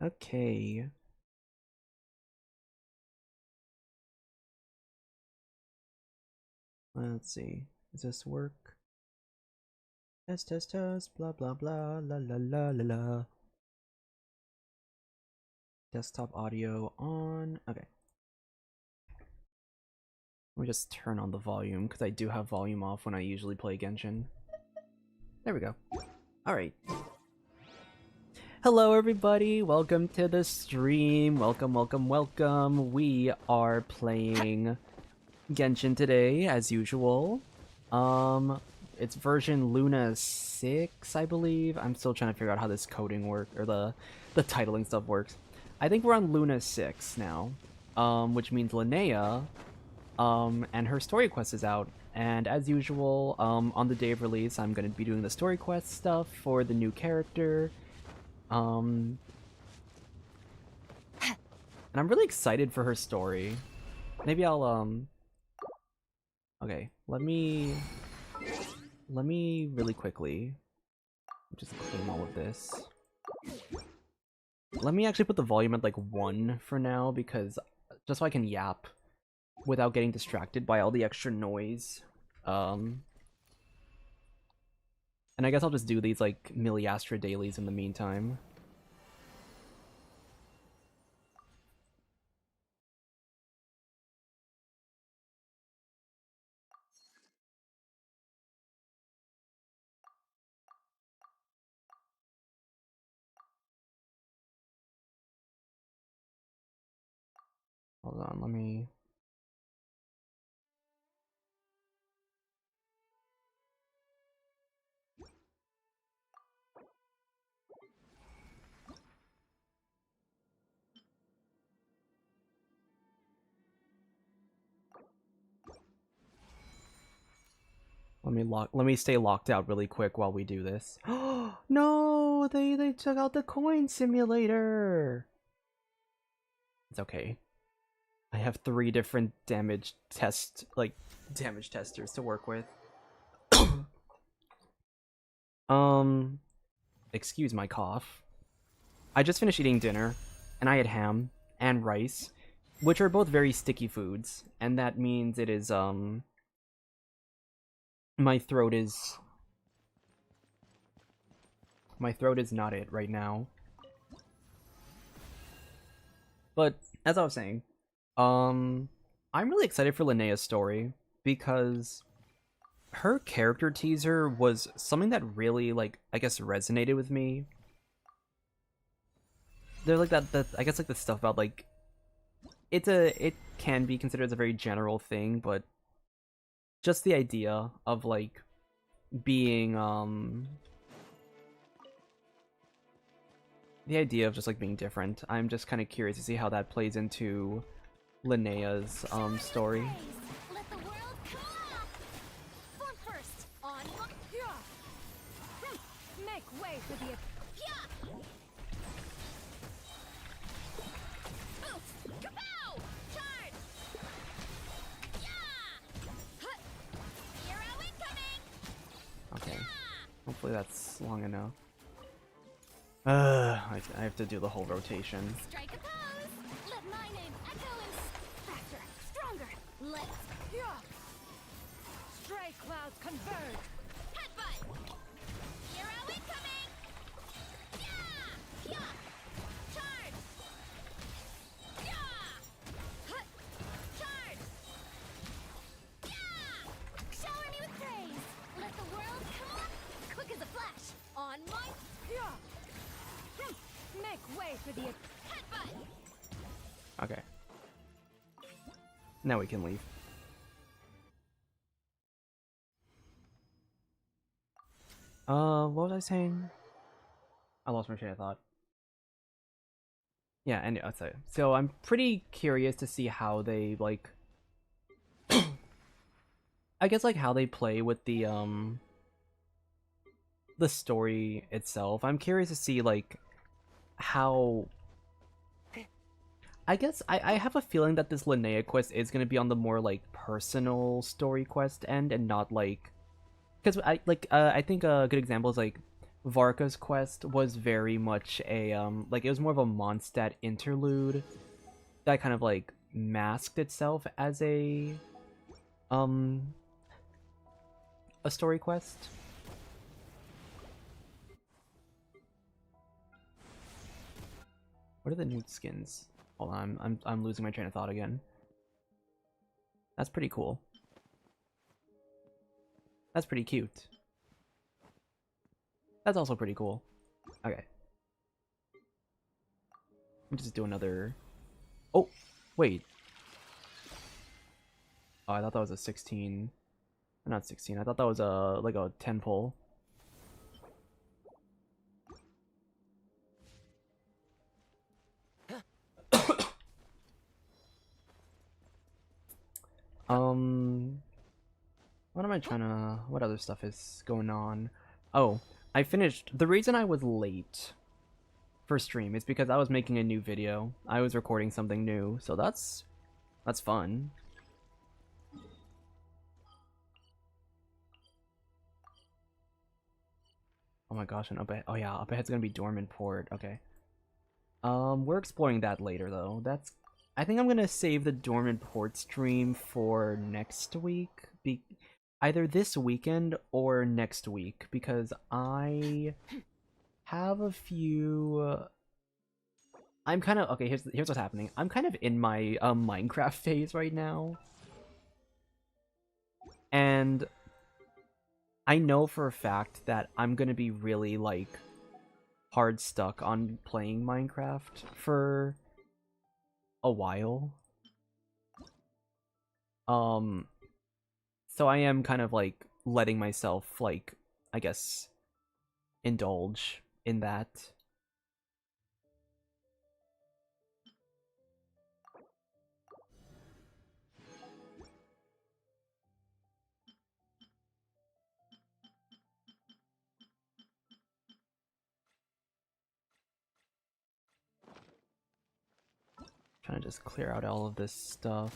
Okay. Let's see. Does this work? Test, test, test. Blah, blah, blah. La, la, la, la, la. Desktop audio on. Okay. Let me just turn on the volume, because I do have volume off when I usually play Genshin. There we go. Alright. Hello everybody, welcome to the stream. Welcome, welcome, welcome. We are playing Genshin today, as usual. It's version Luna 6, I believe. I'm still trying to figure out how this coding works, or the titling stuff works. I think we're on Luna 6 now, which means Linnea, and her story quest is out. And as usual, on the day of release, I'm going to be doing the story quest stuff for the new character. And I'm really excited for her story. Maybe I'll, okay, let me really quickly just clean all of this. Let me actually put the volume at like 1 for now, because just so I can yap without getting distracted by all the extra noise. And I guess I'll just do these like Milliastra dailies in the meantime. Hold on, let me let me stay locked out really quick while we do this. No, they took out the coin simulator. It's okay. I have 3 different damage testers to work with. Excuse my cough. I just finished eating dinner, and I had ham and rice, which are both very sticky foods, and that means it is, my throat is not it right now. But as I was saying, I'm really excited for Linnea's story because her character teaser was something that really, like, I guess resonated with me. They're like that I guess like the stuff about like it can be considered as a very general thing, but just the idea of like being the idea of just like being different. I'm just kind of curious to see how that plays into Linnea's story. Okay, hopefully that's long enough. I have to do the whole rotation. Strike a pose. Let my name echo and faster, stronger. Let's stray clouds converge. Headbutt. Hero incoming. Yeah. Yeah. Charge. Yeah. Hut. Charge. Yeah. Shower me with praise. Let the world come up. Quick as a flash. On my. Yeah. Make way for the headbutt. Okay. Now we can leave. What was I saying? I lost my train of thought. Yeah, and that's it. So I'm pretty curious to see how they like I guess like how they play with the story itself. I'm curious to see like how I guess I have a feeling that this Linnea quest is gonna be on the more like personal story quest end and not like because I think a good example is like Varka's quest was very much a like it was more of a Mondstadt interlude that kind of like masked itself as um a story quest. What are the new skins? Hold on, I'm losing my train of thought again. That's pretty cool. That's pretty cute. That's also pretty cool. Okay. Let me just do another... Oh! Wait. Oh, I thought that was a 16... Not 16, I thought that was a like a 10 pull. What am I trying to... What other stuff is going on? Oh, I finished... The reason I was late for stream is because I was making a new video. I was recording something new, so that's fun. Oh my gosh, and up ahead... Oh yeah, up ahead's gonna be Dormant Port. Okay. We're exploring that later, though. That's... I think I'm gonna save the Dormant Port stream for next week. Either this weekend or next week, because I have a few... I'm kind of... Okay, here's what's happening. I'm kind of in my Minecraft phase right now. And I know for a fact that I'm gonna be really, like, hard stuck on playing Minecraft for a while. So I am kind of, like, letting myself, like, I guess, indulge in that. Trying to just clear out all of this stuff.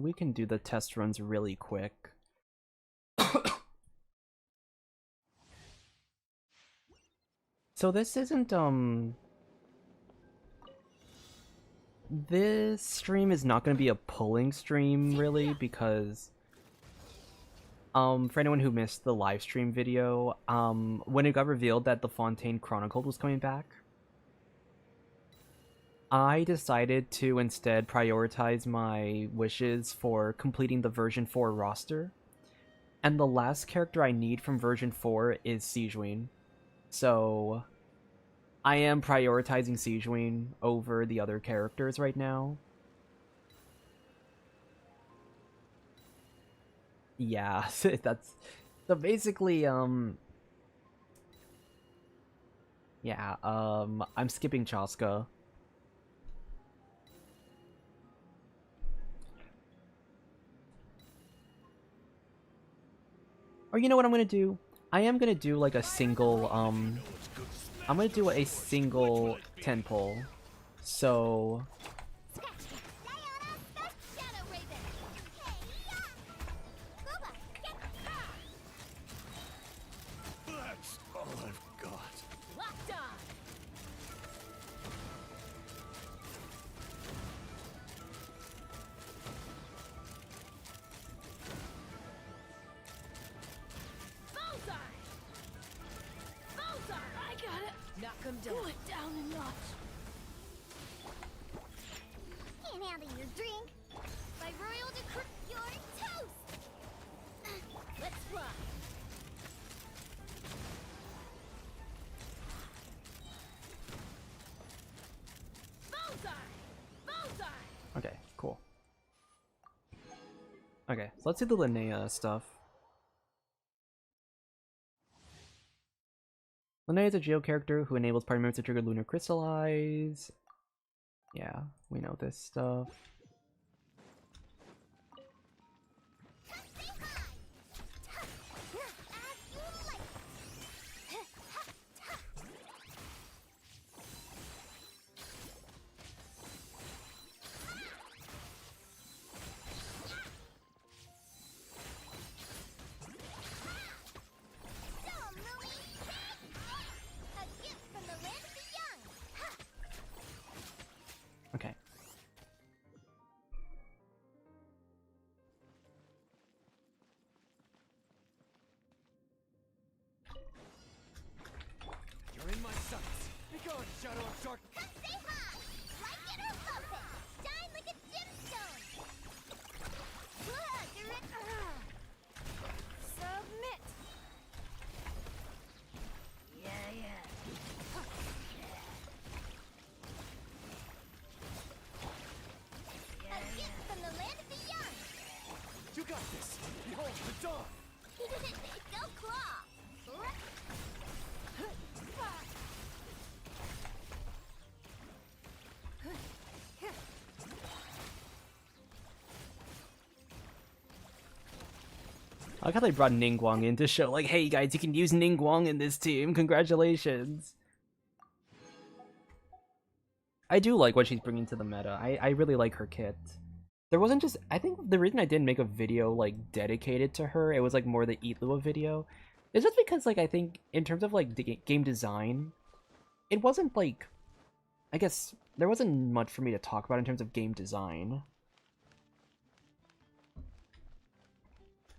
We can do the test runs really quick. So this isn't, this stream is not going to be a pulling stream, really, because, for anyone who missed the live stream video, when it got revealed that the Fontaine Chronicled was coming back, I decided to instead prioritize my wishes for completing the version 4 roster. And the last character I need from version 4 is Sijuin. So I am prioritizing Sijuin over the other characters right now. Yeah, that's... So basically, yeah, I'm skipping Chaska. Or you know what I'm gonna do? I am gonna do like a single, I'm gonna do a single 10 pull. So... That's all I've got. Locked on. Bullseye! Bullseye! I got it! Knock him down. Pull it down a notch. Can't handle your drink. By royal decree, you're toast! Let's fly. Bullseye! Bullseye! Okay, cool. Okay, so let's do the Linnea stuff. Linnea is a Geo character who enables party members to trigger Lunar Crystallize. Yeah, we know this stuff. gone, Shadow of Dark. Come say hi! Like it or lump it! Shine like a gemstone! Submit! Yeah. A gift from the land of the young! You got this. Behold the dawn. Go claw! I like how they brought Ningguang in to show, like, hey guys, you can use Ningguang in this team. Congratulations. I do like what she's bringing to the meta. I really like her kit. There wasn't just... I think the reason I didn't make a video, like, dedicated to her, it was, like, more the Eat Lua video. It's just because, like, I think, in terms of, like, the game design, it wasn't, like... I guess, there wasn't much for me to talk about in terms of game design.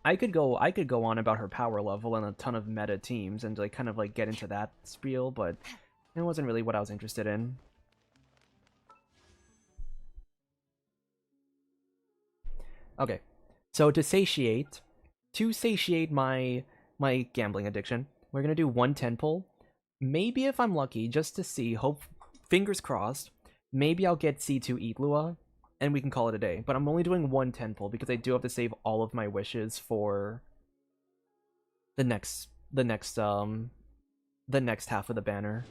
I could go on about her power level and a ton of meta teams and, like, kind of, like, get into that spiel, but it wasn't really what I was interested in. Okay, so to satiate my gambling addiction, we're gonna do 110 pull. Maybe if I'm lucky, just to see, fingers crossed, maybe I'll get C2 Eat Lua, and we can call it a day. But I'm only doing 110 pull because I do have to save all of my wishes for the next half of the banner.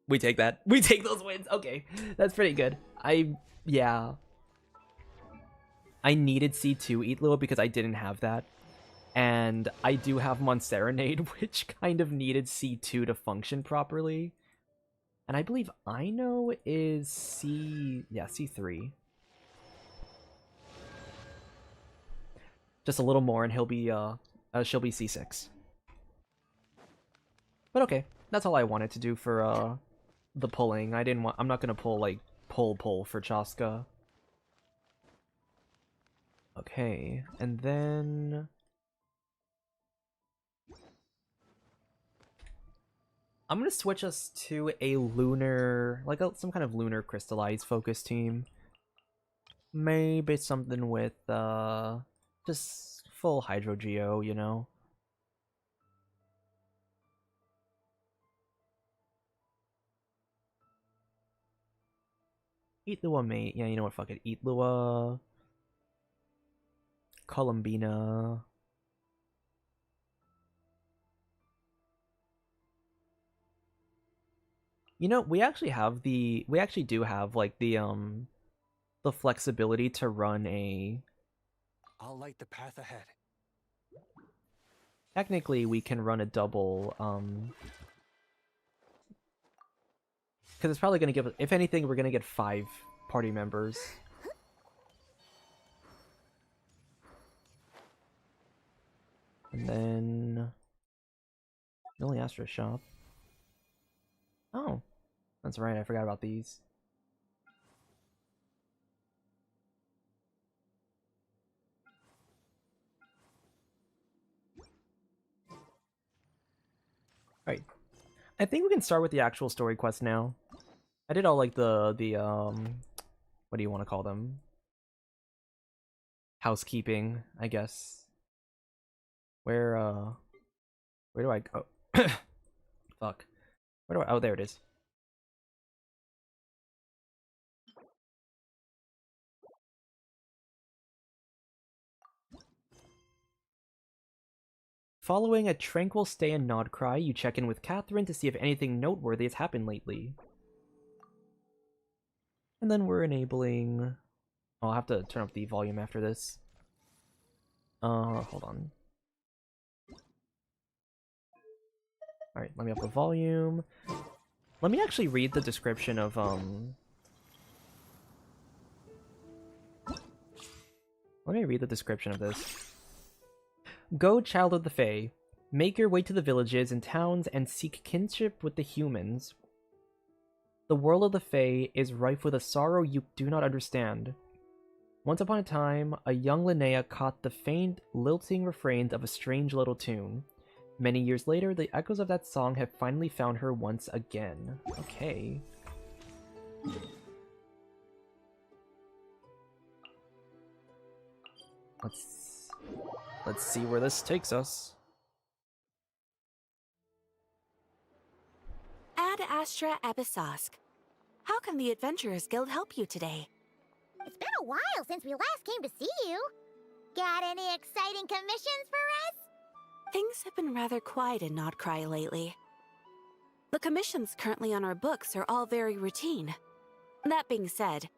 We take that. We take those wins. Okay, that's pretty good. Yeah. I needed C2 Eat Lua because I didn't have that. And I do have Monserenade, which kind of needed C2 to function properly. And I believe Ino is C3. Just a little more and she'll be C6. But okay, that's all I wanted to do for the pulling. I'm not gonna pull like pull for Chaska. Okay, and then I'm gonna switch us to a lunar, like some kind of lunar crystallized focus team. Maybe something with just full Hydro Geo, you know. Eat Lua, mate. Yeah, you know what? Fuck it. Eat Lua. Columbina. You know, we actually do have like the flexibility to run a... I'll light the path ahead. Technically, we can run a double, because it's probably going to give... If anything, we're going to get 5 party members. And then... You only asked for a shop. Oh. That's right, I forgot about these. Alright. I think we can start with the actual story quest now. I did all like the what do you want to call them? Housekeeping, I guess. Where do I go? Fuck. Where do I... Oh, there it is. Following a tranquil stay in Nodcry, you check in with Catherine to see if anything noteworthy has happened lately. And then we're enabling... Oh, I'll have to turn up the volume after this. Hold on. Alright, let me up the volume. Let me actually read the description of, Let me read the description of this. Go, child of the Fae. Make your way to the villages and towns and seek kinship with the humans. The world of the Fae is rife with a sorrow you do not understand. Once upon a time, a young Linnea caught the faint, lilting refrains of a strange little tune. Many years later, the echoes of that song have finally found her once again. Okay. Let's see where this takes us. Ad Astra Abyssosque. How can the Adventurers Guild help you today? It's been a while since we last came to see you. Got any exciting commissions for us? Things have been rather quiet in Nodcry lately. The commissions currently on our books are all very routine. That being said,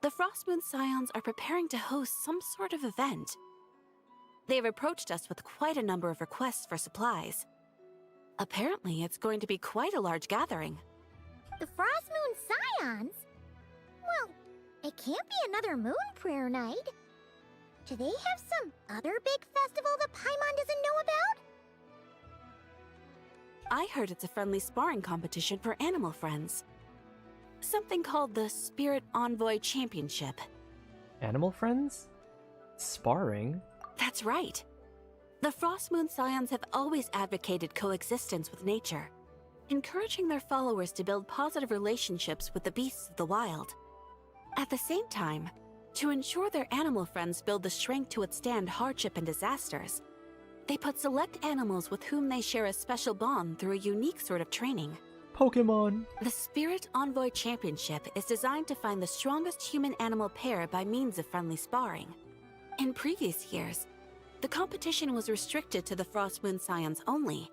the Frostmoon Scions are preparing to host some sort of event. They've approached us with quite a number of requests for supplies. Apparently, it's going to be quite a large gathering. The Frostmoon Scions? Well, it can't be another Moon Prayer Night. Do they have some other big festival that Paimon doesn't know about? I heard it's a friendly sparring competition for animal friends. Something called the Spirit Envoy Championship. Animal friends? Sparring? That's right. The Frostmoon Scions have always advocated coexistence with nature, encouraging their followers to build positive relationships with the beasts of the wild. At the same time, to ensure their animal friends build the strength to withstand hardship and disasters, they put select animals with whom they share a special bond through a unique sort of training. Pokemon! The Spirit Envoy Championship is designed to find the strongest human-animal pair by means of friendly sparring. In previous years, the competition was restricted to the Frostmoon Scions only,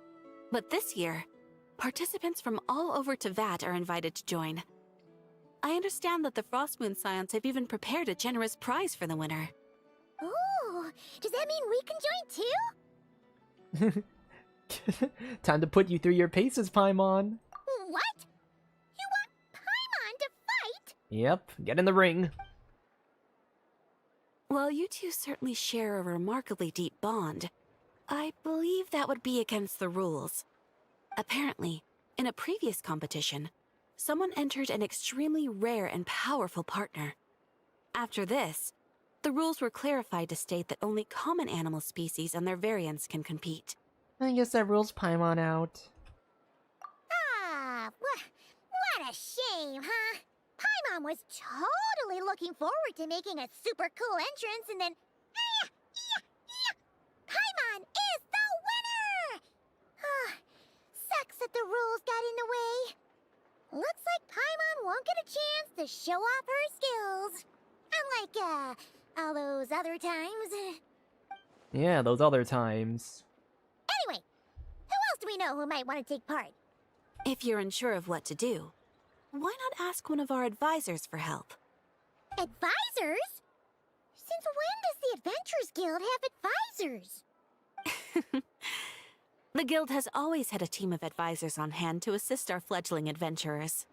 but this year, participants from all over Teyvat are invited to join. I understand that the Frostmoon Scions have even prepared a generous prize for the winner. Ooh, does that mean we can join too? Time to put you through your paces, Paimon. What? You want Paimon to fight? Yep, get in the ring. While you two certainly share a remarkably deep bond, I believe that would be against the rules. Apparently, in a previous competition, someone entered an extremely rare and powerful partner. After this, the rules were clarified to state that only common animal species and their variants can compete. I guess that rules Paimon out. Ah, what a shame, huh? Paimon was totally looking forward to making a super cool entrance and then... Paimon is the winner! Sucks that the rules got in the way. Looks like Paimon won't get a chance to show off her skills. Unlike, all those other times. Yeah, those other times. Anyway, who else do we know who might want to take part? If you're unsure of what to do, why not ask one of our advisors for help? Advisors? Since when does the Adventurers Guild have advisors? The guild has always had a team of advisors on hand to assist our fledgling adventurers.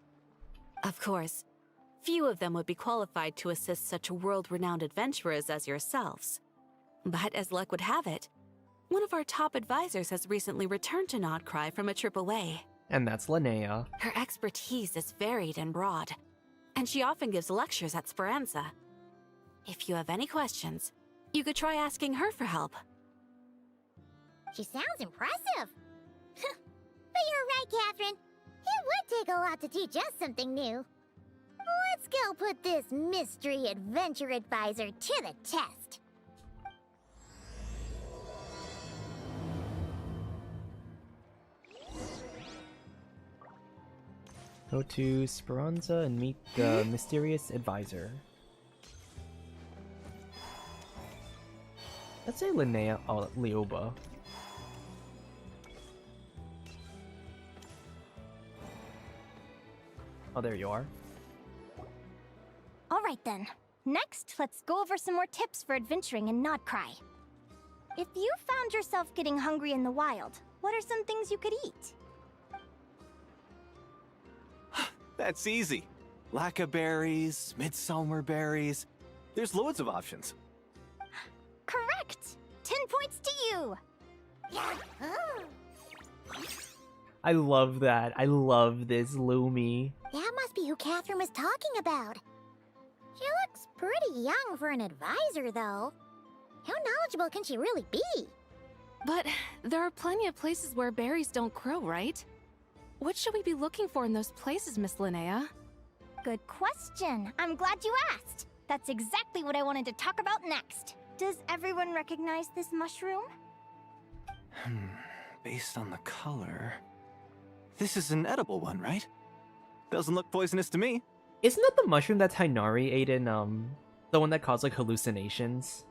Of course, few of them would be qualified to assist such world-renowned adventurers as yourselves. But as luck would have it, one of our top advisors has recently returned to Nodcry from a trip away. And that's Linnea. Her expertise is varied and broad, and she often gives lectures at Speranza. If you have any questions, you could try asking her for help. She sounds impressive. But you're right, Catherine. It would take a lot to teach us something new. Let's go put this mystery adventure advisor to the test. Go to Speranza and meet the mysterious advisor. Let's say Linnea. Oh, Leoba. Oh, there you are. All right then. Next, let's go over some more tips for adventuring in Nodcry. If you found yourself getting hungry in the wild, what are some things you could eat? That's easy. Lacca berries, midsummer berries. There's loads of options. Correct! 10 points to you! I love that. I love this Lumi. That must be who Catherine was talking about. She looks pretty young for an advisor, though. How knowledgeable can she really be? But there are plenty of places where berries don't grow, right? What should we be looking for in those places, Miss Linnea? Good question. I'm glad you asked. That's exactly what I wanted to talk about next. Does everyone recognize this mushroom? Based on the color... This is an edible one, right? Doesn't look poisonous to me. Isn't that the mushroom that Tainari ate in, the one that caused, like, hallucinations?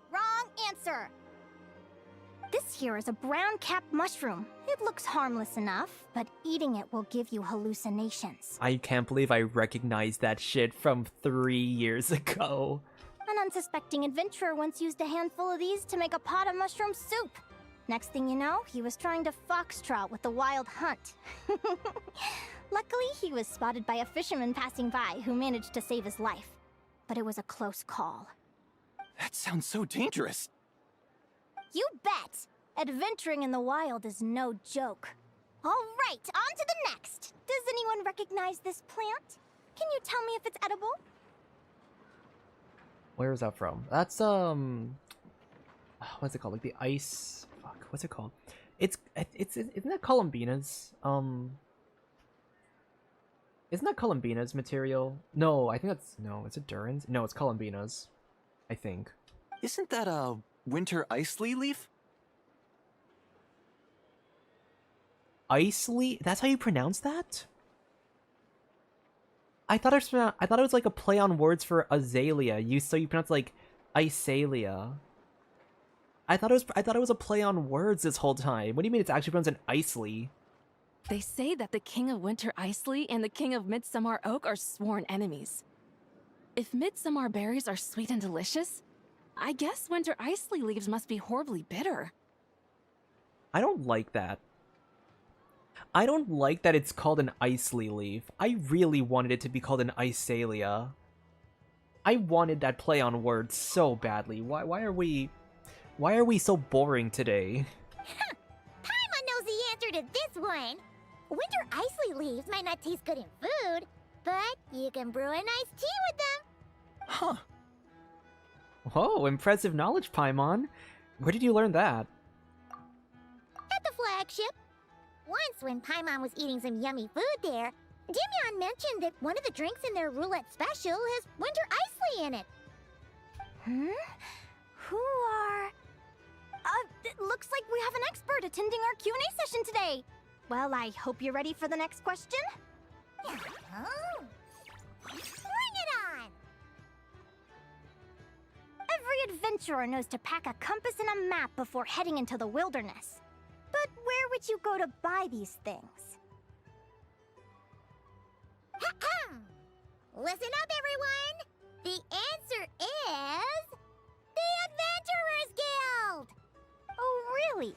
Wrong answer. This here is a brown-capped mushroom. It looks harmless enough, but eating it will give you hallucinations. I can't believe I recognized that shit from 3 years ago. An unsuspecting adventurer once used a handful of these to make a pot of mushroom soup. Next thing you know, he was trying to foxtrot with the wild hunt. Luckily, he was spotted by a fisherman passing by who managed to save his life. But it was a close call. That sounds so dangerous. You bet! Adventuring in the wild is no joke. All right, on to the next. Does anyone recognize this plant? Can you tell me if it's edible? Where is that from? That's, what's it called? Like the ice... Fuck, what's it called? Isn't that Columbina's? Isn't that Columbina's material? No, I think that's... No, is it Duran's? No, it's Columbina's. I think. Isn't that a winter ice leaf? Ice leaf? That's how you pronounce that? I thought it was like a play on words for azalea. So you pronounce like Icealia. I thought it was a play on words this whole time. What do you mean it's actually pronounced an Isley? They say that the King of Winter Isley and the King of Midsummer Oak are sworn enemies. If Midsummer berries are sweet and delicious, I guess Winter Isley leaves must be horribly bitter. I don't like that. I don't like that it's called an Isley leaf. I really wanted it to be called an Icealia. I wanted that play on words so badly. Why are we so boring today? Paimon knows the answer to this one. Winter icy leaves might not taste good in food, but you can brew a nice tea with them. Huh. Oh, impressive knowledge, Paimon. Where did you learn that? At the flagship. Once, when Paimon was eating some yummy food there, Dimyon mentioned that one of the drinks in their roulette special has winter isley in it. Who are... it looks like we have an expert attending our Q&A session today. Well, I hope you're ready for the next question. Oh. Bring it on! Every adventurer knows to pack a compass and a map before heading into the wilderness. But where would you go to buy these things? Listen up, everyone! The answer is... the Adventurers Guild! Oh, really?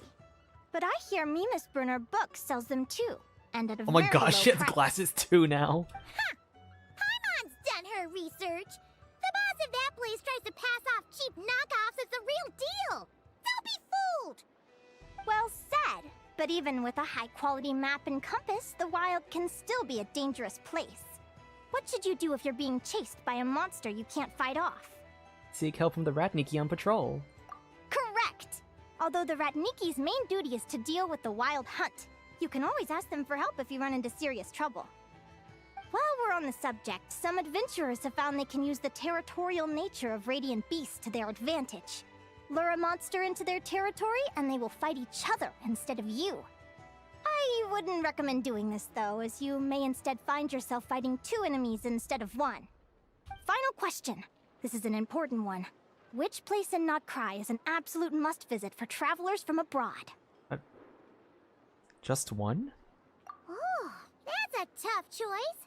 But I hear Mimas Brunner Books sells them too, and at a Oh my very gosh, she low has price. glasses too now. Paimon's done her research. The boss of that place tries to pass off cheap knockoffs as the real deal. Don't be fooled! Well said. But even with a high-quality map and compass, the wild can still be a dangerous place. What should you do if you're being chased by a monster you can't fight off? Seek help from the Ratniki on patrol. Correct! Although the Ratniki's main duty is to deal with the wild hunt, you can always ask them for help if you run into serious trouble. While we're on the subject, some adventurers have found they can use the territorial nature of radiant beasts to their advantage. Lure a monster into their territory, and they will fight each other instead of you. I wouldn't recommend doing this, though, as you may instead find yourself fighting 2 enemies instead of 1. Final question. This is an important one. Which place in Notcry is an absolute must-visit for travelers from abroad? Just one? Oh, that's a tough choice.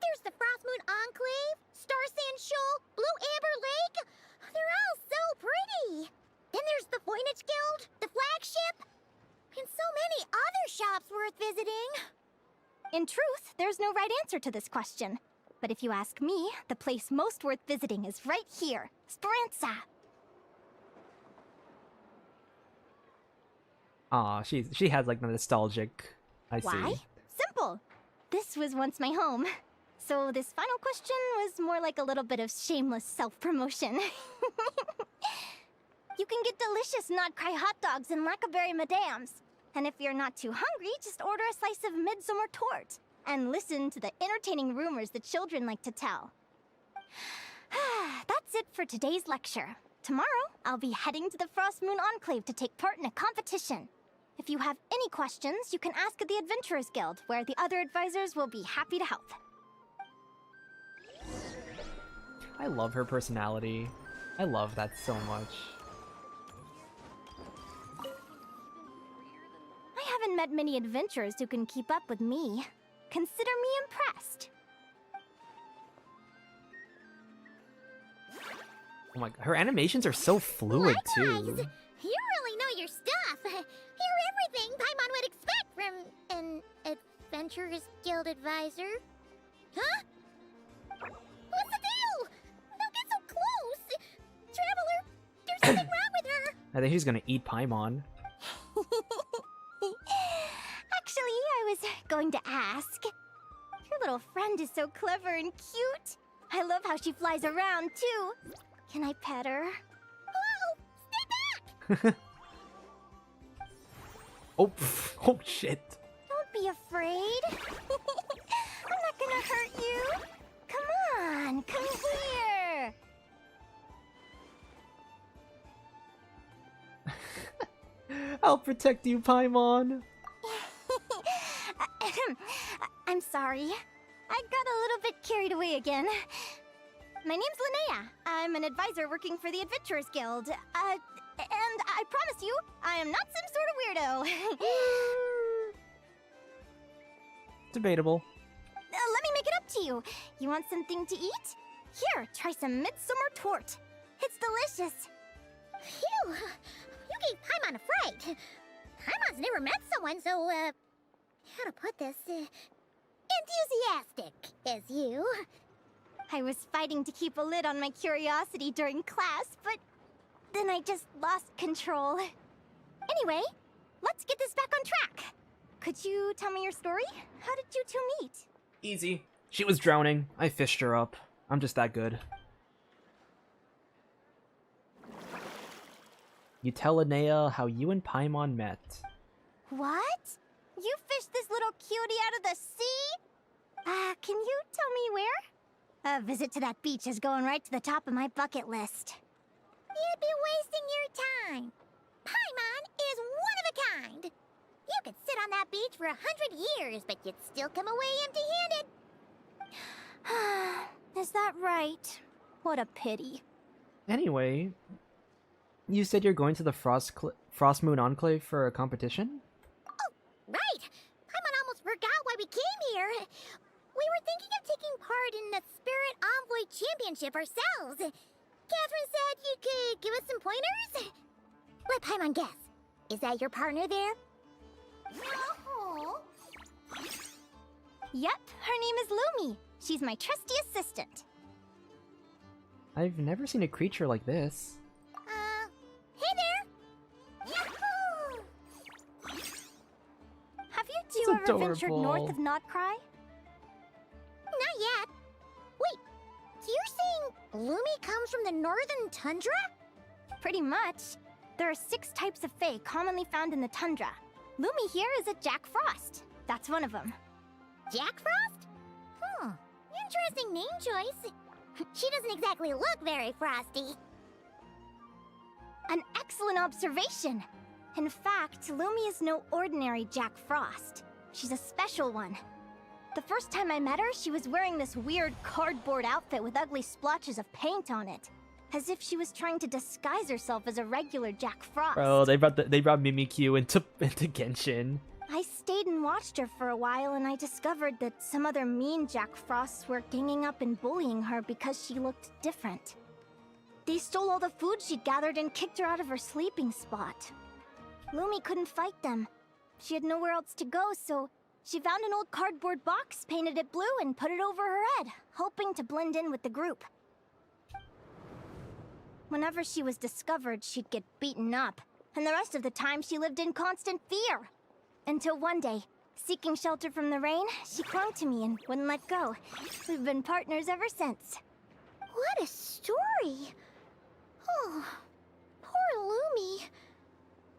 There's the Frostmoon Enclave, Star Sand Shoal, Blue Amber Lake. They're all so pretty. Then there's the Voynich Guild, the flagship, and so many other shops worth visiting. In truth, there's no right answer to this question. But if you ask me, the place most worth visiting is right here, Speranza. Aw, she has like the nostalgic. I Why? see. Simple. This was once my home. So this final question was more like a little bit of shameless self-promotion. You can get delicious not-cry hot dogs and lacquerberry madams. And if you're not too hungry, just order a slice of midsummer tort. And listen to the entertaining rumors the children like to tell. That's it for today's lecture. Tomorrow, I'll be heading to the Frost Moon Enclave to take part in a competition. If you have any questions, you can ask at the Adventurers Guild, where the other advisors will be happy to help. I love her personality. I love that so much. I haven't met many adventurers who can keep up with me. Consider me impressed. Oh my, her animations are so fluid too. Likewise. You really know your stuff. You're everything Paimon would expect from an Adventurers Guild advisor. Huh? What's the deal? Don't get so close! Traveler, there's something wrong with her! I think she's gonna eat Paimon. Actually, I was going to ask. Your little friend is so clever and cute. I love how she flies around, too. Can I pet her? Whoa! Stay back! Oh, pff, oh shit. Don't be afraid. I'm not gonna hurt you. Come on, come here. I'll protect you, Paimon. I'm sorry. I got a little bit carried away again. My name's Linnea. I'm an advisor working for the Adventurers Guild. And I promise you, I am not some sort of weirdo. Debatable. Let me make it up to you. You want something to eat? Here, try some midsummer tort. It's delicious. Phew! You gave Paimon a fright. Paimon's never met someone so, how to put this, enthusiastic as you. I was fighting to keep a lid on my curiosity during class, but then I just lost control. Anyway, let's get this back on track. Could you tell me your story? How did you two meet? Easy. She was drowning. I fished her up. I'm just that good. You tell Linnea how you and Paimon met. What? You fished this little cutie out of the sea? Can you tell me where? A visit to that beach is going right to the top of my bucket list. You'd be wasting your time. Paimon is one of a kind. You could sit on that beach for 100 years, but you'd still come away empty-handed. Is that right? What a pity. Anyway, you said you're going to the Frost Moon Enclave for a competition? Right. Paimon almost forgot why we came here. We were thinking of taking part in the Spirit Envoy Championship ourselves. Catherine said you could give us some pointers. Let Paimon guess. Is that your partner there? No. Yep, her name is Lumi. She's my trusty assistant. I've never seen a creature like this. Hey there. Yahoo! Have you It's two ever ventured adorable. north of Notcry? Not yet. Wait, so you're saying Lumi comes from the northern tundra? Pretty much. There are 6 types of fae commonly found in the tundra. Lumi here is a Jack Frost. That's one of them. Jack Frost? Interesting name choice. She doesn't exactly look very frosty. An excellent observation. In fact, Lumi is no ordinary Jack Frost. She's a special one. The first time I met her, she was wearing this weird cardboard outfit with ugly splotches of paint on it. As if she was trying to disguise herself as a regular Jack Frost. Bro, they brought Mimikyu into Genshin. I stayed and watched her for a while, and I discovered that some other mean Jack Frosts were ganging up and bullying her because she looked different. They stole all the food she'd gathered and kicked her out of her sleeping spot. Lumi couldn't fight them. She had nowhere else to go, so she found an old cardboard box, painted it blue, and put it over her head, hoping to blend in with the group. Whenever she was discovered, she'd get beaten up, and the rest of the time she lived in constant fear. Until one day, Seeking shelter from the rain, she clung to me and wouldn't let go. We've been partners ever since. What a story! Oh, poor Lumi.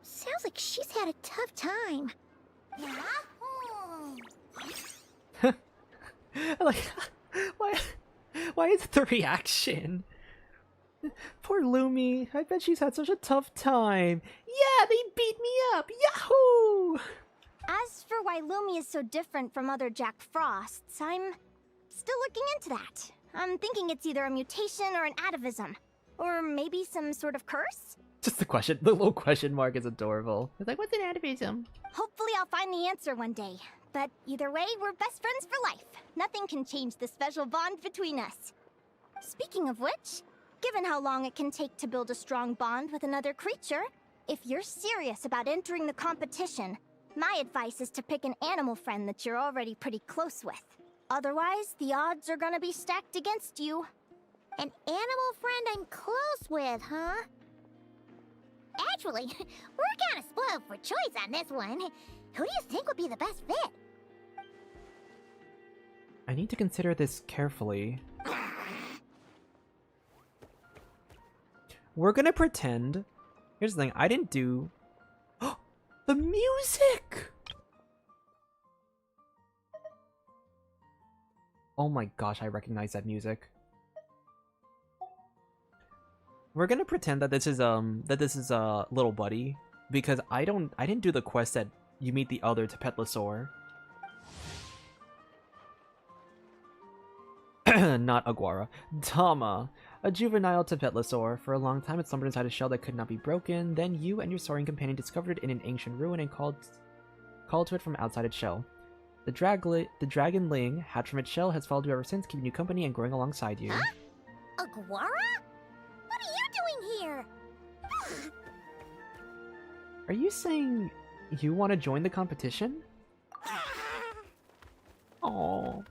Sounds like she's had a tough time. Yeah? Like, why is it the reaction? Poor Lumi. I bet she's had such a tough time. Yeah, they beat me up. Yahoo! As for why Lumi is so different from other Jack Frosts, I'm still looking into that. I'm thinking it's either a mutation or an atavism. Or maybe some sort of curse? Just the question. The little question mark is adorable. It's like, what's an atavism? Hopefully I'll find the answer one day. But either way, we're best friends for life. Nothing can change the special bond between us. Speaking of which, given how long it can take to build a strong bond with another creature, if you're serious about entering the competition, my advice is to pick an animal friend that you're already pretty close with. Otherwise, the odds are gonna be stacked against you. An animal friend I'm close with, huh? Actually, we're kind of spoiled for choice on this one. Who do you think would be the best fit? I need to consider this carefully. We're gonna pretend. Here's the thing, I didn't do... The music! Oh my gosh, I recognize that music. We're gonna pretend that this is Little Buddy, because I didn't do the quest that you meet the other Tepetlosaur. Not Aguara. Tama, a juvenile Tepetlosaur. For a long time it slumbered inside a shell that could not be broken. Then you and your soaring companion discovered it in an ancient ruin and called to it from outside its shell. The dragonling, hatched from its shell, has followed you ever since, keeping you company and growing alongside you. Huh? Aguara? What are you doing here? Are you saying you want to join the competition? Oh,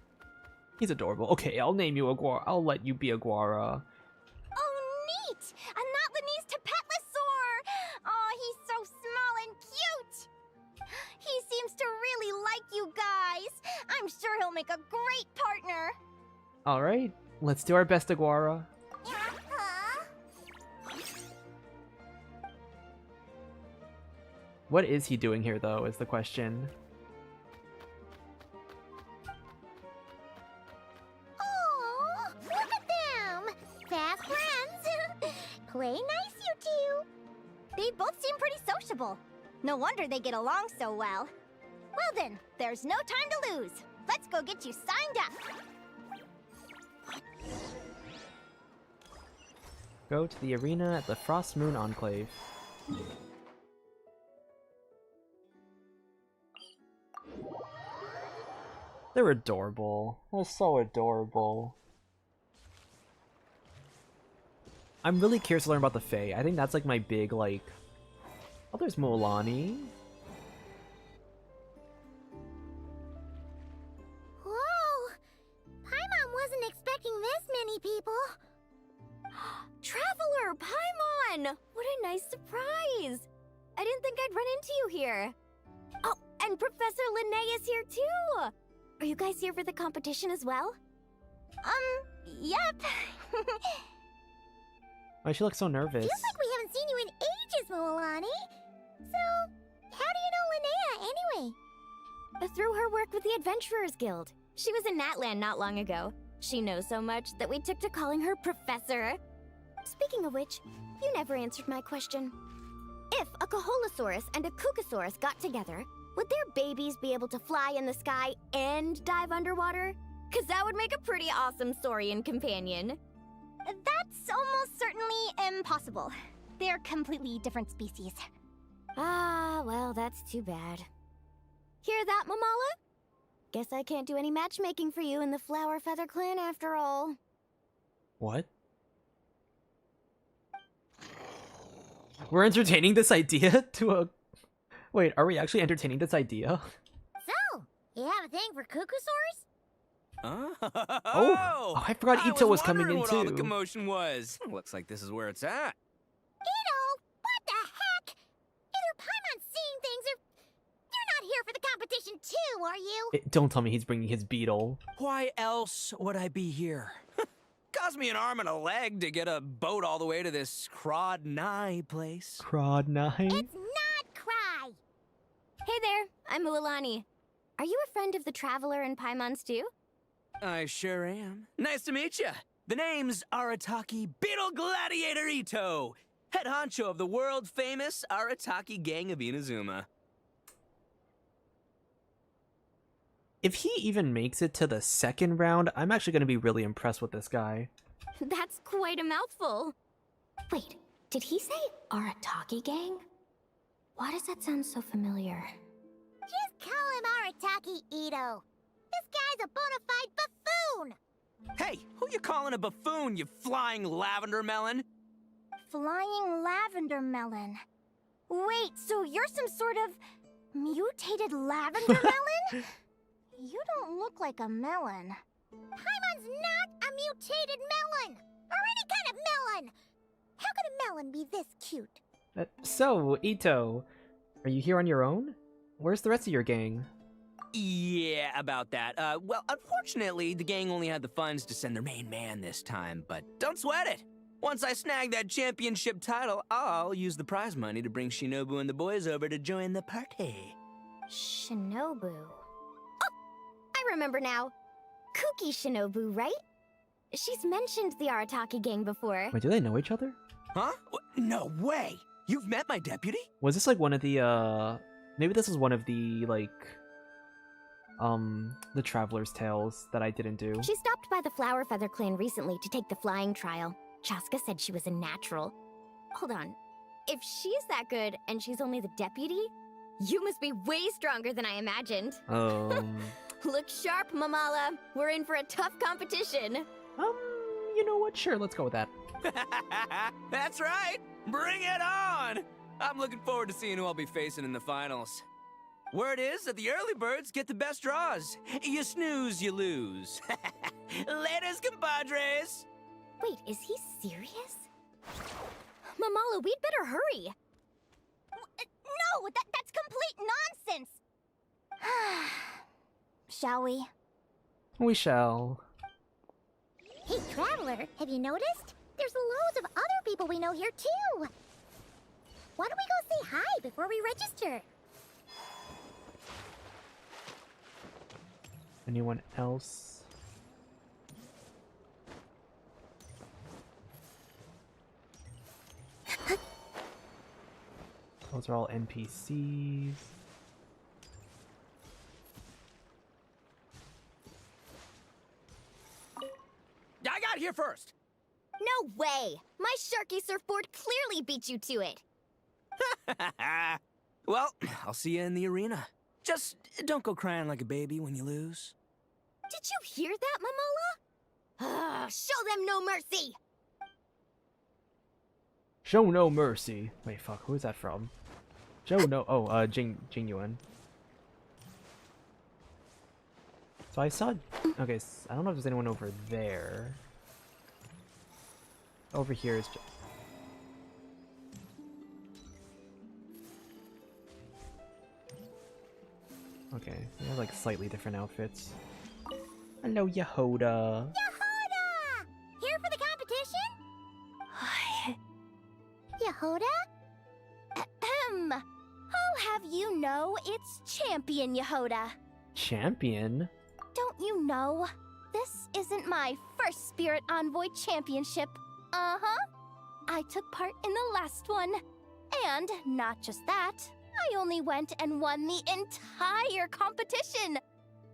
he's adorable. Okay, I'll name you Aguara. I'll let you be Aguara. Oh, neat! A Notlanese Tepetlosaur! Oh, he's so small and cute! He seems to really like you guys. I'm sure he'll make a great partner. All right, let's do our best, Aguara. Huh? What is he doing here, though, is the question. Oh, look at them! Fast friends! Play nice, you two! They both seem pretty sociable. No wonder they get along so well. Well then, there's no time to lose. Let's go get you signed up. Go to the arena at the Frost Moon Enclave. They're adorable. They're so adorable. I'm really curious to learn about the Fae. I think that's like my big, like... Oh, there's Mualani. Whoa! Paimon wasn't expecting this many people. Traveler, Paimon! What a nice surprise! I didn't think I'd run into you here. Oh, and Professor Linnea is here too! Are you guys here for the competition as well? Yep. Why she looks so nervous? Feels like we haven't seen you in ages, Mualani. So, how do you know Linnea anyway? Through her work with the Adventurers Guild. She was in Natland not long ago. She knows so much that we took to calling her Professor. Speaking of which, you never answered my question. If a Caholosaurus and a Kookasaurus got together, would their babies be able to fly in the sky and dive underwater? 'Cause that would make a pretty awesome Saurian companion. That's almost certainly impossible. They're completely different species. Ah, well, that's too bad. Hear that, Mamala? Guess I can't do any matchmaking for you in the Flower Feather clan after all. What? We're entertaining this idea to a... Wait, are we actually entertaining this idea? So, you have a thing for Kookasaurs? Oh, I forgot Ito was coming in what all the too. commotion was. Looks like this is where it's at. Ito, what the heck? Either Paimon's seeing things or you're not here for the competition too, Who are you? Don't tell me he's bringing his beetle. Why else would I be here? Cost me an arm and a leg to get a boat all the way to this Crod Nye place. Crod Nye? It's not Cry. Hey there, I'm Ualani. Are you a friend of the Traveler and Paimon Stew? I sure am. Nice to meet you. The name's Arataki Beetle Gladiator Ito, head honcho of the world-famous Arataki gang of Inazuma. If he even makes it to the second round, I'm actually going to be really impressed with this guy. That's quite a mouthful. Wait, did he say Arataki gang? Why does that sound so familiar? Just call him Arataki Ito. This guy's a bona fide buffoon. Hey, who you calling a buffoon, you flying lavender melon? Flying lavender melon. Wait, so you're some sort of mutated lavender melon? You don't look like a melon. Paimon's not a mutated melon, or any kind of melon. How could a melon be this cute? So, Ito, are you here on your own? Where's the rest of your gang? Yeah, about that. Well, unfortunately, the gang only had the funds to send their main man this time, but don't sweat it. Once I snag that championship title, I'll use the prize money to bring Shinobu and the boys over to join the party. Shinobu. Oh, I remember now. Kuki Shinobu, right? She's mentioned the Arataki gang before. Wait, do they know each other? Huh? No way! You've met my deputy? Was this like one of the, maybe this was one of the, like, the Traveler's Tales that I didn't do. She stopped by the Flower Feather clan recently to take the flying trial. Chaska said she was a natural. Hold on. If she's that good and she's only the deputy, you must be way stronger than I imagined. Look sharp, Mamala. We're in for a tough competition. You know what? Sure, let's go with that. That's right! Bring it on! I'm looking forward to seeing who I'll be facing in the finals. Word is that the early birds get the best draws. You snooze, you lose. Laters, compadres! Wait, is he serious? Mamala, we'd better hurry. No, that's complete nonsense. Shall we? We shall. Hey, Traveler, have you noticed? There's loads of other people we know here, too. Why don't we go say hi before we register? Anyone else? Those are all NPCs. I got here first! No way! My Sharky surfboard clearly beat you to it. Well, I'll see you in the arena. Just don't go crying like a baby when you lose. Did you hear that, Mamala? Show them no mercy! Show no mercy. Wait, fuck, who is that from? Show no. Jing Yuan. So I saw. Okay, I don't know if there's anyone over there. Over here is. Okay, they have like slightly different outfits. Hello, Yehoda. Yehoda! Here for the competition? Yehoda? Ahem. I'll have you know it's Champion Yehoda. Champion? Don't you know? This isn't my first Spirit Envoy Championship. Uh-huh. I took part in the last one. And not just that, I only went and won the entire competition.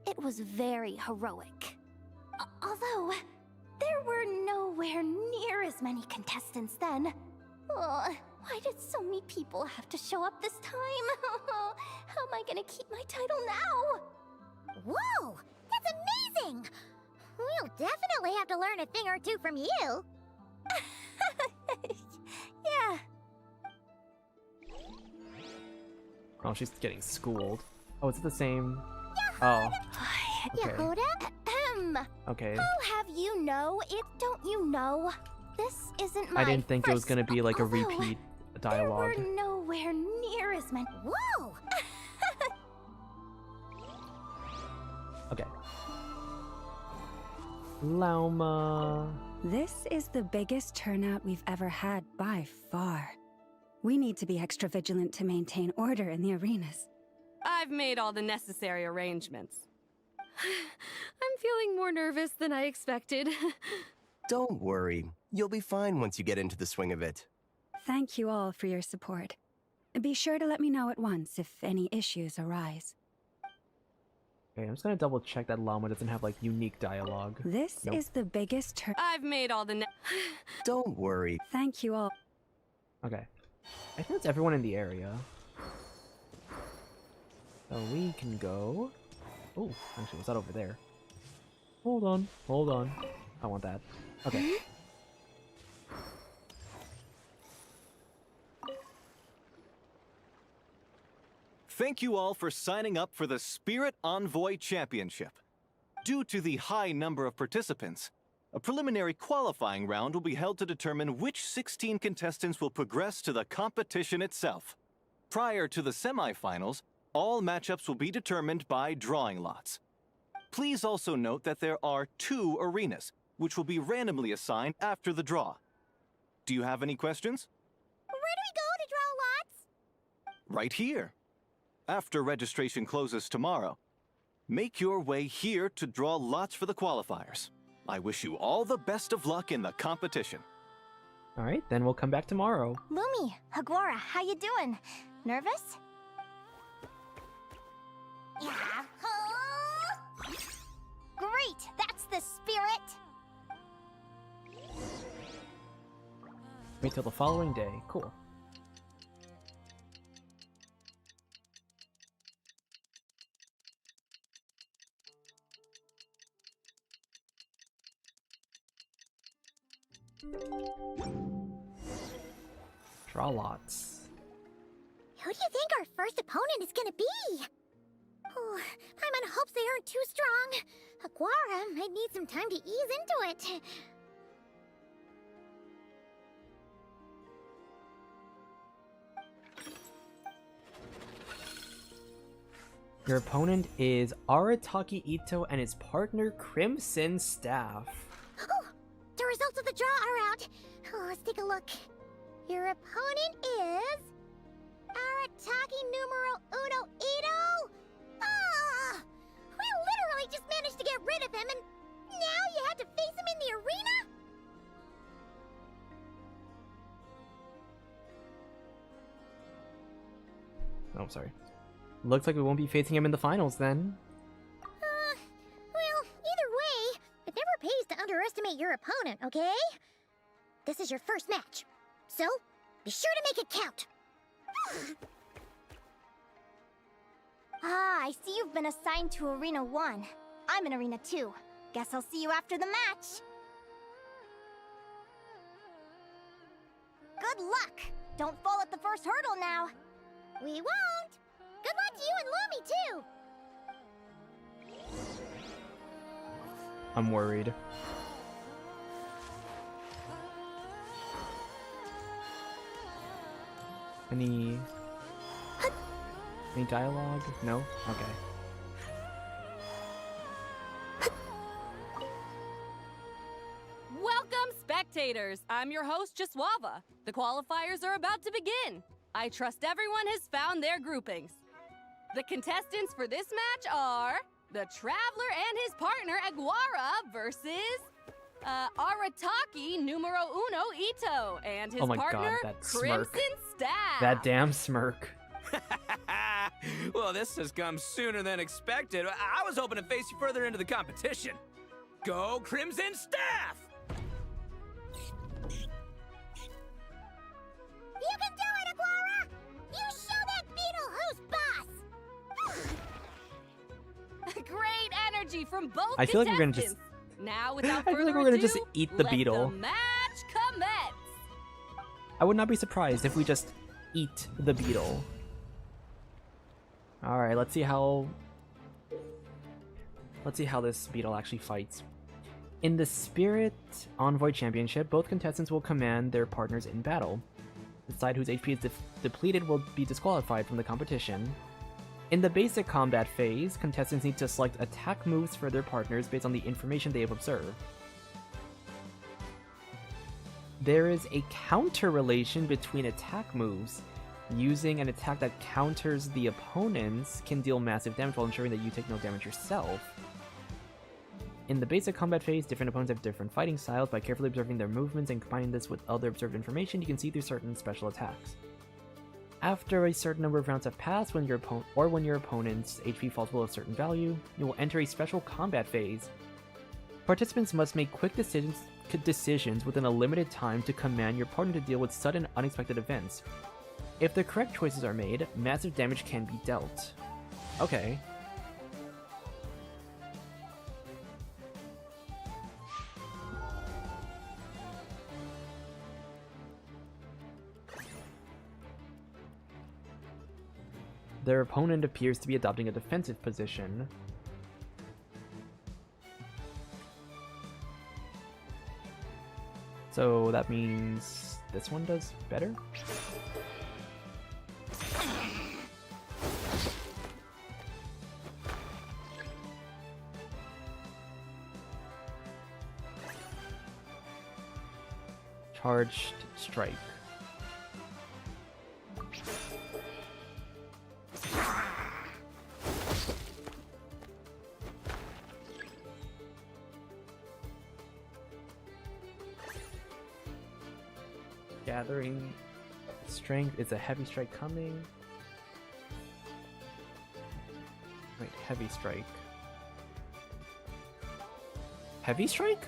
It was very heroic. Although, there were nowhere near as many contestants then. Why did so many people have to show up this time? How am I gonna keep my title now? Whoa! That's amazing! We'll definitely have to learn a thing or two from you. Yeah. Oh, she's getting schooled. Oh, it's the same. Oh. Okay. Yehoda? Ahem. Okay. I'll have you know it, don't you know? This isn't my I didn't think it was gonna be like a although repeat dialogue. There were nowhere near as many. Whoa! Okay. Lauma. This is the biggest turnout we've ever had by far. We need to be extra vigilant to maintain order in the arenas. I've made all the necessary arrangements. I'm feeling more nervous than I expected. Don't worry. You'll be fine once you get into the swing of it. Thank you all for your support. Be sure to let me know at once if any issues arise. Okay, I'm just gonna double check that Lauma doesn't have like unique dialogue. This Nope. is the biggest I've made all the Don't worry. Thank you all. Okay. I think that's everyone in the area. So we can go... Oh, actually, was that over there? Hold on, hold on. I want that. Okay. Thank you all for signing up for the Spirit Envoy Championship. Due to the high number of participants, a preliminary qualifying round will be held to determine which 16 contestants will progress to the competition itself. Prior to the semifinals, all matchups will be determined by drawing lots. Please also note that there are 2 arenas, which will be randomly assigned after the draw. Do you have any questions? Where do we go to draw lots? Right here. After registration closes tomorrow, make your way here to draw lots for the qualifiers. I wish you all the best of luck in the competition. Alright, then we'll come back tomorrow. Lumi, Aguara, how you doing? Nervous? Yeah. Great, that's the spirit. Wait till the following day. Cool. Draw lots. Who do you think our first opponent is gonna be? Oh, Paimon hopes they aren't too strong. Aguara might need some time to ease into it. Your opponent is Arataki Ito and his partner Crimson Staff. Oh, the results of the draw are out. Oh, let's take a look. Your opponent is... Arataki numero uno Ito? Ah! We literally just managed to get rid of him, and now you have to face him in the arena? Oh, sorry. Looks like we won't be facing him in the finals then. Well, either way, it never pays to underestimate your opponent, okay? This is your first match, so be sure to make it count. Ah, I see you've been assigned to Arena 1. I'm in Arena 2. Guess I'll see you after the match. Good luck! Don't fall at the first hurdle now. We won't! Good luck to you and Lumi, too! I'm worried. Any dialogue? No? Okay. Welcome, spectators! I'm your host, Jaswava. The qualifiers are about to begin. I trust everyone has found their groupings. The contestants for this match are the Traveler and his partner, Aguara, versus Arataki numero uno Ito and his Oh my God, partner, that Crimson smirk. Staff. That damn smirk. Well, this has come sooner than expected. I was hoping to face you further into the competition. Go Crimson Staff! You can do it, Aguara! You show that beetle who's boss! Great energy from both I feel like we're gonna contestants. just- Now, without I feel further like we're gonna ado, just eat the let beetle. the match commence. I would not be surprised if we just eat the beetle. Alright, let's see how this beetle actually fights. In the Spirit Envoy Championship, both contestants will command their partners in battle. The side whose HP is depleted will be disqualified from the competition. In the basic combat phase, contestants need to select attack moves for their partners based on the information they have observed. There is a counter relation between attack moves. Using an attack that counters the opponent's can deal massive damage while ensuring that you take no damage yourself. In the basic combat phase, different opponents have different fighting styles. By carefully observing their movements and combining this with other observed information, you can see through certain special attacks. After a certain number of rounds have passed, when your opponent's HP falls below a certain value, you will enter a special combat phase. Participants must make quick decisions within a limited time to command your partner to deal with sudden, unexpected events. If the correct choices are made, massive damage can be dealt. Okay. Their opponent appears to be adopting a defensive position. So that means this one does better? Charged strike. Gathering strength. Is a heavy strike coming? Wait, heavy strike. Heavy strike?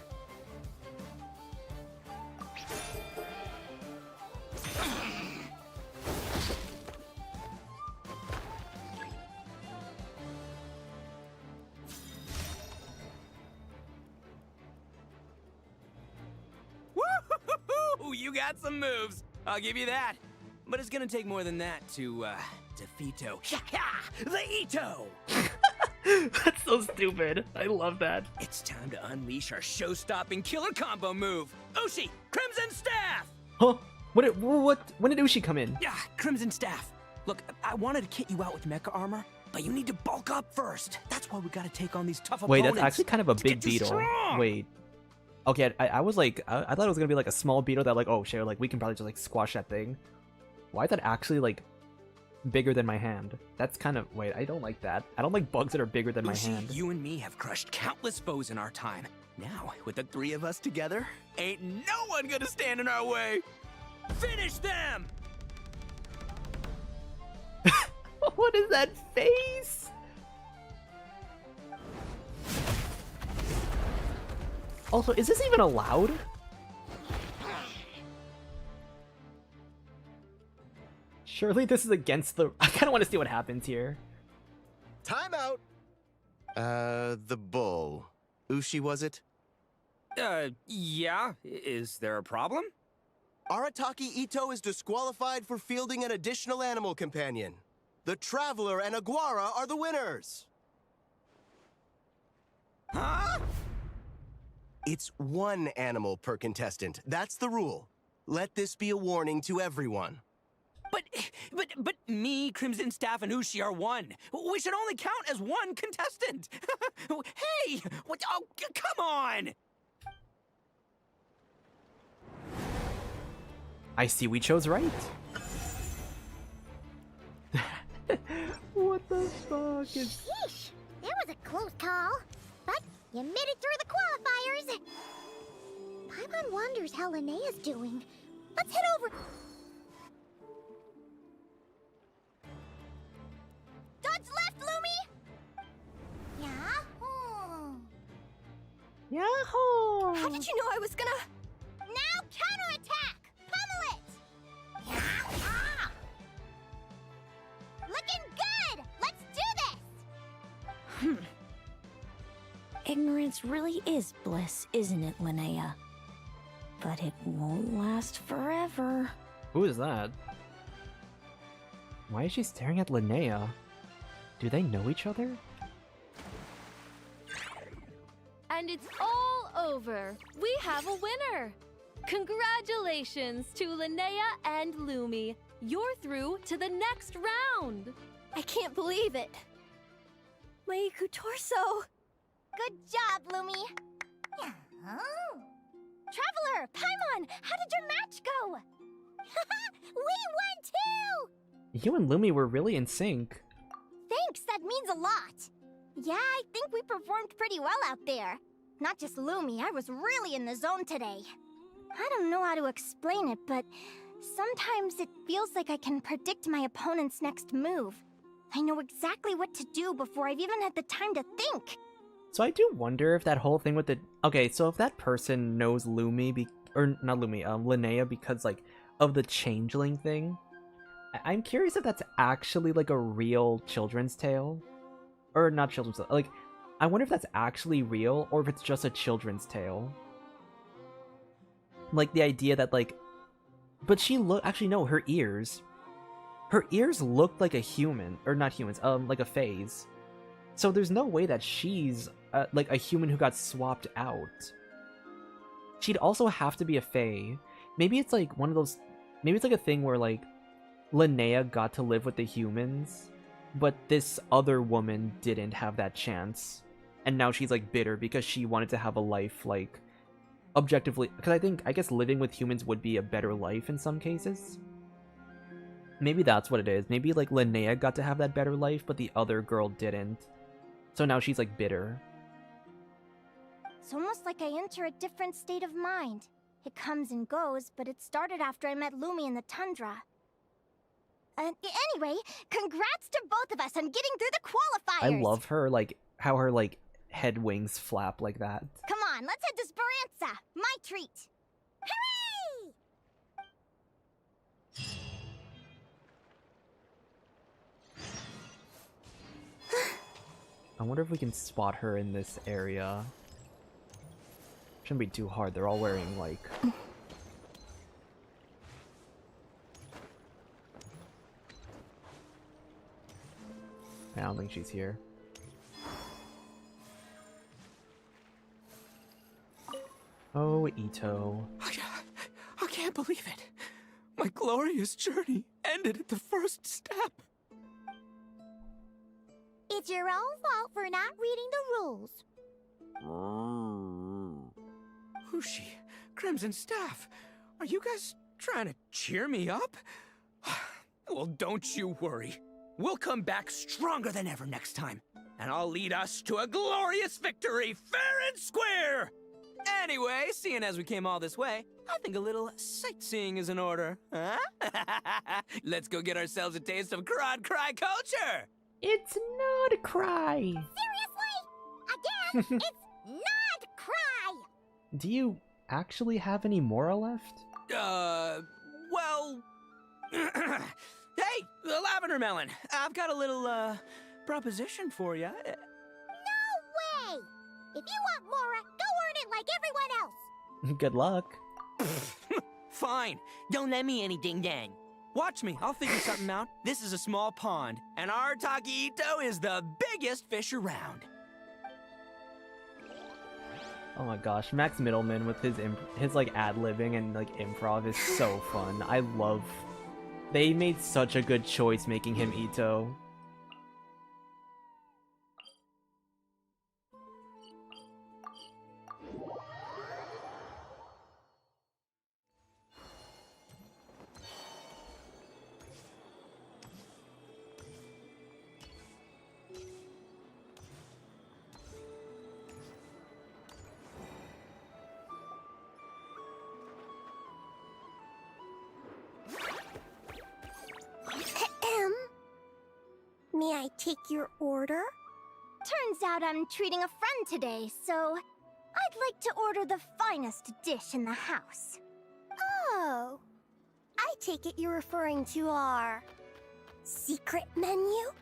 Woo-hoo-hoo-hoo! You got some moves. I'll give you that. But it's gonna take more than that to defeat the Ito! That's so stupid. I love that. It's time to unleash our show-stopping killer combo move. Ushi, Crimson Staff! Huh? When did Ushi come in? Yeah, Crimson Staff. Look, I wanted to kit you out with mecha armor, but you need to bulk up first. That's why we gotta take on these tough Wait, opponents. that's actually kind of a to big get you beetle. strong. Wait. Okay, I was like, I thought it was gonna be like a small beetle that like, oh shit, like we can probably just like squash that thing. Why is that actually like bigger than my hand? That's kind of, wait, I don't like that. I don't like bugs that are bigger than my Ushi, hand. you and me have crushed countless foes in our time. Now, with the three of us together, ain't no one gonna stand in our way. Finish them! What is that face? Also, is this even allowed? Surely this is against the... I kind of want to see what happens here. Time out! The bull. Ushi, was it? Yeah. Is there a problem? Arataki Ito is disqualified for fielding an additional animal companion. The Traveler and Aguara are the winners! Huh? It's one animal per contestant. That's the rule. Let this be a warning to everyone. But me, Crimson Staff, and Ushi are one. We should only count as one contestant. Hey, what? Oh, come on! I see we chose right. What the fuck is... Sheesh, that was a close call. But you made it through the qualifiers. Paimon wonders how Linnea's doing. Let's head over. Dodge left, Lumi! Yahoo! Yahoo! How did you know I was gonna... Now counterattack! Pummel it! Yah-ah! Looking good! Let's do this! Ignorance really is bliss, isn't it, Linnea? But it won't last forever. Who is that? Why is she staring at Linnea? Do they know each other? And it's all over. We have a winner. Congratulations to Linnea and Lumi. You're through to the next round. I can't believe it. My Iku torso. Good job, Lumi. Oh. Traveler, Paimon, how did your match go? We won too! You and Lumi were really in sync. Thanks, that means a lot. Yeah, I think we performed pretty well out there. Not just Lumi, I was really in the zone today. I don't know how to explain it, but sometimes it feels like I can predict my opponent's next move. I know exactly what to do before I've even had the time to think. So I do wonder if that whole thing with the... Okay, so if that person knows Lumi, or not Lumi, Linnea, because, like, of the changeling thing, I'm curious if that's actually, like, a real children's tale. Or not children's tale, like, I wonder if that's actually real, or if it's just a children's tale. Like, the idea that, like... But she actually, no, her ears. Her ears looked like a human, or not humans, like a phase. So there's no way that she's, like, a human who got swapped out. She'd also have to be a fae. Maybe it's, like, one of those... Maybe it's, like, a thing where, like, Linnea got to live with the humans, but this other woman didn't have that chance. And now she's, like, bitter because she wanted to have a life, like, objectively... Because I guess living with humans would be a better life in some cases. Maybe that's what it is. Maybe, like, Linnea got to have that better life, but the other girl didn't. So now she's, like, bitter. It's almost like I enter a different state of mind. It comes and goes, but it started after I met Lumi in the tundra. Anyway, congrats to both of us on getting through the qualifiers! I love her, like, how her, like, head wings flap like that. Come on, let's head to Speranza! My treat! Hooray! I wonder if we can spot her in this area. Shouldn't be too hard, they're all wearing, like... I don't think she's here. Oh, Ito. I can't believe it. My glorious journey ended at the first step. It's your own fault for not reading the rules. Who's she? Crimson Staff. Are you guys trying to cheer me up? Well, don't you worry. We'll come back stronger than ever next time. And I'll lead us to a glorious victory, fair and square! Anyway, seeing as we came all this way, I think a little sightseeing is in order, huh? Let's go get ourselves a taste of Crod Cry culture! It's not a cry! Seriously? Again, it's not cry! Do you actually have any Mora left? Well... Hey, the Lavender Melon! I've got a little, proposition for you. No way! If you want Mora, go earn it like everyone else! Good luck. Fine. Don't let me any ding-dang. Watch me, I'll figure something out. This is a small pond, and our Taki-Ito is the biggest fish around. Oh my gosh, Max Middleman with his like ad-libbing and like improv is so fun. I love... They made such a good choice making him Ito. May I take your order? Turns out I'm treating a friend today, so I'd like to order the finest dish in the house. Oh. I take it you're referring to our... secret menu?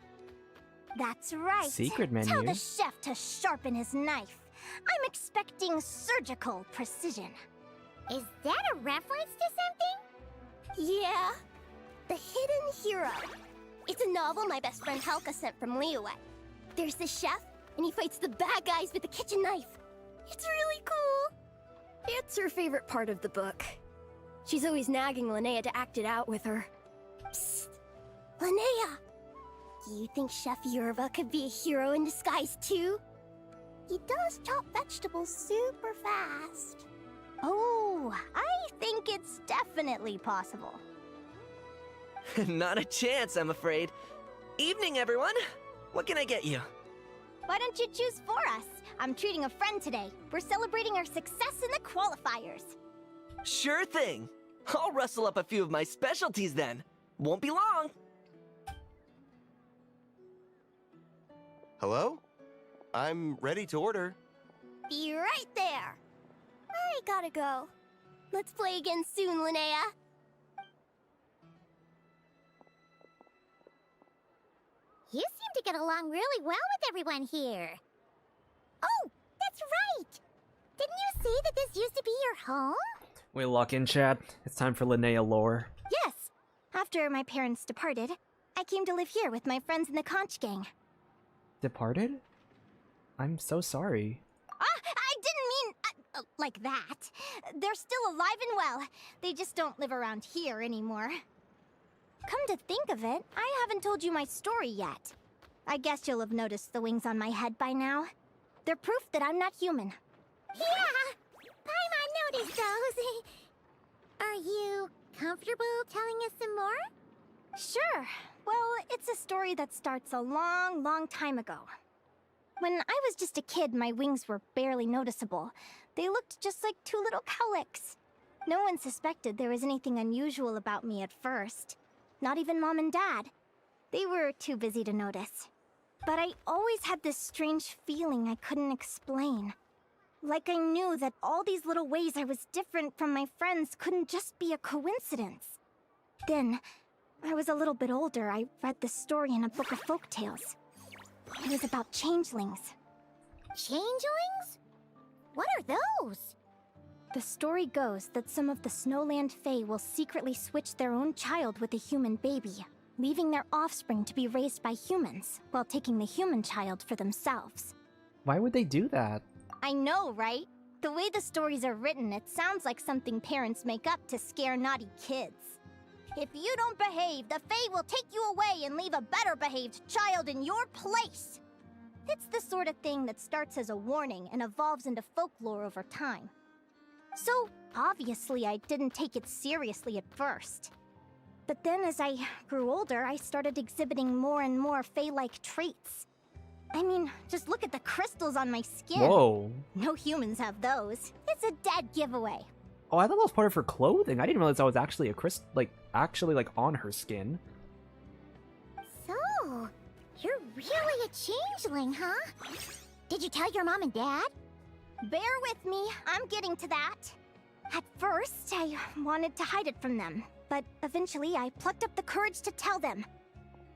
That's right. Secret menu? Tell the chef to sharpen his knife. I'm expecting surgical precision. Is that a reference to something? Yeah. The Hidden Hero. It's a novel my best friend Helka sent from Liyue. There's the chef, and he fights the bad guys with a kitchen knife. It's really cool. It's her favorite part of the book. She's always nagging Linnea to act it out with her. Psst. Linnea, Do you think Chef Yerba could be a hero in disguise too? He does chop vegetables super fast. Oh, I think it's definitely possible. Not a chance, I'm afraid. Evening, everyone. What can I get you? Why don't you choose for us? I'm treating a friend today. We're celebrating our success in the qualifiers. Sure thing. I'll rustle up a few of my specialties then. Won't be long. Hello? I'm ready to order. Be right there. I gotta go. Let's play again soon, Linnea. You seem to get along really well with everyone here. Oh, that's right! Didn't you say that this used to be your home? We lock in, chat. It's time for Linnea lore. Yes! After my parents departed, I came to live here with my friends in the conch gang. Departed? I'm so sorry. I didn't mean like that. They're still alive and well. They just don't live around here anymore. Come to think of it, I haven't told you my story yet. I guess you'll have noticed the wings on my head by now. They're proof that I'm not human. Yeah! Paimon noticed those. Are you comfortable telling us some more? Sure. Well, it's a story that starts a long, long time ago. When I was just a kid, my wings were barely noticeable. They looked just like two little cowlicks. No one suspected there was anything unusual about me at first. Not even Mom and Dad. They were too busy to notice. But I always had this strange feeling I couldn't explain. Like I knew that all these little ways I was different from my friends couldn't just be a coincidence. Then, I was a little bit older, I read this story in a book of folktales. It was about changelings. Changelings? What are those? The story goes that some of the Snowland Fae will secretly switch their own child with a human baby, leaving their offspring to be raised by humans, while taking the human child for themselves. Why would they do that? I know, right? The way the stories are written, it sounds like something parents make up to scare naughty kids. If you don't behave, the Fae will take you away and leave a better behaved child in your place. It's the sort of thing that starts as a warning and evolves into folklore over time. So, obviously I didn't take it seriously at first. But then as I grew older, I started exhibiting more and more Fae-like traits. I mean, just look at the crystals on my skin. Whoa. No humans have those. It's a dead giveaway. Oh, I thought that was part of her clothing. I didn't realize that was actually a actually on her skin. So, you're really a changeling, huh? Did you tell your mom and dad? Bear with me, I'm getting to that. At first, I wanted to hide it from them, but eventually I plucked up the courage to tell them.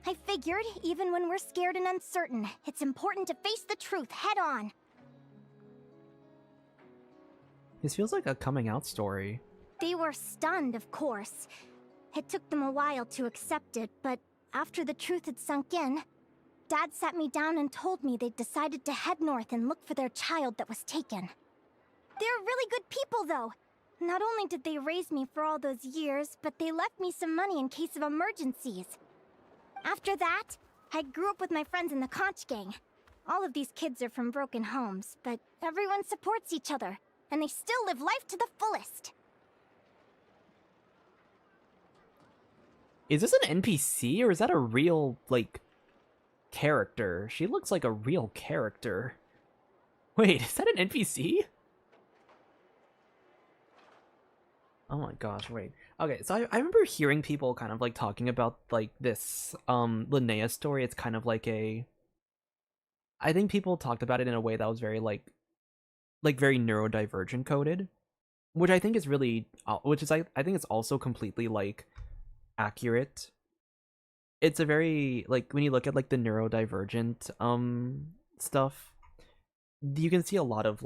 I figured, even when we're scared and uncertain, it's important to face the truth head on. This feels like a coming out story. They were stunned, of course. It took them a while to accept it, but after the truth had sunk in, Dad sat me down and told me they'd decided to head north and look for their child that was taken. They're really good people, though. Not only did they raise me for all those years, but they left me some money in case of emergencies. After that, I grew up with my friends in the conch gang. All of these kids are from broken homes, but everyone supports each other, and they still live life to the fullest. Is this an NPC or is that a real, character? She looks like a real character. Wait, is that an NPC? Oh my gosh, wait. Okay, so I remember hearing people kind of talking about this Linnea story. It's kind of like a... I think people talked about it in a way that was very very neurodivergent coded, which I think is really I think it's also completely accurate. It's a very when you look at the neurodivergent stuff, you can see a lot of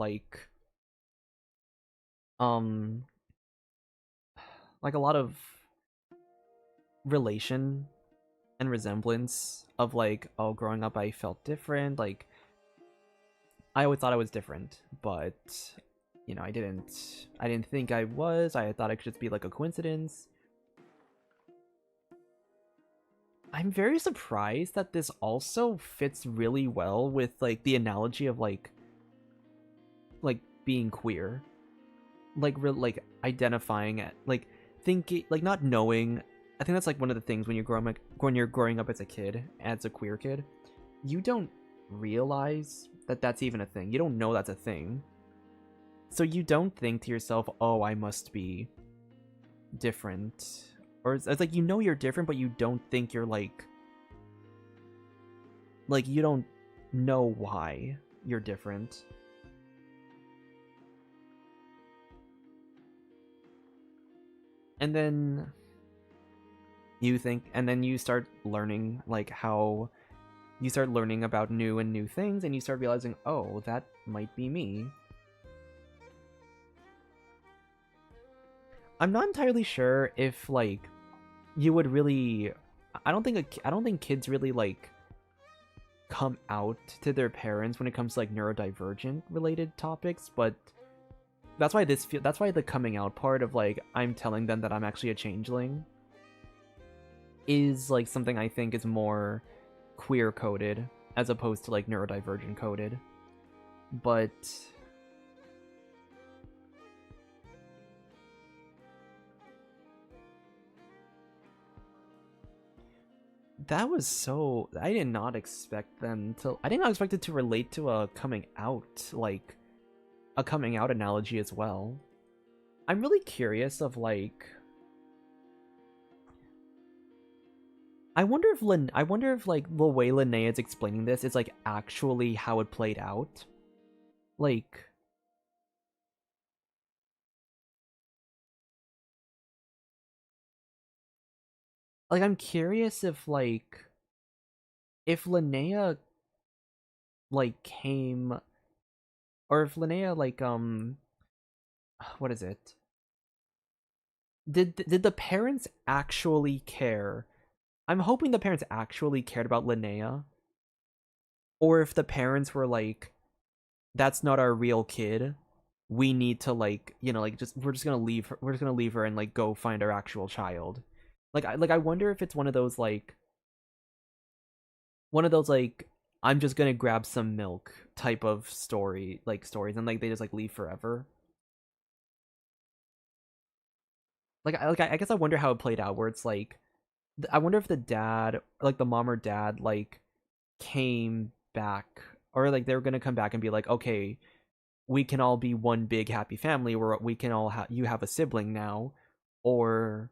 a lot of relation and resemblance of oh, growing up I felt different. I always thought I was different, but you know, I didn't think I was. I thought it could just be a coincidence. I'm very surprised that this also fits really well with like the analogy of like being queer, like identifying it, like thinking, like not knowing. I think that's like one of the things when you're growing up as a kid, as a queer kid, you don't realize that that's even a thing. You don't know that's a thing, so you don't think to yourself, "Oh, I must be different," or it's like you know you're different, but you don't think you're like you don't know why you're different. And then you start learning like how you start learning about new things, and you start realizing, oh, that might be me. I'm not entirely sure if like you would really. I don't think kids really like come out to their parents when it comes to like neurodivergent related topics, but that's why the coming out part of like I'm telling them that I'm actually a changeling is like something I think is more queer coded as opposed to like neurodivergent coded. But that was so, I did not expect it to relate to a coming out, like a coming out analogy as well. I'm really curious of like, I wonder if like the way Linnea is explaining this is like actually how it played out. Like I'm curious if Linnea like came, or if Linnea like what is it? Did the parents actually care? I'm hoping the parents actually cared about Linnea. Or if the parents were like, that's not our real kid. We need to like, like we're just gonna leave her and like go find our actual child. I wonder if it's one of those like I'm just gonna grab some milk type of stories, and like they just like leave forever. I guess I wonder how it played out, where it's like I wonder if the dad, like the mom or dad, like came back, or like they were gonna come back and be like, okay, we can all be one big happy family where we can all you have a sibling now, or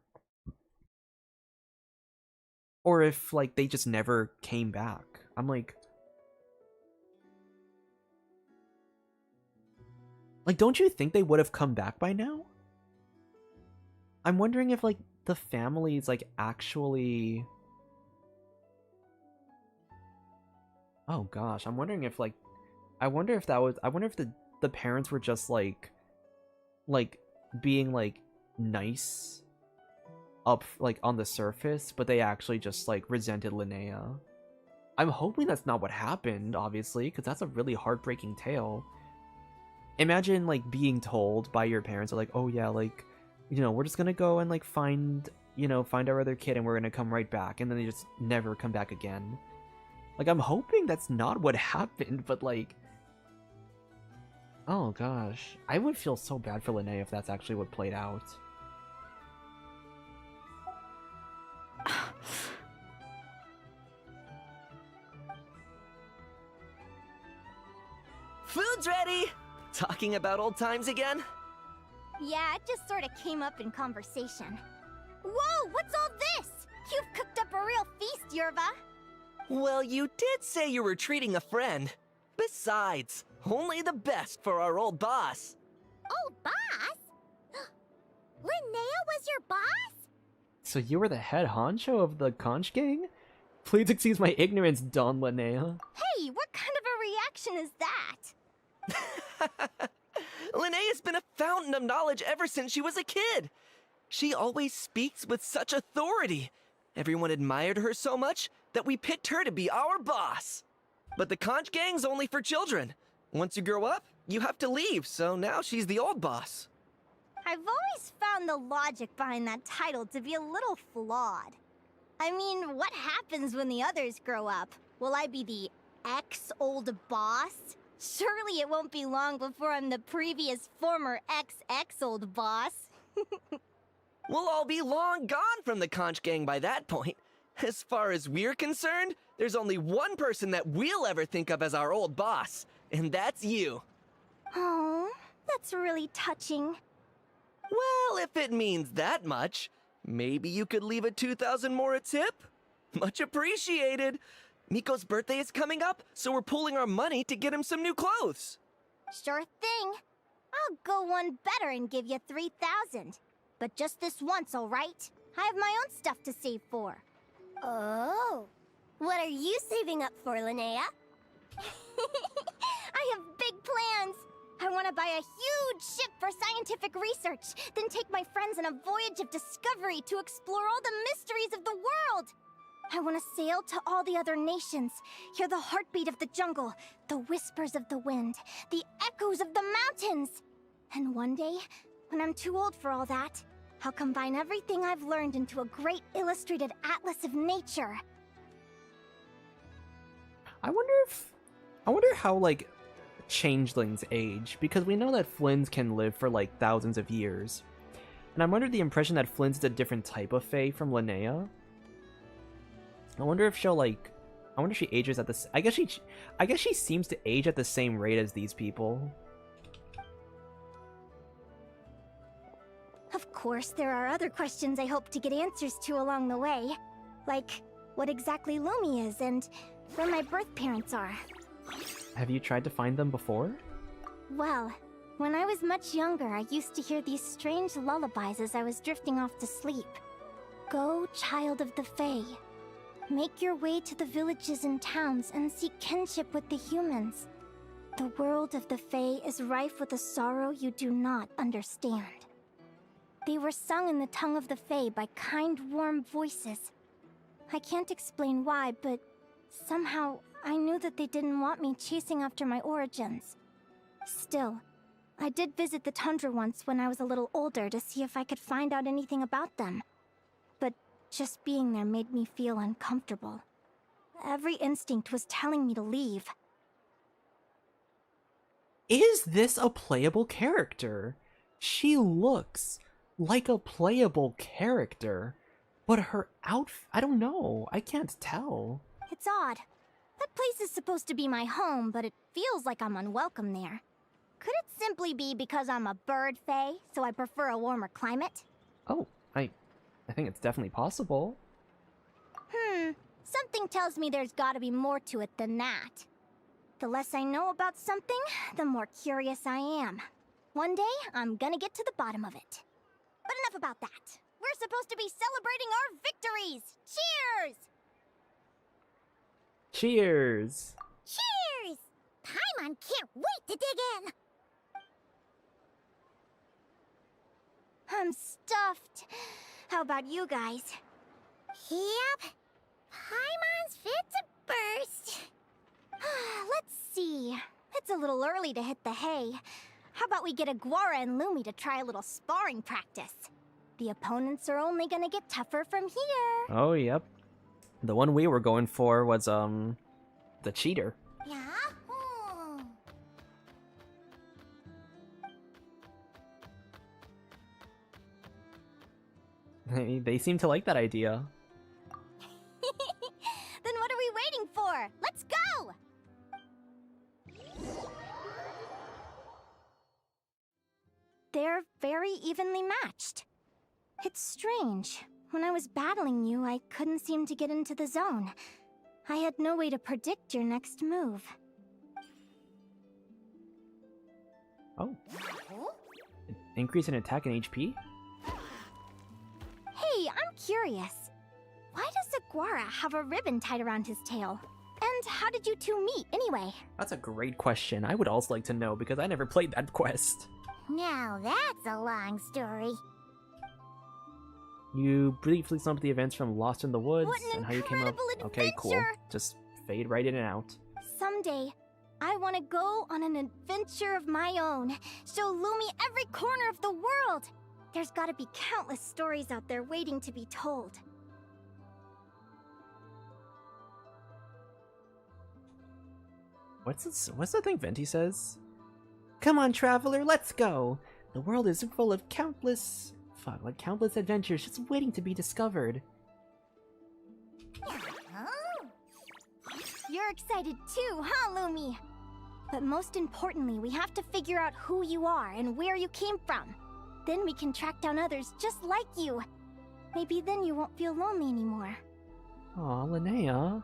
if like they just never came back. I'm like don't you think they would have come back by now? I'm wondering if like the families like actually, oh gosh, I'm wondering if like I wonder if the parents were just like being like nice up like on the surface, but they actually just like resented Linnea. I'm hoping that's not what happened, obviously, because that's a really heartbreaking tale. Imagine like being told by your parents, like, oh yeah, like, we're just gonna go and like find our other kid and we're gonna come right back, and then they just never come back again. Like, I'm hoping that's not what happened, but like, oh gosh, I would feel so bad for Linnea if that's actually what played out. Food's ready! Talking about old times again? Yeah, it just sort of came up in conversation. Whoa, what's all this? You've cooked up a real feast, Yerva. Well, you did say you were treating a friend. Besides, only the best for our old boss. Old boss? Linnea was your boss? So you were the head honcho of the conch gang? Please excuse my ignorance, Don Linnea. Hey, what kind of a reaction is that? Linnea's been a fountain of knowledge ever since she was a kid. She always speaks with such authority. Everyone admired her so much that we picked her to be our boss. But the conch gang's only for children. Once you grow up, you have to leave, so now she's the old boss. I've always found the logic behind that title to be a little flawed. I mean, what happens when the others grow up? Will I be the ex-old boss? Surely it won't be long before I'm the previous former ex-old boss. We'll all be long gone from the Conch Gang by that point. As far as we're concerned, there's only one person that we'll ever think of as our old boss, and that's you. Oh, that's really touching. Well, if it means that much, maybe you could leave a 2,000 more a tip? Much appreciated. Miko's birthday is coming up, so we're pooling our money to get him some new clothes. Sure thing. I'll go one better and give you 3,000. But just this once, all right? I have my own stuff to save for. Oh. What are you saving up for, Linnea? I have big plans. I want to buy a huge ship for scientific research, then take my friends on a voyage of discovery to explore all the mysteries of the world. I want to sail to all the other nations, hear the heartbeat of the jungle, the whispers of the wind, the echoes of the mountains. And one day, when I'm too old for all that, I'll combine everything I've learned into a great illustrated atlas of nature. I wonder how, like, changelings age, because we know that Flynn's can live for, like, thousands of years. And I'm under the impression that Flynn's a different type of Fae from Linnea. I wonder if she'll, like... I wonder if she ages at the... I guess she seems to age at the same rate as these people. Of course, there are other questions I hope to get answers to along the way. Like, what exactly Lumi is, and where my birth parents are. Have you tried to find them before? Well, when I was much younger, I used to hear these strange lullabies as I was drifting off to sleep. Go, child of the Fae. Make your way to the villages and towns and seek kinship with the humans. The world of the Fae is rife with a sorrow you do not understand. They were sung in the tongue of the Fae by kind, warm voices. I can't explain why, but somehow I knew that they didn't want me chasing after my origins. Still, I did visit the tundra once when I was a little older to see if I could find out anything about them. But just being there made me feel uncomfortable. Every instinct was telling me to leave. Is this a playable character? She looks like a playable character, but her outfit, I don't know, I can't tell. It's odd. That place is supposed to be my home, but it feels like I'm unwelcome there. Could it simply be because I'm a bird fae, so I prefer a warmer climate? Oh, I think it's definitely possible. Something tells me there's gotta be more to it than that. The less I know about something, the more curious I am. One day, I'm gonna get to the bottom of it. But enough about that. We're supposed to be celebrating our victories! Cheers! Cheers! Cheers! Paimon can't wait to dig in! I'm stuffed. How about you guys? Yep. Paimon's fit to burst. Let's see. It's a little early to hit the hay. How about we get Aguara and Lumi to try a little sparring practice? The opponents are only gonna get tougher from here. Oh, yep. The one we were going for was, the cheater. Yeah? They seem to like that idea. Then what are we waiting for? Let's go! They're very evenly matched. It's strange. When I was battling you, I couldn't seem to get into the zone. I had no way to predict your next move. Oh. Increase in attack and HP? Hey, I'm curious. Why does Aguara have a ribbon tied around his tail? And how did you two meet, anyway? That's a great question. I would also like to know because I never played that quest. Now that's a long story. You briefly summed the events from Lost in the Woods What an and how you came up. incredible Okay, cool. adventure! Just fade right in and out. Someday, I want to go on an adventure of my own. Show Lumi every corner of the world. There's gotta be countless stories out there waiting to be told. What's the thing Venti says? Come on, traveler, let's go! The world is full of countless adventures just waiting to be discovered. You're excited too, huh, Lumi? But most importantly, we have to figure out who you are and where you came from. Then we can track down others just like you. Maybe then you won't feel lonely anymore. Aw, Linnea.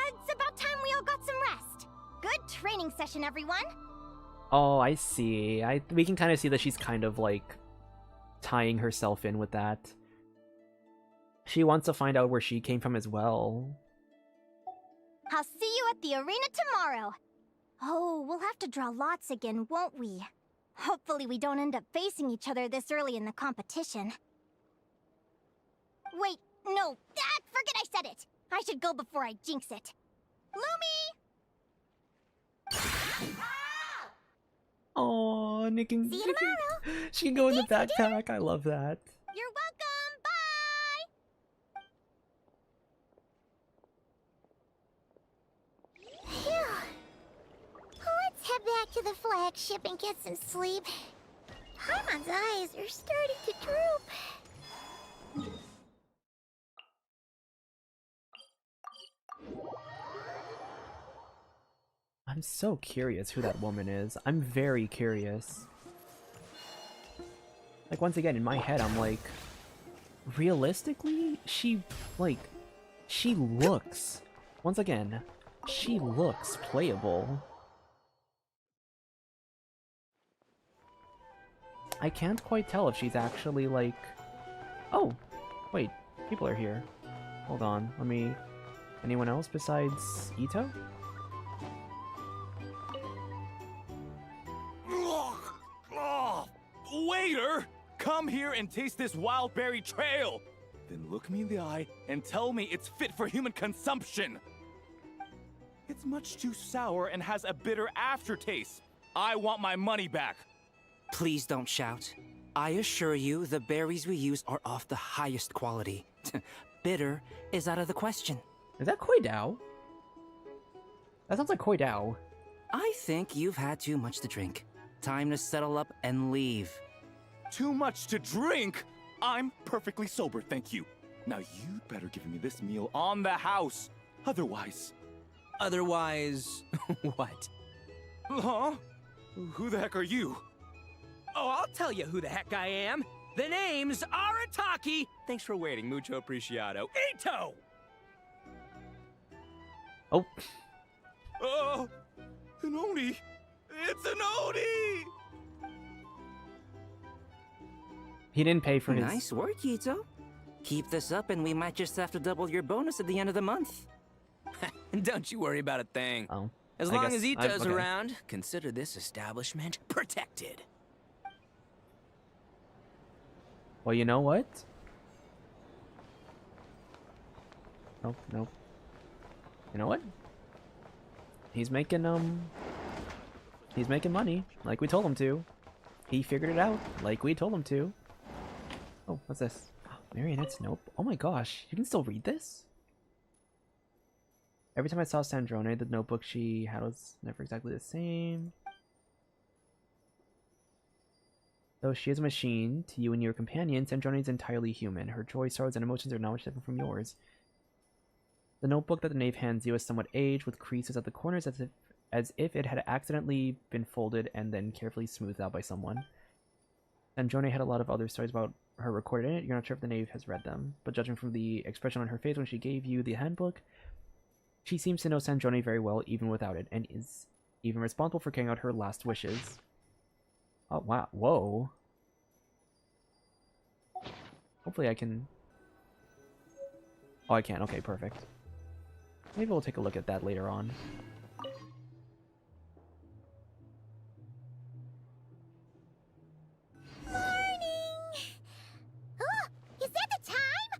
It's about time we all got some rest. Good training session, everyone. Oh, I see. We can kind of see that she's kind of like tying herself in with that. She wants to find out where she came from as well. I'll see you at the arena tomorrow. Oh, we'll have to draw lots again, won't we? Hopefully we don't end up facing each other this early in the competition. Wait, no, forget I said it. I should go before I jinx it. Lumi! Oh, Nick and See you tomorrow. She can go in the Thanks, you backpack. I love that. You're welcome. Bye. Phew. Let's head back to the flagship and get some sleep. Paimon's eyes are starting to droop. I'm so curious who that woman is. I'm very curious. Like, once again, in my head, I'm like, realistically, she looks, once again, she looks playable. I can't quite tell if she's actually like, oh, wait, people are here. Hold on, anyone else besides Ito? Waiter! Come here and taste this wild berry trail! Then look me in the eye and tell me it's fit for human consumption! It's much too sour and has a bitter aftertaste. I want my money back! Please don't shout. I assure you, the berries we use are of the highest quality. Bitter is out of the question. Is that Koi Dao? That sounds like Koi Dao. I think you've had too much to drink. Time to settle up and leave. Too much to drink? I'm perfectly sober, thank you. Now you'd better give me this meal on the house. Otherwise... Otherwise... what? Huh? Who the heck are you? Oh, I'll tell you who the heck I am. The name's Arataki. Thanks for waiting, mucho apreciado. Ito! Oh. An Oni! It's an Oni! He didn't pay for his... Nice work, Ito. Keep this up and we might just have to double your bonus at the end of the month. Don't you worry about a thing. Oh. As I long guess as Ito's okay. around, consider this establishment protected. Well, you know what? Nope, nope. You know what? He's making money, like we told him to. He figured it out, like we told him to. Oh, what's this? Marionette's note. Oh my gosh, you can still read this? Every time I saw Sandrone, the notebook she had was never exactly the same. Though she is a machine, to you and your companion, Sandrone is entirely human. Her joy, sorrows, and emotions are not much different from yours. The notebook that the knave hands you is somewhat aged, with creases at the corners as if it had accidentally been folded and then carefully smoothed out by someone. Sandrone had a lot of other stories about her recorded in it. You're not sure if the knave has read them, but judging from the expression on her face when she gave you the handbook, she seems to know Sandrone very well even without it, and is even responsible for carrying out her last wishes. Oh, wow. Whoa. Hopefully I can... Oh, I can. Okay, perfect. Maybe we'll take a look at that later on. Morning! Oh, is that the time?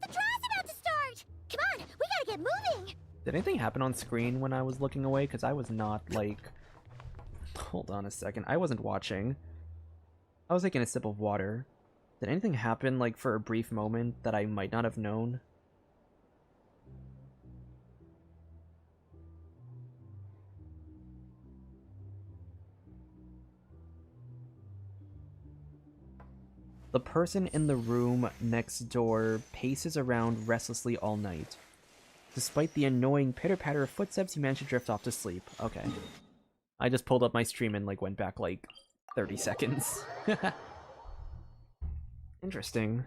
The draw's about to start! Come on, we gotta get moving! Did anything happen on screen when I was looking away? Because I was not, like... Hold on a second. I wasn't watching. I was taking a sip of water. Did anything happen, like, for a brief moment that I might not have known? The person in the room next door paces around restlessly all night. Despite the annoying pitter-patter of footsteps, he managed to drift off to sleep. Okay. I just pulled up my stream and like went back like 30 seconds. Interesting.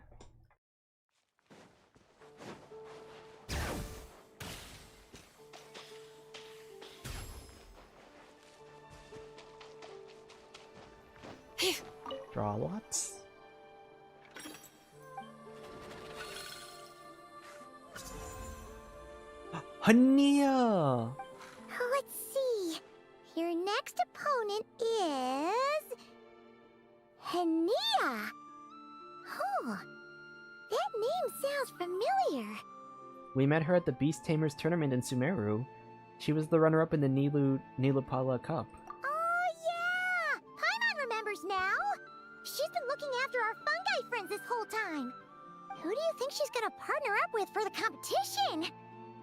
Draw lots. Hania! Let's see. Your next opponent is... Hania. Oh, that name sounds familiar. We met her at the Beast Tamers tournament in Sumeru. She was the runner-up in the Nilupala Cup. Oh, yeah! Paimon remembers now. She's been looking after our fungi friends this whole time. Who do you think she's gonna partner up with for the competition?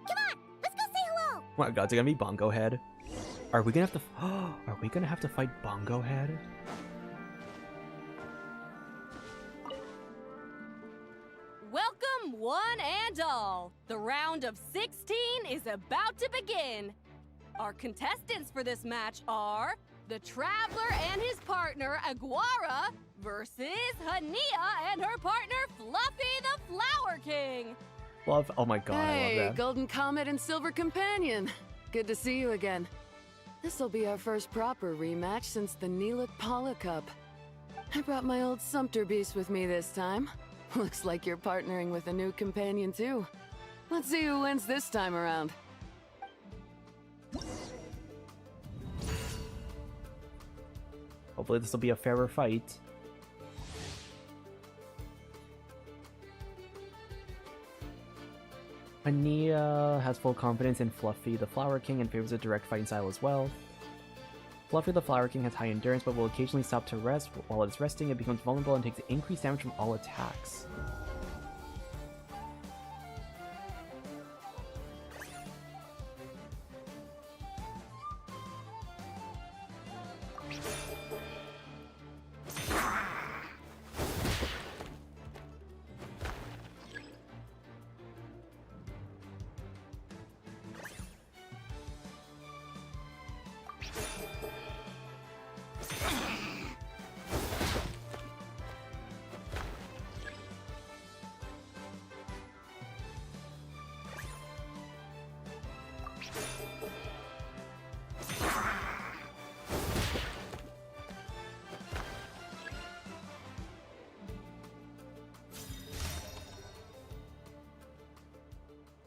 Come on, let's go say hello. Oh my god, it's gonna be Bongo Head. Are we gonna have to? Are we gonna have to fight Bongo Head? Welcome, one and all. The round of 16 is about to begin. Our contestants for this match are the Traveler and his partner Aguara versus Hania and her partner Fluffy the Flower King. Love. Oh my god, I love that. Golden Comet and Silver Companion. Good to see you again. This'll be our first proper rematch since the Nilupala Cup. I brought my old Sumpter Beast with me this time. Looks like you're partnering with a new companion too. Let's see who wins this time around. Hopefully this will be a fairer fight. Hania has full confidence in Fluffy the Flower King and favors a direct fighting style as well. Fluffy the Flower King has high endurance but will occasionally stop to rest. While it is resting, it becomes vulnerable and takes increased damage from all attacks.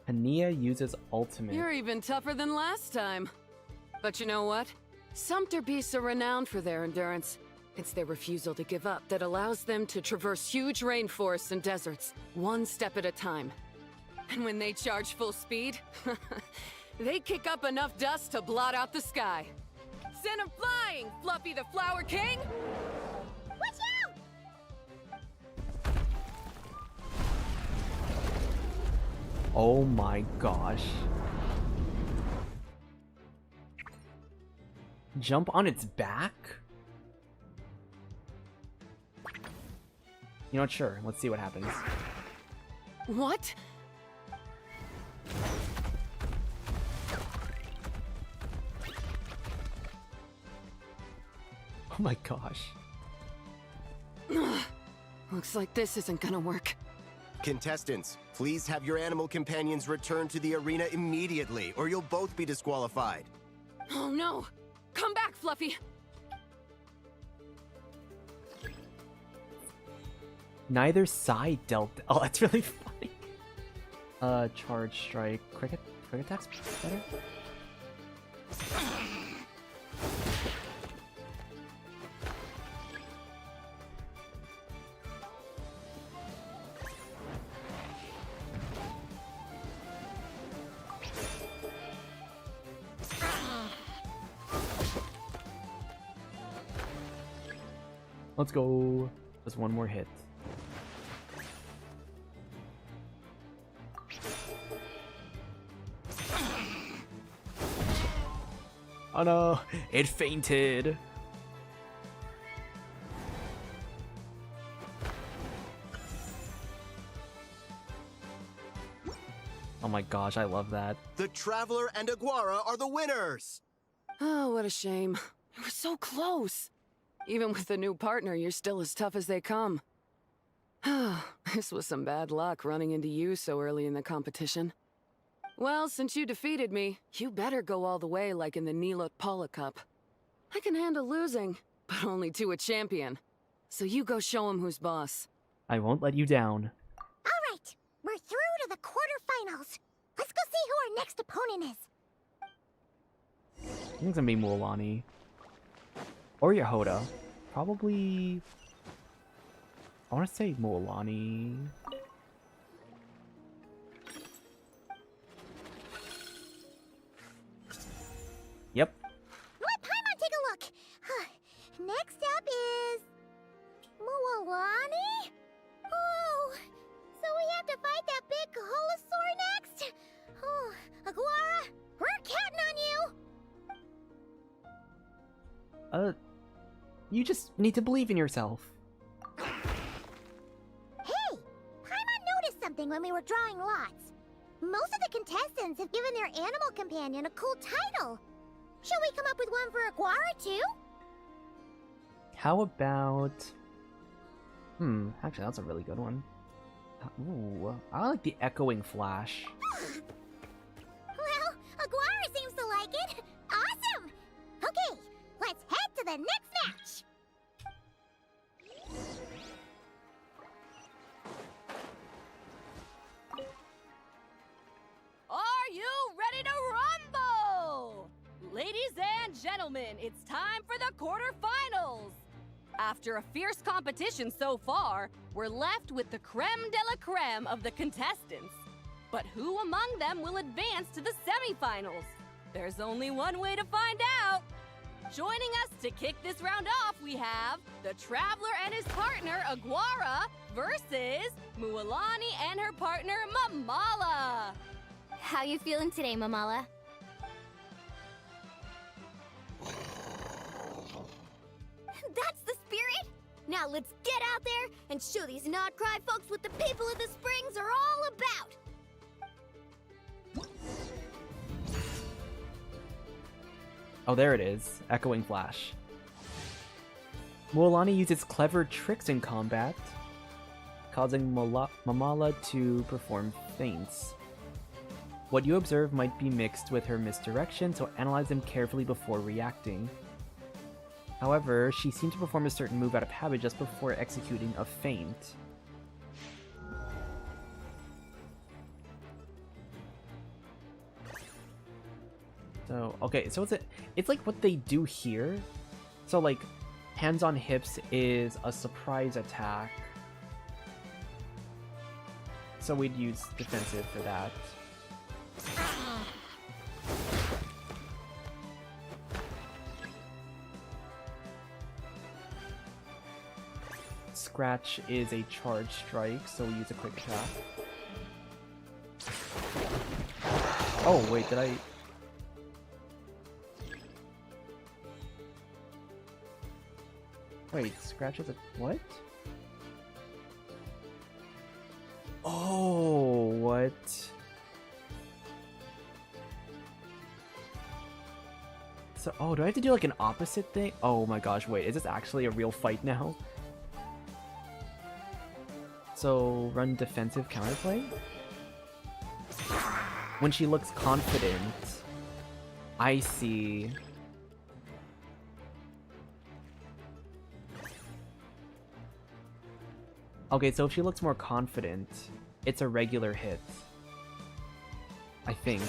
Hania uses ultimate. You're even tougher than last time. But you know what? Sumpter beasts are renowned for their endurance. It's their refusal to give up that allows them to traverse huge rainforests and deserts, one step at a time. And when they charge full speed, they kick up enough dust to blot out the sky. Send 'em flying, Fluffy the Flower King! Watch out! Oh my gosh. Jump on its back? You know what, sure, let's see what happens. What? Oh my gosh. Looks like this isn't gonna work. Contestants, please have your animal companions return to the arena immediately, or you'll both be disqualified. Oh no! Come back, Fluffy! Neither side dealt. Oh, that's really funny. Charge, strike, quick attacks better. Let's go. Just one more hit. Oh no, it fainted. my gosh, I love that. The Traveler and Aguara are the winners! Oh, what a shame. You were so close. Even with a new partner, you're still as tough as they come. This was some bad luck running into you so early in the competition. Well, since you defeated me, you better go all the way like in the Nilot Paula Cup. I can handle losing, but only to a champion. So you go show him who's boss. I won't let you down. Alright, we're through to the quarterfinals. Let's go see who our next opponent is. I think it's gonna be Mualani. Or Yehoda. Probably... I want to say Mualani. Yep. Let Paimon take a look. Next up is... Mualani? Oh, so we have to fight that big Holosaur next? Oh, Aguara, we're counting on you! You just need to believe in yourself. Hey, Paimon noticed something when we were drawing lots. Most of the contestants have given their animal companion a cool title. Shall we come up with one for Aguara too? How about... actually that's a really good one. Ooh, I like the Echoing Flash. Well, Aguara seems to like it. Awesome! Okay, let's head to the next match! Are you ready to rumble? Ladies and gentlemen, it's time for the quarterfinals. After a fierce competition so far, we're left with the creme de la creme of the contestants. But who among them will advance to the semifinals? There's only one way to find out. Joining us to kick this round off, we have the Traveler and his partner, Aguara, versus Mualani and her partner, Mamala. How you feeling today, Mamala? That's the spirit! Now let's get out there and show these not-cry folks what the people of the Springs are all about! Oh, there it is. Echoing Flash. Mualani uses clever tricks in combat, causing Mamala to perform feints. What you observe might be mixed with her misdirection, so analyze them carefully before reacting. However, she seemed to perform a certain move out of habit just before executing a feint. So, okay, so it's like what they do here. So like, hands on hips is a surprise attack. So we'd use defensive for that. Scratch is a charge strike, so we use a quick attack. Oh, wait, did I... Wait, Scratch is a... what? Oh, what? So, oh, do I have to do like an opposite thing? Oh my gosh, wait, is this actually a real fight now? So, run defensive counterplay? When she looks confident. I see. Okay, so if she looks more confident, it's a regular hit. I think.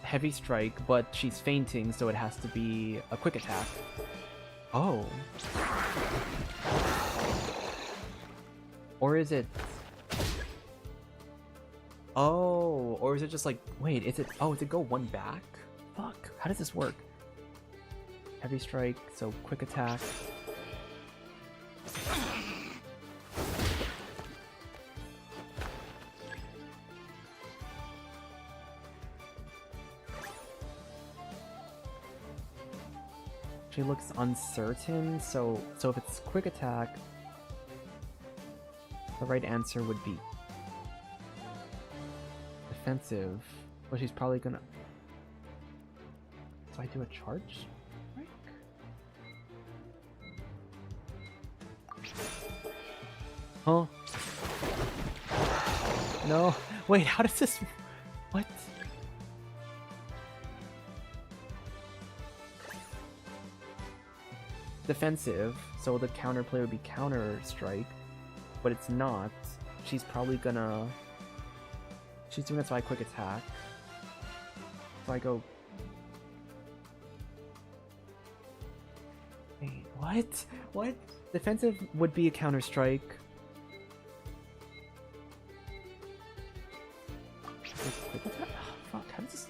Heavy strike, but she's fainting, so it has to be a quick attack. Oh. Or is it... Oh, or is it just like... Wait, is it... Oh, does it go one back? Fuck, how does this work? Heavy strike, so quick attack. She looks uncertain, so if it's quick attack, the right answer would be defensive. But she's probably gonna. So I do a charge strike? Huh? No. Wait, how does this... What? Defensive, so the counterplay would be counter strike, but it's not. She's probably gonna... She's doing it so I quick attack. So I go... Wait, what? What? Defensive would be a counter strike. Quick attack? Oh, fuck, how does this...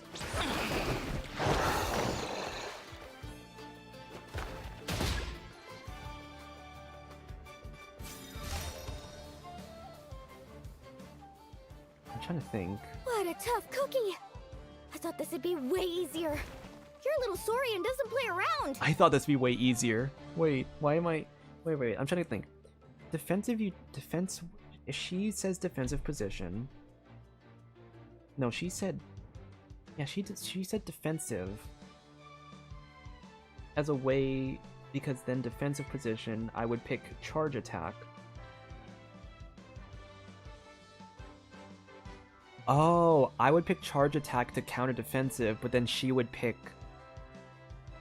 I'm trying to think. What a tough cookie! I thought this would be way easier. Your little Saurian doesn't play around. I thought this would be way easier. Wait, why am I... Wait, I'm trying to think. Defensive, if she says defensive position... No, she said... Yeah, she said defensive. As a way... Because then defensive position, I would pick charge attack. Oh, I would pick charge attack to counter defensive, but then she would pick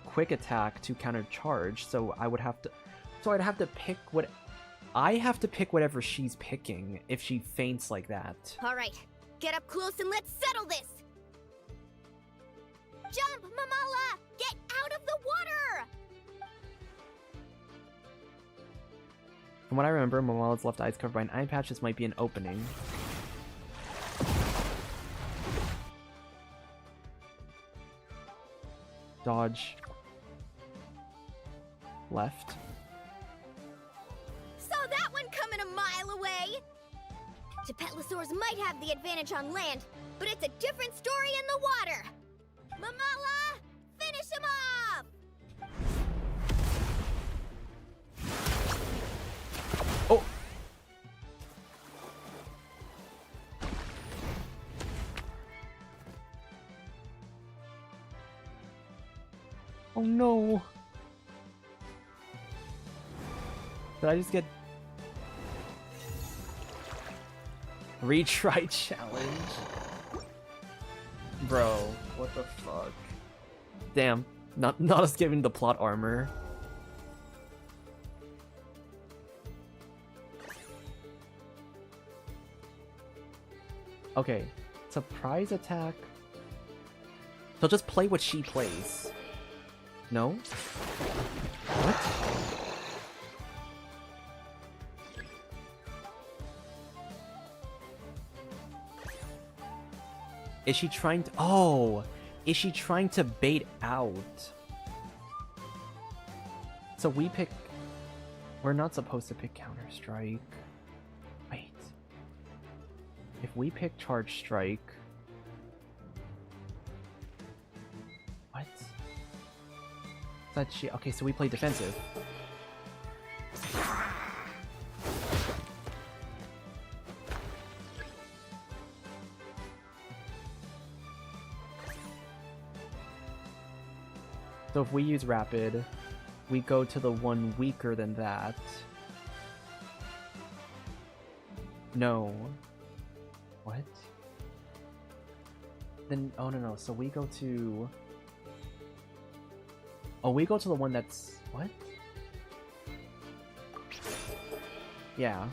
quick attack to counter charge, so I would have to... So I'd have to pick what... I have to pick whatever she's picking if she faints like that. Alright, get up close and let's settle this! Jump, Mamala! Get out of the water! From what I remember, Momala's left eye is covered by an eye patch. This might be an opening. Dodge. Left. Saw that one coming a mile away! Gepetlosaurs might have the advantage on land, but it's a different story in the water! Mamala! Finish him off! Oh! Oh no! Did I just get... Retry challenge? Bro, what the fuck? Damn, not us giving the plot armor. Okay, surprise attack. So just play what she plays. No? What? Is she trying to... Oh! Is she trying to bait out? So we pick... We're not supposed to pick Counter-Strike. Wait. If we pick Charge Strike... What? That she... Okay, so we play defensive. So if we use Rapid, we go to the one weaker than that. No. What? Then, oh no, so we go to... Oh, we go to the one that's... What? Yeah.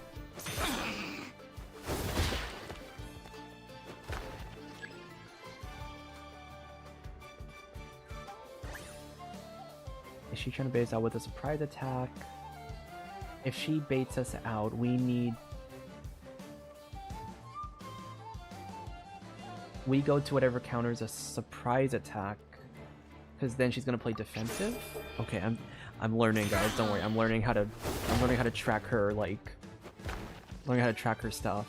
Is she trying to bait us out with a surprise attack? If she baits us out, we need... We go to whatever counters a surprise attack. Because then she's gonna play defensive? Okay, I'm learning, guys, don't worry. I'm learning how to track her, like... Learning how to track her stuff.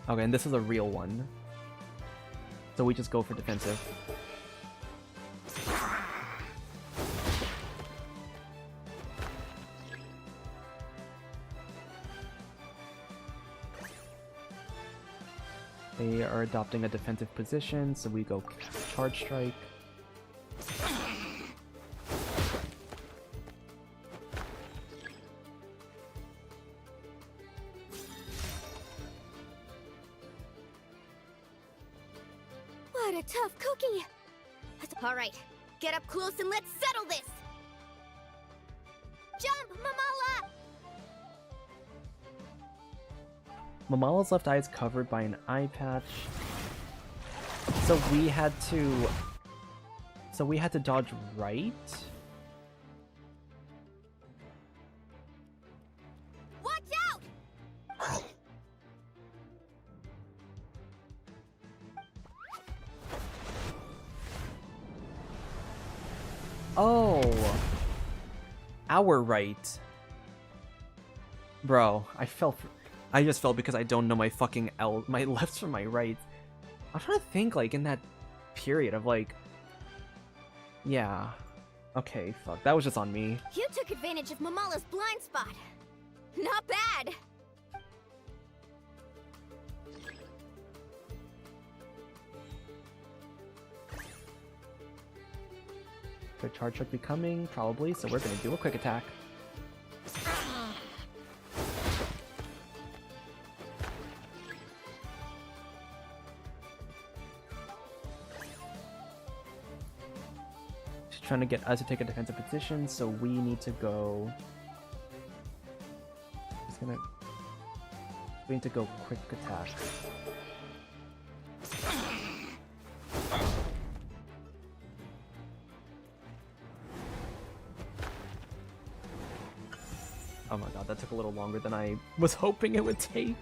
Okay, and this is a real one. So we just go for defensive. They are adopting a defensive position, so we go charge strike. What a tough cookie! Alright, get up close and let's settle this! Jump, Mamala! Mamala's left eye is covered by an eye patch. So we had to dodge right? Watch out! Oh. Our right. Bro, I just fell because I don't know my fucking my lefts from my right. I'm trying to think, like, in that period of, like... Yeah. Okay, fuck. That was just on me. You took advantage of Mamala's blind spot. Not bad! Could charge should be coming, probably, so we're gonna do a quick attack. She's trying to get us to take a defensive position, so we need to go... We need to go quick attack. Oh my god, that took a little longer than I was hoping it would take.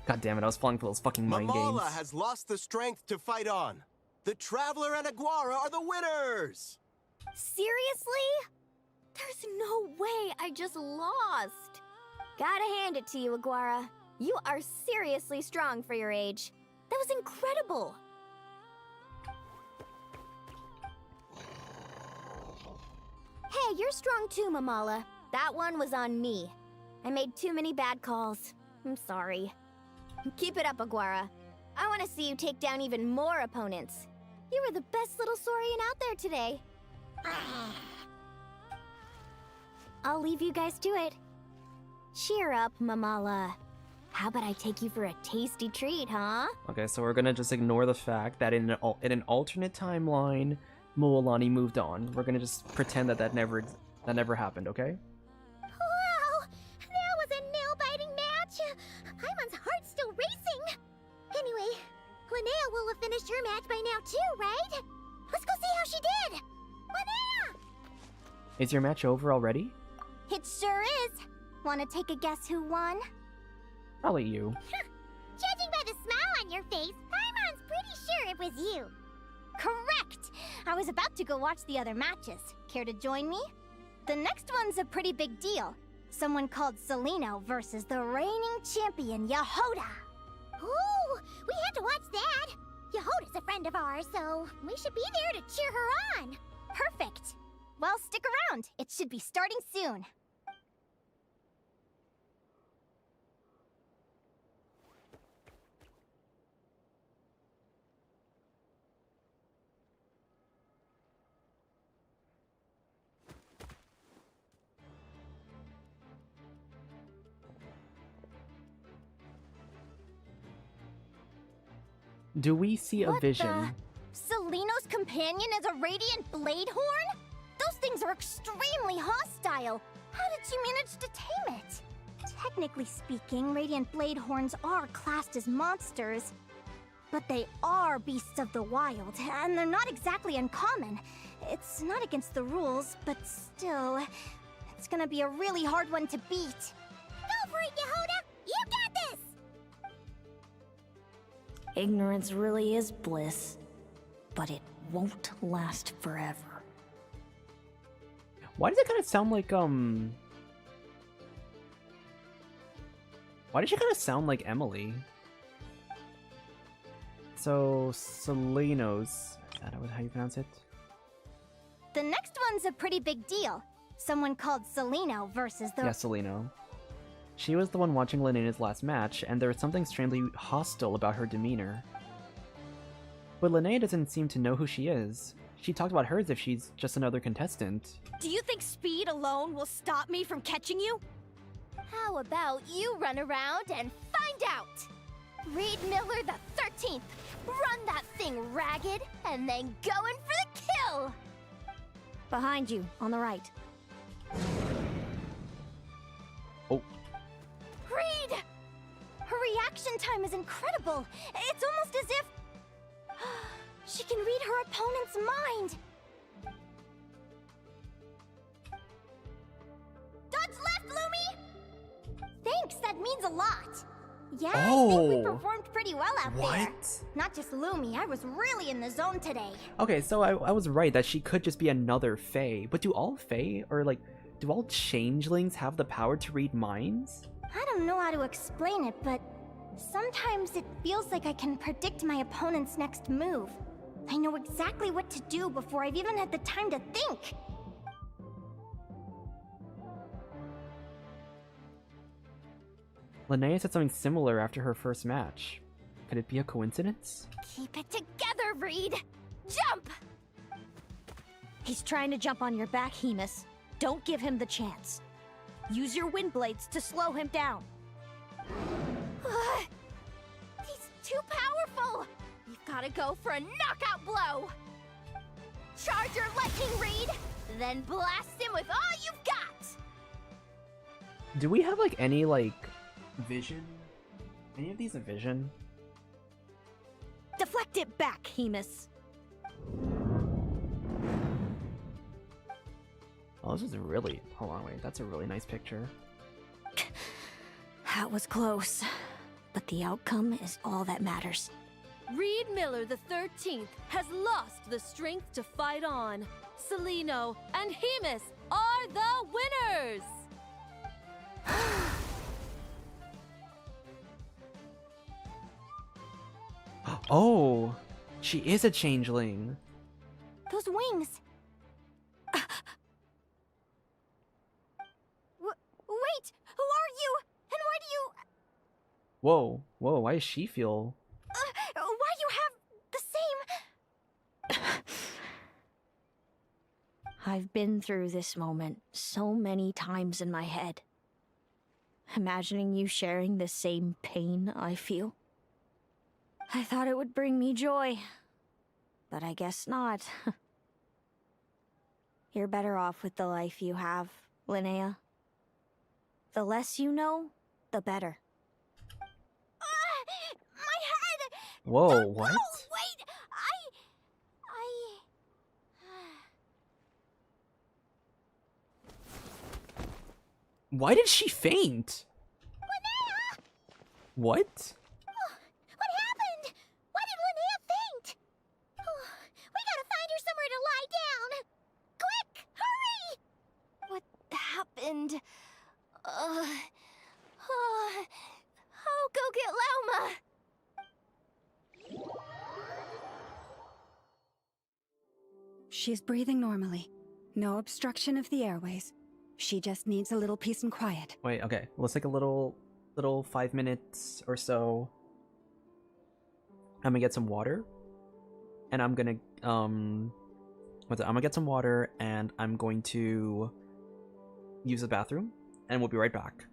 God damn it, I was falling for those fucking mind games. Mamala has lost the strength to fight on. The Traveler and Aguara are the winners! Seriously? There's no way I just lost. Gotta hand it to you, Aguara. You are seriously strong for your age. That was incredible. Hey, you're strong too, Mamala. That one was on me. I made too many bad calls. I'm sorry. Keep it up, Aguara. I want to see you take down even more opponents. You were the best little Saurian out there today. I'll leave you guys to it. Cheer up, Mamala. How about I take you for a tasty treat, huh? Okay, so we're gonna just ignore the fact that in an alternate timeline, Moalani moved on. We're gonna just pretend that never happened, okay? Wow! That was a nail-biting match! Paimon's heart's still racing! Anyway, Linnea will have finished her match by now too, right? Let's go see how she did! Linnea! Is your match over already? It sure is! Wanna take a guess who won? Probably you. Judging by the smile on your face, Paimon's pretty sure it was you. Correct! I was about to go watch the other matches. Care to join me? The next one's a pretty big deal. Someone called Celino versus the reigning champion, Yehoda. Ooh, we had to watch that. Yehoda's a friend of ours, so we should be there to cheer her on. Perfect. Well, stick around. It should be starting soon. Do we see a vision? Celino's companion is a radiant blade horn? Those things are extremely hostile. How did she manage to tame it? Technically speaking, radiant blade horns are classed as monsters. But they are beasts of the wild, and they're not exactly uncommon. It's not against the rules, but still, it's gonna be a really hard one to beat. Go for it, Yehoda! You got this! Ignorance really is bliss, but it won't last forever. Why does it kind of sound like, Why does she kind of sound like Emily? So, Celino's... Is that how you pronounce it? The next one's a pretty big deal. Someone called Celino versus the... Yeah, Celino. She was the one watching Linnea's last match, and there was something strangely hostile about her demeanor. But Linnea doesn't seem to know who she is. She talked about her as if she's just another contestant. Do you think speed alone will stop me from catching you? How about you run around and find out? Reed Miller the 13th, run that thing ragged, and then go in for the kill! Behind you, on the right. Oh. Reed! Her reaction time is incredible. It's almost as if she can read her opponent's mind. Dodge left, Lumi! Thanks, that means a lot. Yeah, I think we performed pretty well out there. Not just Lumi, I was really in the zone today. Okay, so I was right that she could just be another Fae. But do all Fae, or like, do all changelings have the power to read minds? I don't know how to explain it, but sometimes it feels like I can predict my opponent's next move. I know exactly what to do before I've even had the time to think. Linnea said something similar after her first match. Could it be a coincidence? Keep it together, Reed! Jump! He's trying to jump on your back, Hemus. Don't give him the chance. Use your wind blades to slow him down. He's too powerful! You've gotta go for a knockout blow! Charge your lightning, Reed! Then blast him with all you've got! Do we have like any like vision? Any of these a vision? Deflect it back, Hemus. Oh, this is really... Hold on, wait. That's a really nice picture. That was close. But the outcome is all that matters. Reed Miller the 13th has lost the strength to fight on. Celino and Hemus are the winners! Oh! She is a changeling! Those wings! Wait! Who are you? And why do you... Whoa, whoa, why does she feel... why do you have the same... I've been through this moment so many times in my head. Imagining you sharing the same pain I feel. I thought it would bring me joy, but I guess not. You're better off with the life you have, Linnea. The less you know, the better. My head! Whoa, Don't what? Go! Wait! Why did she faint? Linnea! What? What happened? Why did Linnea faint? We gotta find her somewhere to lie down! Quick! Hurry! What happened? I'll go get Lauma! She's breathing normally. No obstruction of the airways. She just needs a little peace and quiet. Wait, okay. Let's take a little 5 minutes or so. I'm gonna get some water. And I'm gonna, I'm gonna get some water and I'm going to use the bathroom. And we'll be right back.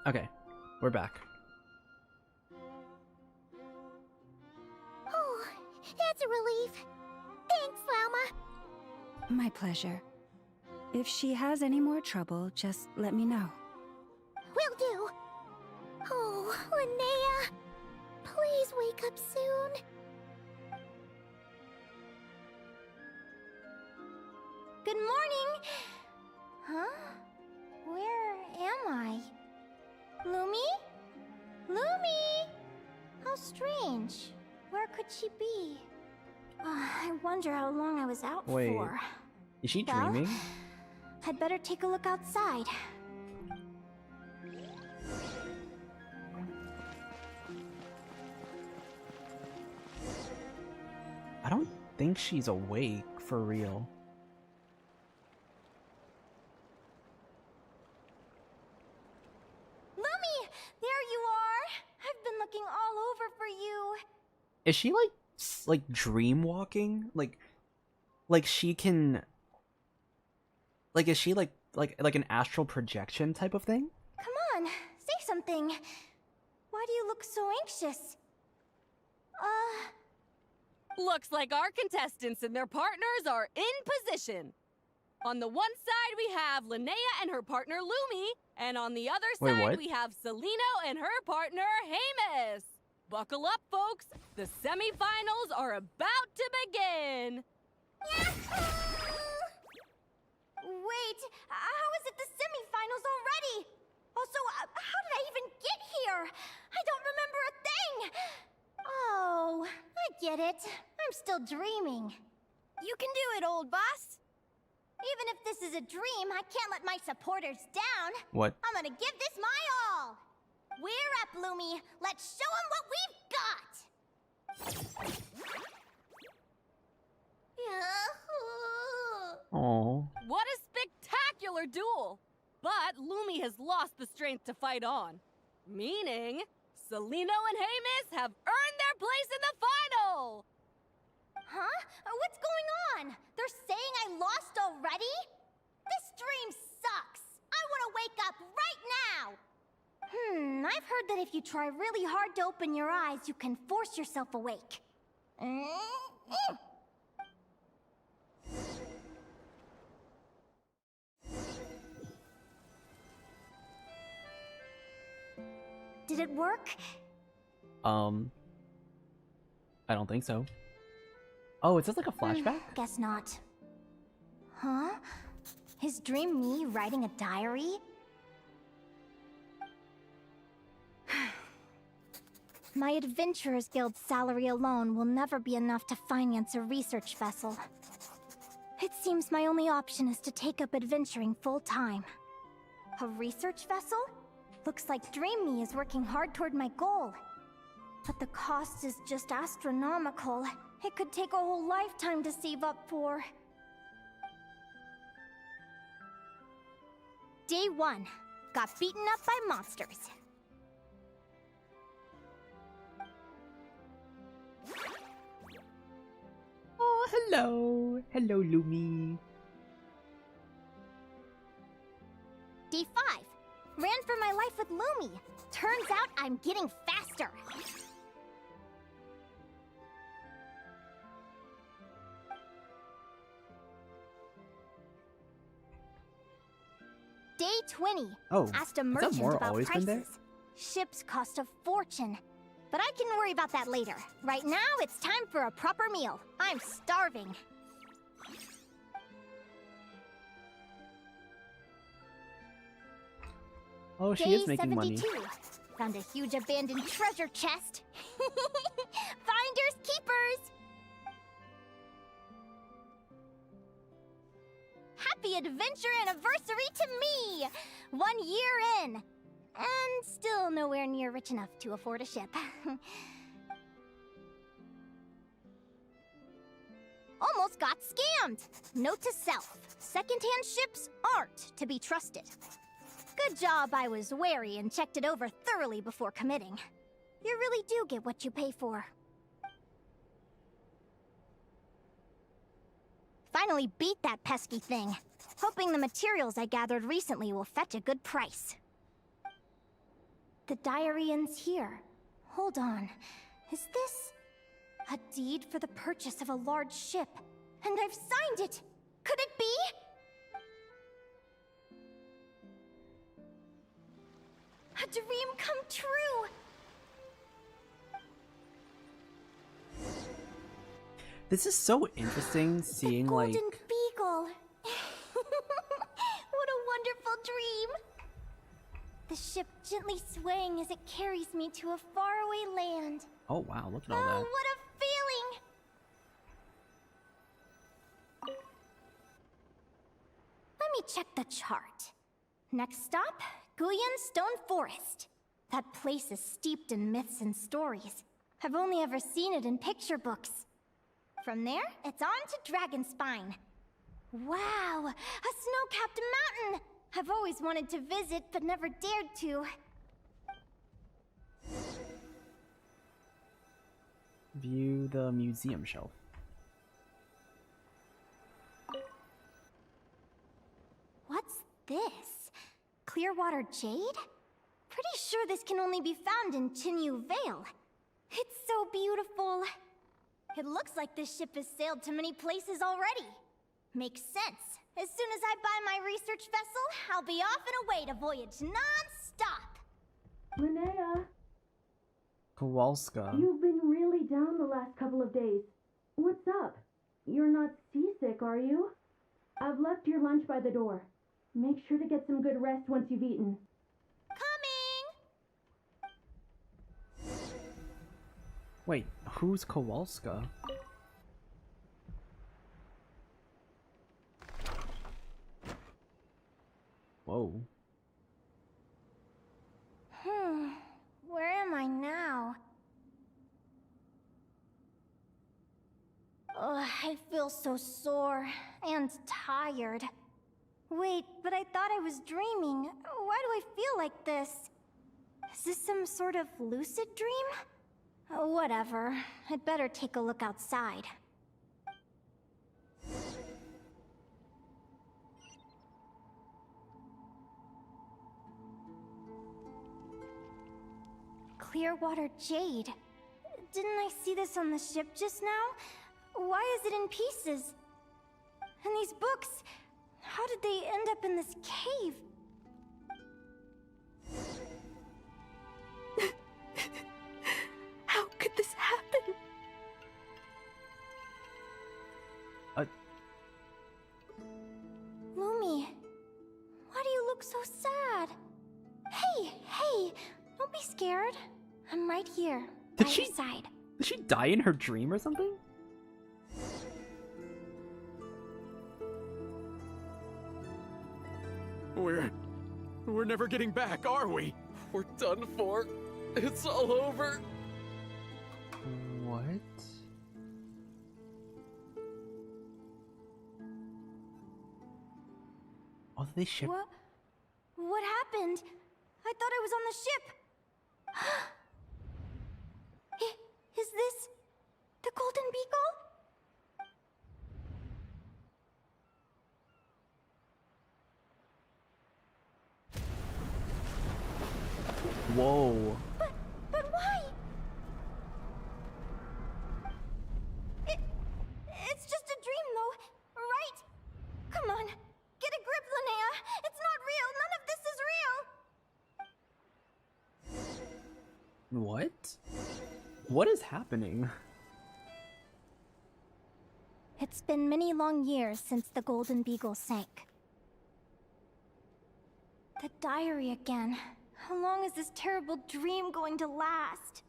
Okay, we're back. Oh, that's a relief. Thanks, Lauma. My pleasure. If she has any more trouble, just let me know. Will do. Oh, Linnea. Please wake up soon. Good morning! Huh? Where am I? Lumi? Lumi! How strange. Where could she be? I wonder how long I was out Wait, for. is she Well, dreaming? I'd better take a look outside. I don't think she's awake for real. Lumi! There you are! I've been looking all over for you. Is she like dream walking? Like she can like is she like an astral projection type of thing? Come on, say something. Why do you look so anxious? Looks like our contestants and their partners are in position. On the one side, we have Linnea and her partner Lumi, and on the other Wait, side, what? we have Celino and her partner Hamus. Buckle up, folks. The semifinals are about to begin. Wait, how is it the semifinals already? Also, how did I even get here? I don't remember a thing. Oh, I get it. I'm still dreaming. You can do it, old boss. Even if this is a dream, I can't let my supporters down. What? I'm gonna give this my all. We're up, Lumi. Let's show them what we've got. Oh. What a spectacular duel! But Lumi has lost the strength to fight on. Meaning, Celino and Hamus have earned their place in the final! Huh? What's going on? They're saying I lost already? This dream sucks. I want to wake up right now. I've heard that if you try really hard to open your eyes, you can force yourself awake. Did it work? I don't think so. Oh, is this like a flashback? Guess not. Huh? Is dream me writing a diary? My Adventurers Guild salary alone will never be enough to finance a research vessel. It seems my only option is to take up adventuring full-time. A research vessel? Looks like Dream Me is working hard toward my goal. But the cost is just astronomical. It could take a whole lifetime to save up for. Day 1. Got beaten up by monsters. Oh, hello. Hello, Lumi. Day 5. Ran for my life with Lumi. Turns out I'm getting faster. Day 20. Oh, asked a has that merchant more about always been prices. there? Ships cost a fortune. But I can worry about that later. Right now, it's time for a proper meal. I'm starving. Oh, she Day is making 72. money. Found a huge abandoned treasure chest. Finders keepers. Happy adventure anniversary to me! 1 year in. And still nowhere near rich enough to afford a ship. Almost got scammed! Note to self, secondhand ships aren't to be trusted. Good job I was wary and checked it over thoroughly before committing. You really do get what you pay for. Finally beat that pesky thing. Hoping the materials I gathered recently will fetch a good price. The diary ends here. Hold on. Is this a deed for the purchase of a large ship? And I've signed it! Could it be? A dream come true! This is so interesting seeing the Golden like Beagle. What a wonderful dream! The ship gently swaying as it carries me to a faraway land. oh wow, look at all Oh, that. what a feeling! Let me check the chart. Next stop, Guyan Stone Forest. That place is steeped in myths and stories. I've only ever seen it in picture books. From there, it's on to Dragonspine. Wow, a snow-capped mountain! I've always wanted to visit, but never dared to. View the museum shelf. What's this? Clearwater jade? Pretty sure this can only be found in Chinyu Vale. It's so beautiful. It looks like this ship has sailed to many places already. Makes sense. As soon as I buy my research vessel, I'll be off and away to voyage non-stop. Linnea, Kowalska. you've been really down the last couple of days. What's up? You're not seasick, are you? I've left your lunch by the door. Make sure to get some good rest once you've eaten. Coming! Wait, who's Kowalska? Whoa. Where am I now? Ugh, I feel so sore and tired. Wait, but I thought I was dreaming. Why do I feel like this? Is this some sort of lucid dream? Whatever. I'd better take a look outside. Clearwater jade. Didn't I see this on the ship just now? Why is it in pieces? And these books, how did they end up in this cave? How could this happen? Lumi, why do you look so sad? Hey, don't be scared. I'm right here, Did by she- your side. Did she die in her dream or something? We're never getting back, are we? We're done for. It's all over. What? Oh, they ship. What happened? I thought I was on the ship. Is this the Golden Beagle? Whoa. But why? It's just a dream, though, right? Come on, get a grip, Linnea. It's not real. None of this is real. What? What is happening? It's been many long years since the Golden Beagle sank. The diary again. How long is this terrible dream going to last?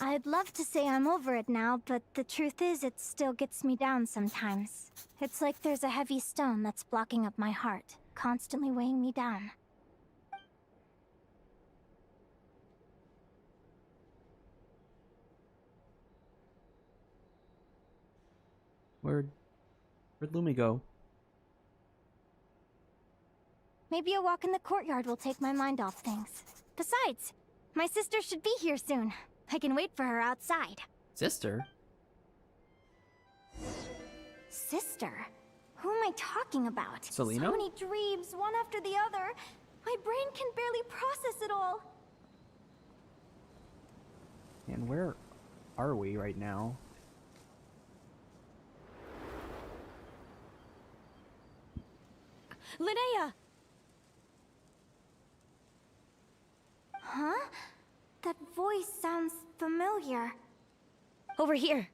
I'd love to say I'm over it now, but the truth is it still gets me down sometimes. It's like there's a heavy stone that's blocking up my heart, constantly weighing me down. Where'd Lumi go? Maybe a walk in the courtyard will take my mind off things. Besides, my sister should be here soon. I can wait for her outside. Sister? Sister? Who am I talking about? Selena? So many dreams, one after the other. My brain can barely process it all. And where are we right now? Linnea! Huh? That voice sounds familiar. Over here.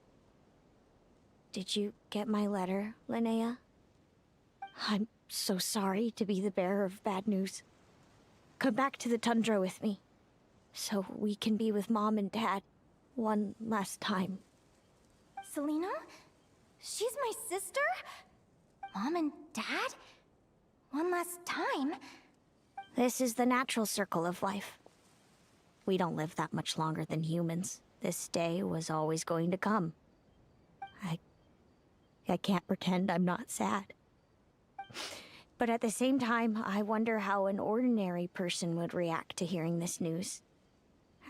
Did you get my letter, Linnea? I'm so sorry to be the bearer of bad news. Come back to the tundra with me, so we can be with Mom and Dad one last time. Selena? She's my sister? Mom and Dad? One last time? This is the natural circle of life. We don't live that much longer than humans. This day was always going to come. I can't pretend I'm not sad. But at the same time, I wonder how an ordinary person would react to hearing this news.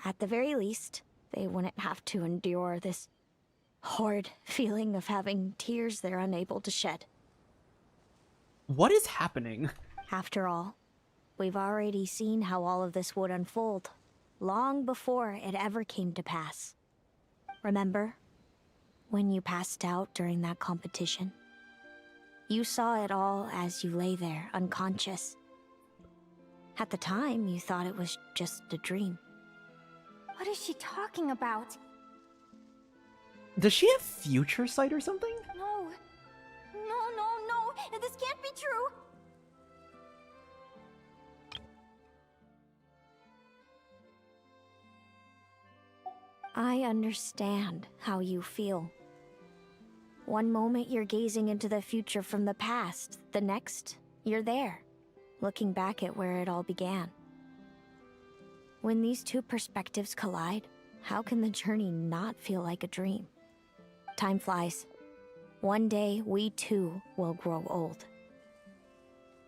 At the very least, they wouldn't have to endure this horrid feeling of having tears they're unable to shed. What is happening? After all, we've already seen how all of this would unfold, long before it ever came to pass. Remember? When you passed out during that competition? You saw it all as you lay there, unconscious. At the time, you thought it was just a dream. What is she talking about? Does she have future sight or something? No. No. This can't be true. I understand how you feel. One moment you're gazing into the future from the past, the next, you're there, looking back at where it all began. When these two perspectives collide, how can the journey not feel like a dream? Time flies. One day, we too will grow old.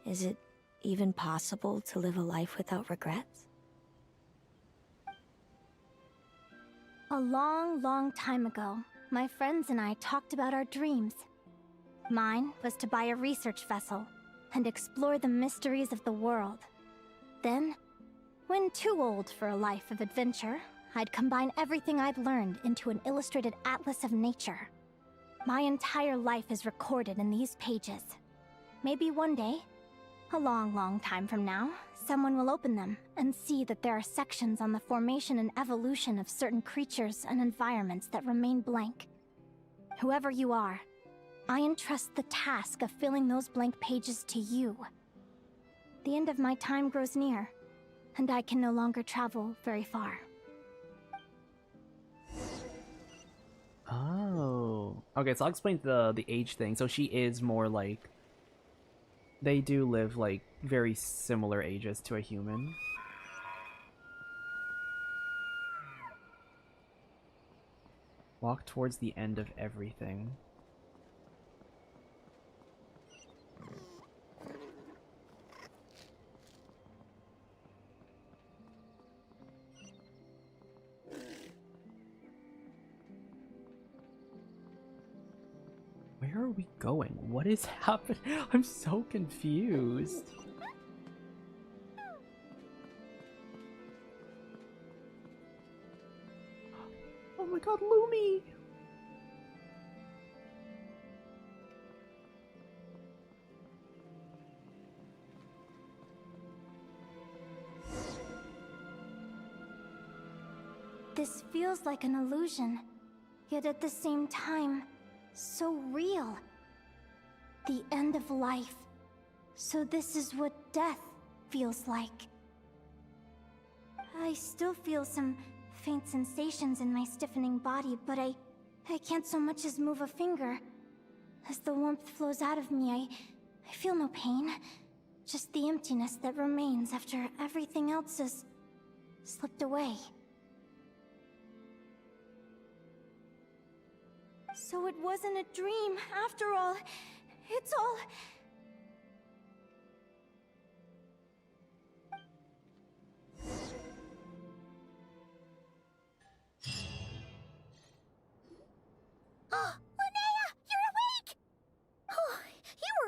Is it even possible to live a life without regrets? A long time ago, my friends and I talked about our dreams. Mine was to buy a research vessel and explore the mysteries of the world. Then, when too old for a life of adventure, I'd combine everything I'd learned into an illustrated atlas of nature. My entire life is recorded in these pages. Maybe one day, a long time from now, someone will open them and see that there are sections on the formation and evolution of certain creatures and environments that remain blank. Whoever you are, I entrust the task of filling those blank pages to you. The end of my time grows near, and I can no longer travel very far. Oh. Okay, so I'll explain the age thing. So she is more like... They do live, like, very similar ages to a human. Walk towards the end of everything. Where are we going? What is happening? I'm so confused. Oh my god, Lumi! This feels like an illusion, yet at the same time, so real. The end of life. So this is what death feels like. I still feel some faint sensations in my stiffening body, but I can't so much as move a finger. As the warmth flows out of me, I feel no pain. Just the emptiness that remains after everything else has slipped away. So it wasn't a dream, after all. It's all... Oh, Linnea, you're awake! Oh, you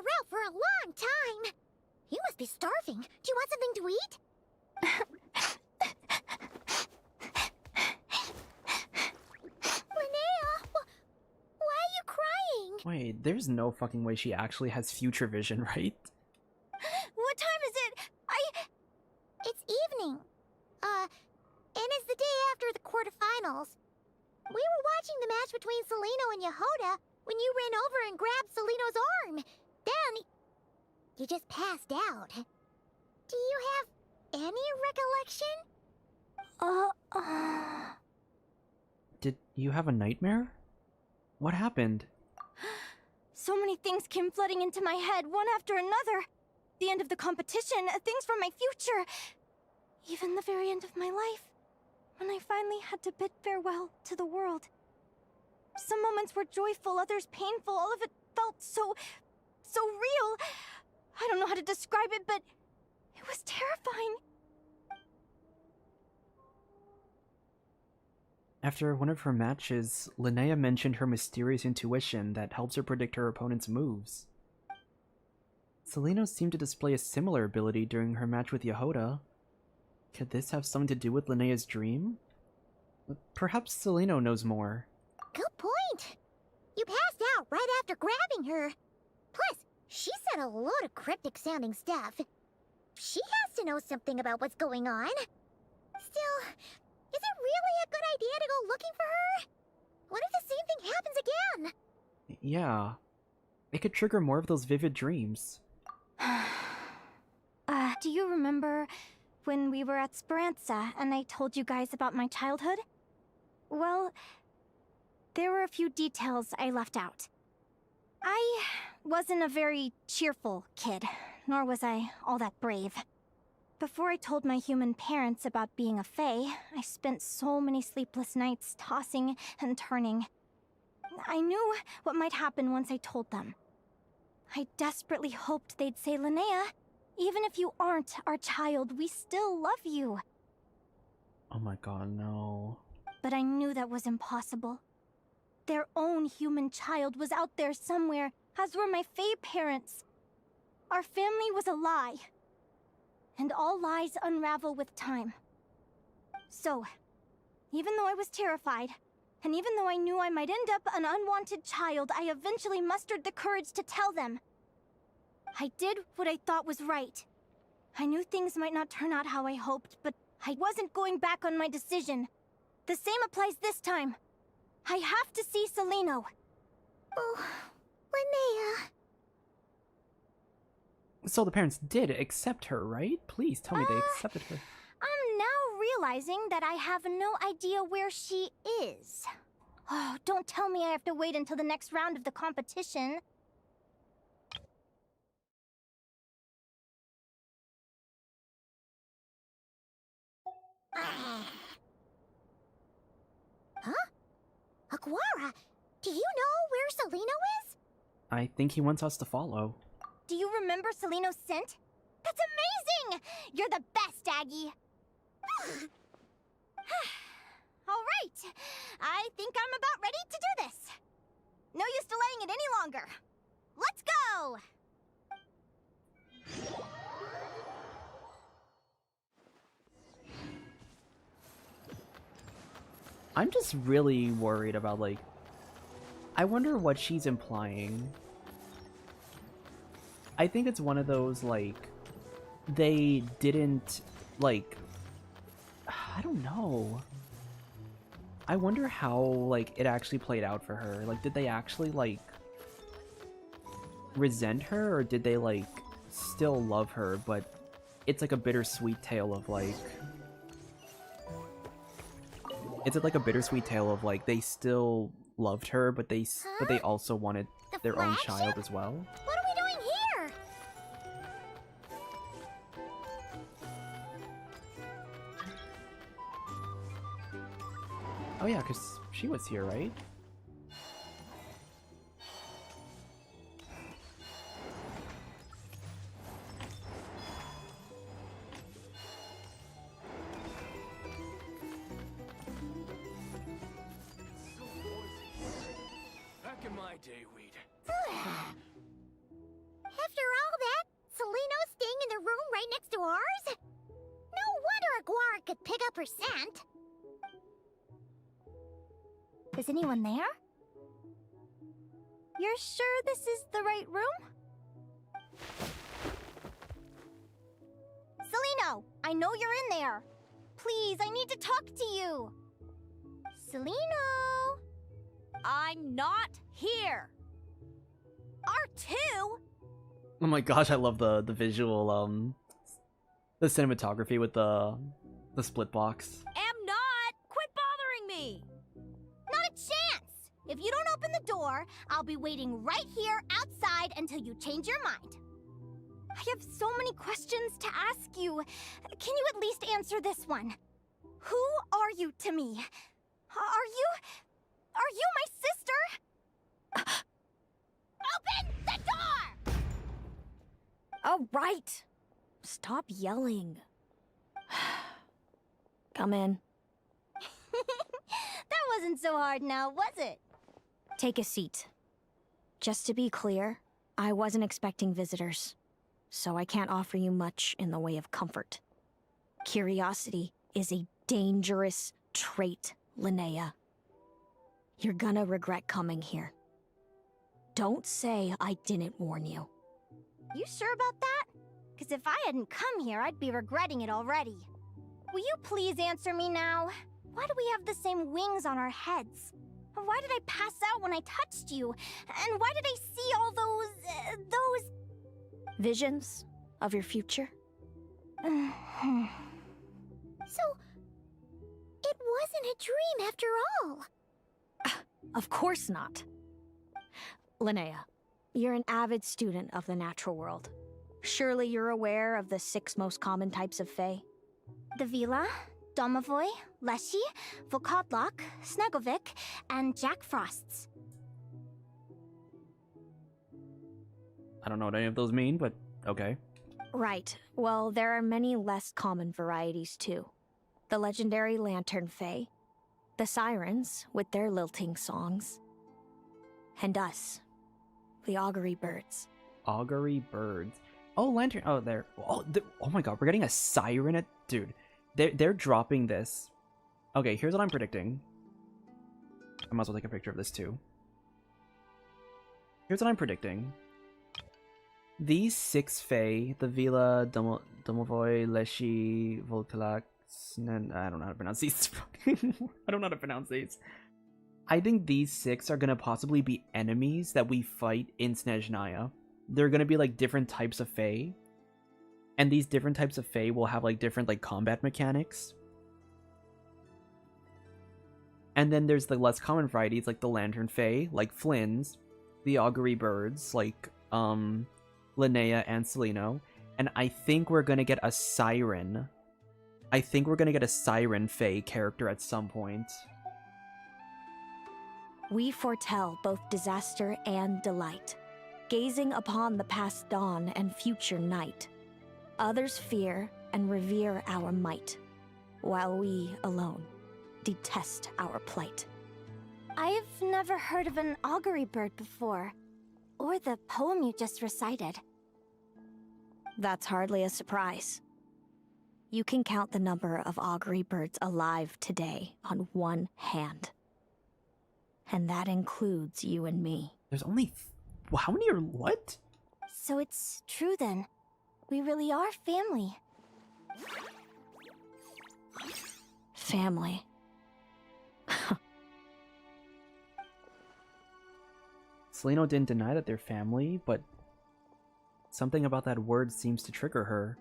a long time. You must be starving. Do you want something to eat? Linnea, why are you crying? Wait, there's no fucking way she actually has future vision, right? What time is it? It's evening. And it's the day after the quarterfinals. We were watching the match between Celino and Yehoda when you ran over and grabbed Celino's arm. Then, you just passed out. Do you have any recollection? Did you have a nightmare? What happened? So many things came flooding into my head, one after another. The end of the competition, things from my future. Even the very end of my life. When I finally had to bid farewell to the world. Some moments were joyful, others painful. All of it felt so real. I don't know how to describe it, but it was terrifying. After one of her matches, Linnea mentioned her mysterious intuition that helps her predict her opponent's moves. Celino seemed to display a similar ability during her match with Yehoda. Could this have something to do with Linnea's dream? Perhaps Celino knows more. Good point. You passed out right after grabbing her. Plus, she said a load of cryptic-sounding stuff. She has to know something about what's going on. Still, is it really a good idea to go looking for her? What if the same thing happens again? Yeah. It could trigger more of those vivid dreams. Do you remember when we were at Speranza and I told you guys about my childhood? Well, there were a few details I left out. I wasn't a very cheerful kid, nor was I all that brave. Before I told my human parents about being a fae, I spent so many sleepless nights tossing and turning. I knew what might happen once I told them. I desperately hoped they'd say, Linnea, even if you aren't our child, we still love you. Oh my god, no. But I knew that was impossible. Their own human child was out there somewhere, as were my fae parents. Our family was a lie. And all lies unravel with time. So, even though I was terrified, and even though I knew I might end up an unwanted child, I eventually mustered the courage to tell them. I did what I thought was right. I knew things might not turn out how I hoped, but I wasn't going back on my decision. The same applies this time. I have to see Celino. Oh, Linnea. So the parents did accept her, right? Please tell me they accepted her. I'm now realizing that I have no idea where she is. Oh, don't tell me I have to wait until the next round of the competition. Huh? Aguara, do you know where Celino is? I think he wants us to follow. Do you remember Celino's scent? That's amazing! You're the best, Aggie! Alright, I think I'm about ready to do this. No use delaying it any longer. Let's go! I'm just really worried about, like... I wonder what she's implying. I think it's one of those, like... They didn't, like... I don't know. I wonder how, like, it actually played out for her. Like, did they actually, like... resent her, or did they, like, still love her, but it's like a bittersweet tale of, like... Is it like a bittersweet tale of, like, they still loved her, but they also wanted their own child as well? What are we doing here? Oh yeah, because she was here, right? Back in my day, we'd... After could pick up her scent. Is anyone there? You're sure this is the right room? Selino, I know you're in there. Please, I need to talk to you. Selino! I'm not here. R2? Oh my gosh, I love the visual, the cinematography with the split box. Am not. Quit bothering me. Not a chance! If you don't open the door, I'll be waiting right here outside until you change your mind. I have so many questions to ask you. Can you at least answer this one? Who are you to me? Are you my sister? Open the door! All right. Stop yelling. Come in. That wasn't so hard now, was it? Take a seat. Just to be clear, I wasn't expecting visitors, so I can't offer you much in the way of comfort. Curiosity is a dangerous trait, Linnea. You're gonna regret coming here. Don't say I didn't warn you. You sure about that? Because if I hadn't come here, I'd be regretting it already. Will you please answer me now? Why do we have the same wings on our heads? Why did I pass out when I touched you? And why did I see all those... Visions of your future? So, it wasn't a dream after all. Of course not. Linnea, you're an avid student of the natural world. Surely you're aware of the 6 most common types of Fae? The Vila, Domovoy, Leshy, Volkodlok, Snegovik, and Jack Frosts. I don't know what any of those mean, but okay. Right. Well, there are many less common varieties too. The legendary Lantern Fae, the Sirens with their lilting songs, and us, the Augury Birds. Augury Birds. Oh, Lantern. Oh, there. Oh, oh my god, we're getting a siren at... Dude, they're dropping this. Okay, here's what I'm predicting. I might as well take a picture of this too. Here's what I'm predicting. These 6 Fae, the Vila, Domovoy, Leshy, Volkalak, I don't know how to pronounce these. I don't know how to pronounce these. I think these 6 are gonna possibly be enemies that we fight in Snezhnaya. They're gonna be like different types of Fae. And these different types of Fae will have like different like combat mechanics. And then there's the less common varieties like the Lantern Fae, like Flynn's, the Augury Birds, like Linnea and Selino. And I think we're gonna get a Siren. I think we're gonna get a Siren Fae character at some point. We foretell both disaster and delight, gazing upon the past dawn and future night. Others fear and revere our might, while we alone detest our plight. I've never heard of an augury bird before, or the poem you just recited. That's hardly a surprise. You can count the number of augury birds alive today on one hand. And that includes you and me. There's only... how many are... what? So it's true then. We really are family. Family. Selino didn't deny that they're family, but something about that word seems to trigger her.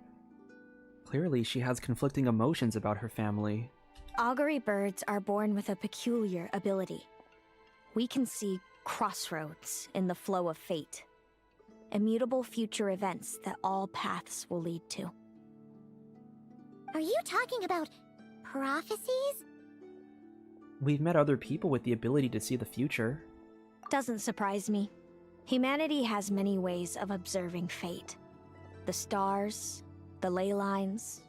Clearly, she has conflicting emotions about her family. Augury birds are born with a peculiar ability. We can see crossroads in the flow of fate. Immutable future events that all paths will lead to. Are you talking about prophecies? We've met other people with the ability to see the future. Doesn't surprise me. Humanity has many ways of observing fate. The stars, the ley lines.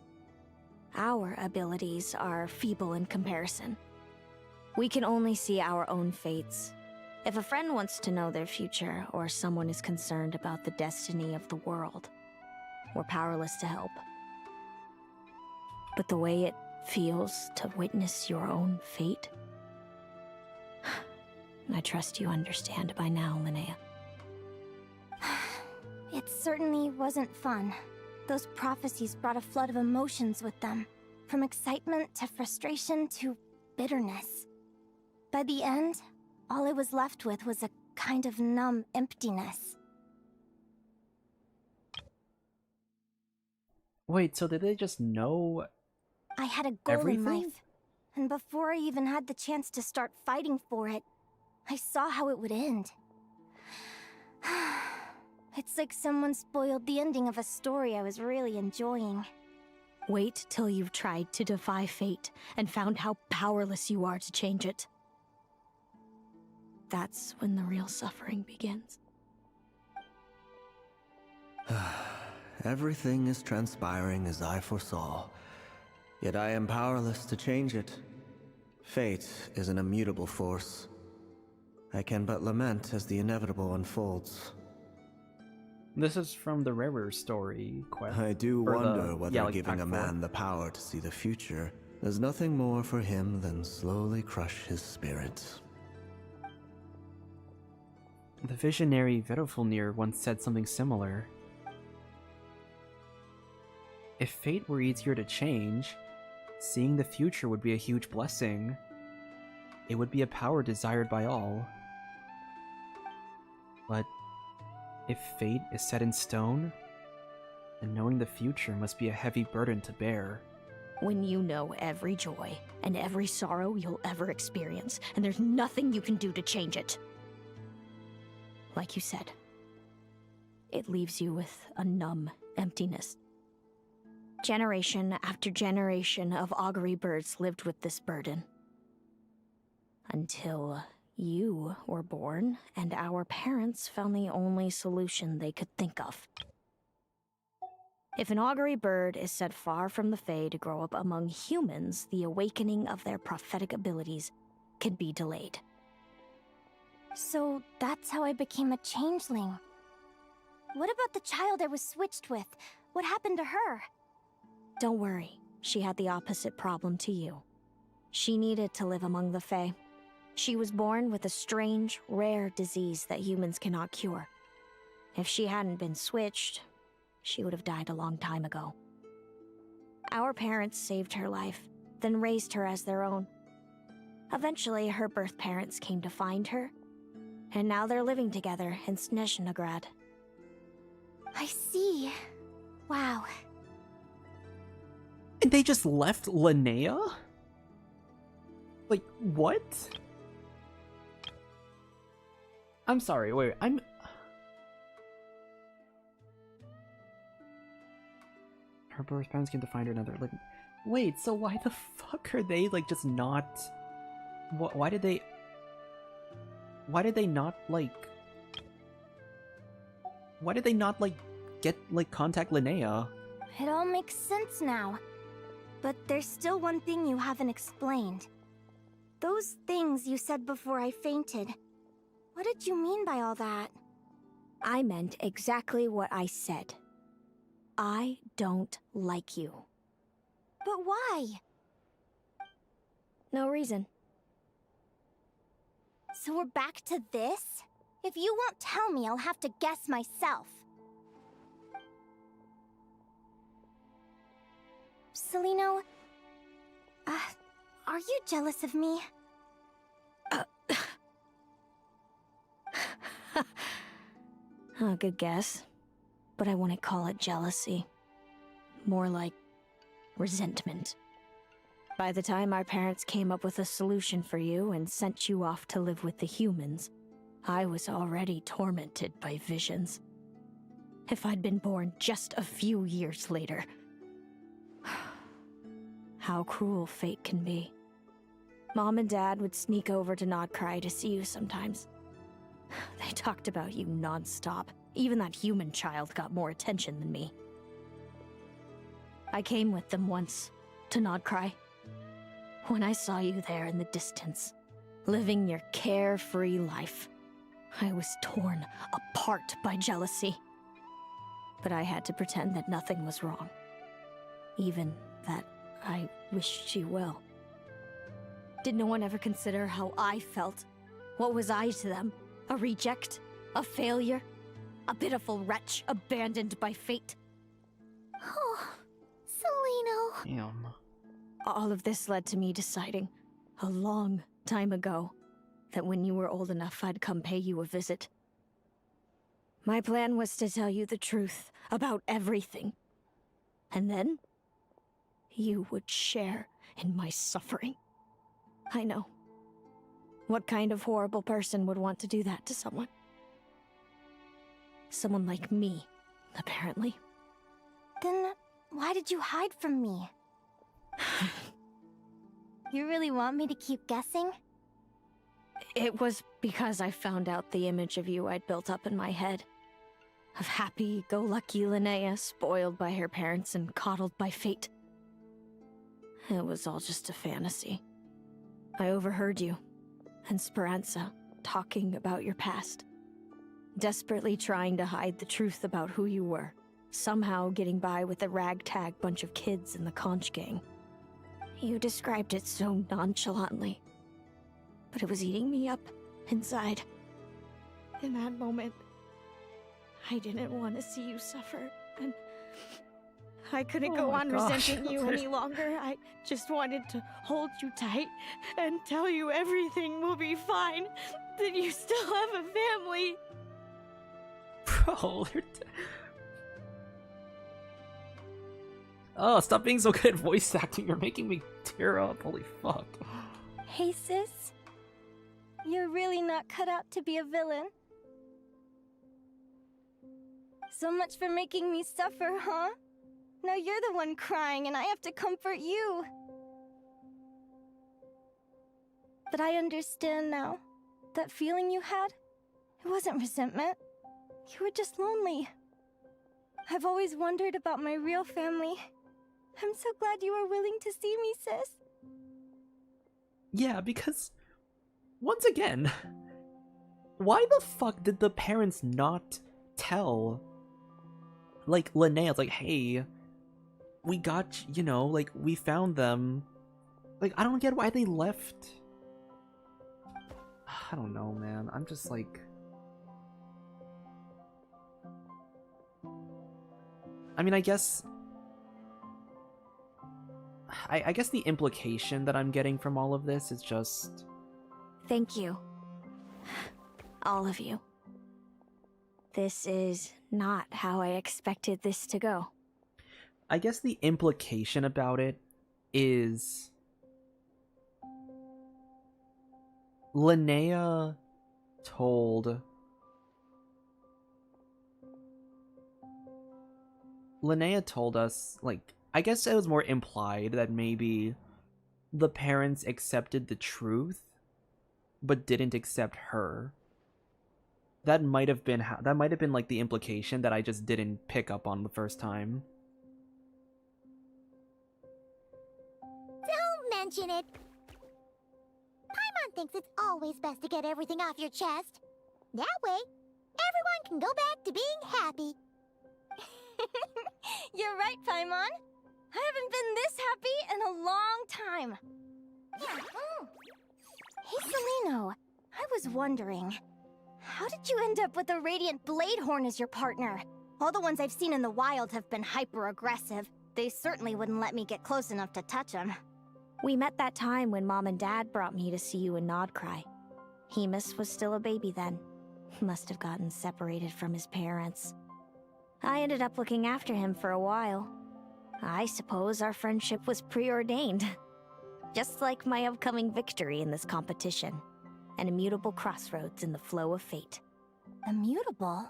Our abilities are feeble in comparison. We can only see our own fates. If a friend wants to know their future, or someone is concerned about the destiny of the world, we're powerless to help. But the way it feels to witness your own fate? I trust you understand by now, Linnea. It certainly wasn't fun. Those prophecies brought a flood of emotions with them. From excitement to frustration to bitterness. By the end, all I was left with was a kind of numb emptiness. Wait, so did they just know I had a golem everything? knife, and before I even had the chance to start fighting for it, I saw how it would end. It's like someone spoiled the ending of a story I was really enjoying. Wait till you've tried to defy fate and found how powerless you are to change it. That's when the real suffering begins. Everything is transpiring as I foresaw, yet I am powerless to change it. Fate is an immutable force. I can but lament as the inevitable unfolds. This is from the Rarer Story Quest. I do or wonder whether like giving a Pack 4. man the power to see the future is nothing more for him than slowly crush his spirit. The visionary Vedofulnir once said something similar. If fate were easier to change, seeing the future would be a huge blessing. It would be a power desired by all. But if fate is set in stone, then knowing the future must be a heavy burden to bear. When you know every joy and every sorrow you'll ever experience, and there's nothing you can do to change it. Like you said, it leaves you with a numb emptiness. Generation after generation of augury birds lived with this burden. Until you were born, and our parents found the only solution they could think of. If an augury bird is set far from the Fae to grow up among humans, the awakening of their prophetic abilities can be delayed. So that's how I became a changeling. What about the child I was switched with? What happened to her? Don't worry, she had the opposite problem to you. She needed to live among the Fae. She was born with a strange, rare disease that humans cannot cure. If she hadn't been switched, she would have died a long time ago. Our parents saved her life, then raised her as their own. Eventually, her birth parents came to find her, and now they're living together in Snezhnegrad. I see. Wow. And they just left Linnea? Like, what? I'm sorry, wait, Her birth parents came to find her another, like, wait, so why the fuck are they, like, just not... Why did they not, like... Why did they not, like, contact Linnea? It all makes sense now. But there's still one thing you haven't explained. Those things you said before I fainted. What did you mean by all that? I meant exactly what I said. I don't like you. But why? No reason. So we're back to this? If you won't tell me, I'll have to guess myself. Celino, are you jealous of me? Good guess. But I wouldn't call it jealousy. More like resentment. By the time our parents came up with a solution for you and sent you off to live with the humans, I was already tormented by visions. If I'd been born just a few years later. How cruel fate can be. Mom and Dad would sneak over to Nodcry to see you sometimes. They talked about you non-stop. Even that human child got more attention than me. I came with them once, to Nodcry. When I saw you there in the distance, living your carefree life, I was torn apart by jealousy. But I had to pretend that nothing was wrong. Even that I wished she well. Did no one ever consider how I felt? What was I to them? A reject? A failure? A pitiful wretch abandoned by fate? Oh, Celino. Damn. All of this led to me deciding, a long time ago, that when you were old enough, I'd come pay you a visit. My plan was to tell you the truth about everything. And then, you would share in my suffering. I know. What kind of horrible person would want to do that to someone? Someone like me, apparently. Then why did you hide from me? You really want me to keep guessing? It was because I found out the image of you I'd built up in my head. Of happy-go-lucky Linnea, spoiled by her parents and coddled by fate. It was all just a fantasy. I overheard you and Speranza talking about your past. Desperately trying to hide the truth about who you were. Somehow getting by with a ragtag bunch of kids in the conch gang. You described it so nonchalantly. But it was eating me up inside. In that moment, I didn't want to see you suffer, and I couldn't go on resenting you any longer. I just wanted to hold you tight and tell you everything will be fine, that you still have a family. Bro, oh, stop being so good at voice acting. You're making me tear up. Holy fuck. Hey, sis. You're really not cut out to be a villain. So much for making me suffer, huh? Now you're the one crying and I have to comfort you. But I understand now. That feeling you had, it wasn't resentment. You were just lonely. I've always wondered about my real family. I'm so glad you were willing to see me, sis. Yeah, because, once again, why the fuck did the parents not tell, like, Linnea, it's like, hey, we got, you know, like, we found them. Like, I don't get why they left. I don't know, man. I'm just like... I mean, I guess... I guess the implication that I'm getting from all of this is just... Thank you. All of you. This is not how I expected this to go. I guess the implication about it is... Linnea told... Linnea told us, like, I guess it was more implied that maybe the parents accepted the truth, but didn't accept her. That might have been like the implication that I just didn't pick up on the first time. Don't mention it. Paimon thinks it's always best to get everything off your chest. That way, everyone can go back to being happy. You're right, Paimon. I haven't been this happy in a long time. Hey, Celino. I was wondering, how did you end up with a Radiant Bladehorn as your partner? All the ones I've seen in the wild have been hyper-aggressive. They certainly wouldn't let me get close enough to touch them. We met that time when Mom and Dad brought me to see you in Nodcry. Hemus was still a baby then. Must have gotten separated from his parents. I ended up looking after him for a while. I suppose our friendship was preordained. Just like my upcoming victory in this competition. An immutable crossroads in the flow of fate. Immutable?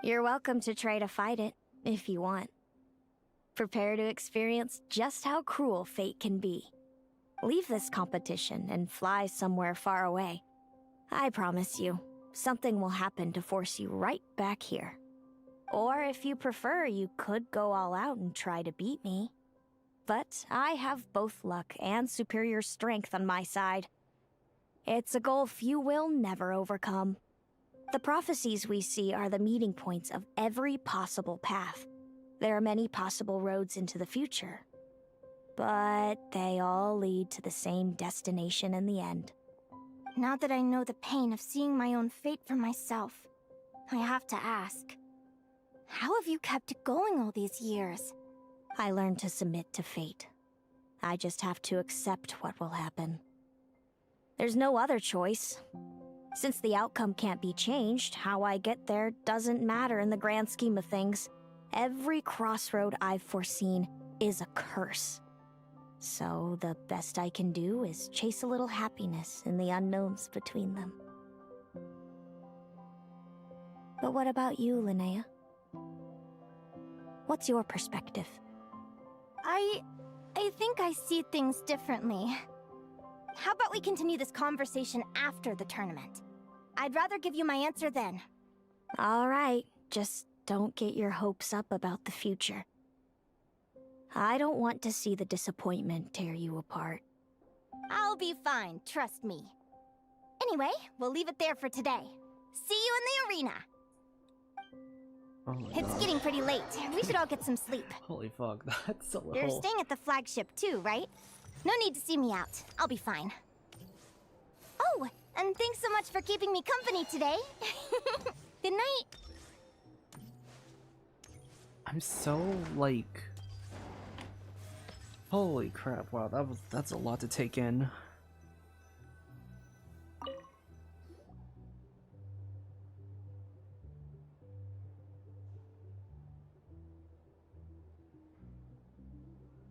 You're welcome to try to fight it, if you want. Prepare to experience just how cruel fate can be. Leave this competition and fly somewhere far away. I promise you, something will happen to force you right back here. Or if you prefer, you could go all out and try to beat me. But I have both luck and superior strength on my side. It's a goal few will never overcome. The prophecies we see are the meeting points of every possible path. There are many possible roads into the future. But they all lead to the same destination in the end. Now that I know the pain of seeing my own fate for myself, I have to ask, how have you kept it going all these years? I learned to submit to fate. I just have to accept what will happen. There's no other choice. Since the outcome can't be changed, how I get there doesn't matter in the grand scheme of things. Every crossroad I've foreseen is a curse. So the best I can do is chase a little happiness in the unknowns between them. But what about you, Linnea? What's your perspective? I think I see things differently. How about we continue this conversation after the tournament? I'd rather give you my answer then. All right, just don't get your hopes up about the future. I don't want to see the disappointment tear you apart. I'll be fine, trust me. Anyway, we'll leave it there for today. See you in the arena! Oh my It's God. getting pretty late. We should all get some sleep. Holy fuck, that's a You're little... staying at the flagship too, right? No need to see me out. I'll be fine. Oh, and thanks so much for keeping me company today. Good night. I'm so, like... Holy crap, wow, that's a lot to take in.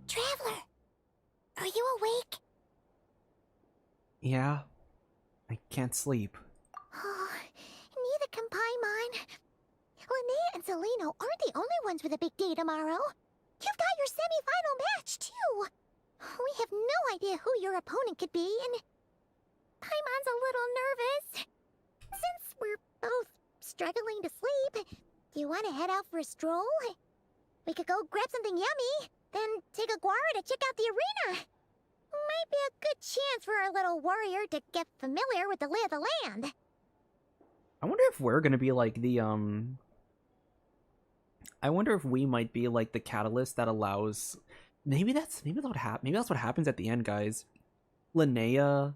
Traveler, are you awake? Yeah, I can't sleep. Oh, neither can Paimon. Linnea and Celino aren't the only ones with a big day tomorrow. You've got your semi-final match, too. We have no idea who your opponent could be, and Paimon's a little nervous. Since we're both struggling to sleep, do you want to head out for a stroll? We could go grab something yummy, then take a guara to check out the arena. Might be a good chance for our little warrior to get familiar with the lay of the land. I wonder if we're gonna be like the, I wonder if we might be like the catalyst that allows... Maybe that's what happens at the end, guys. Linnea's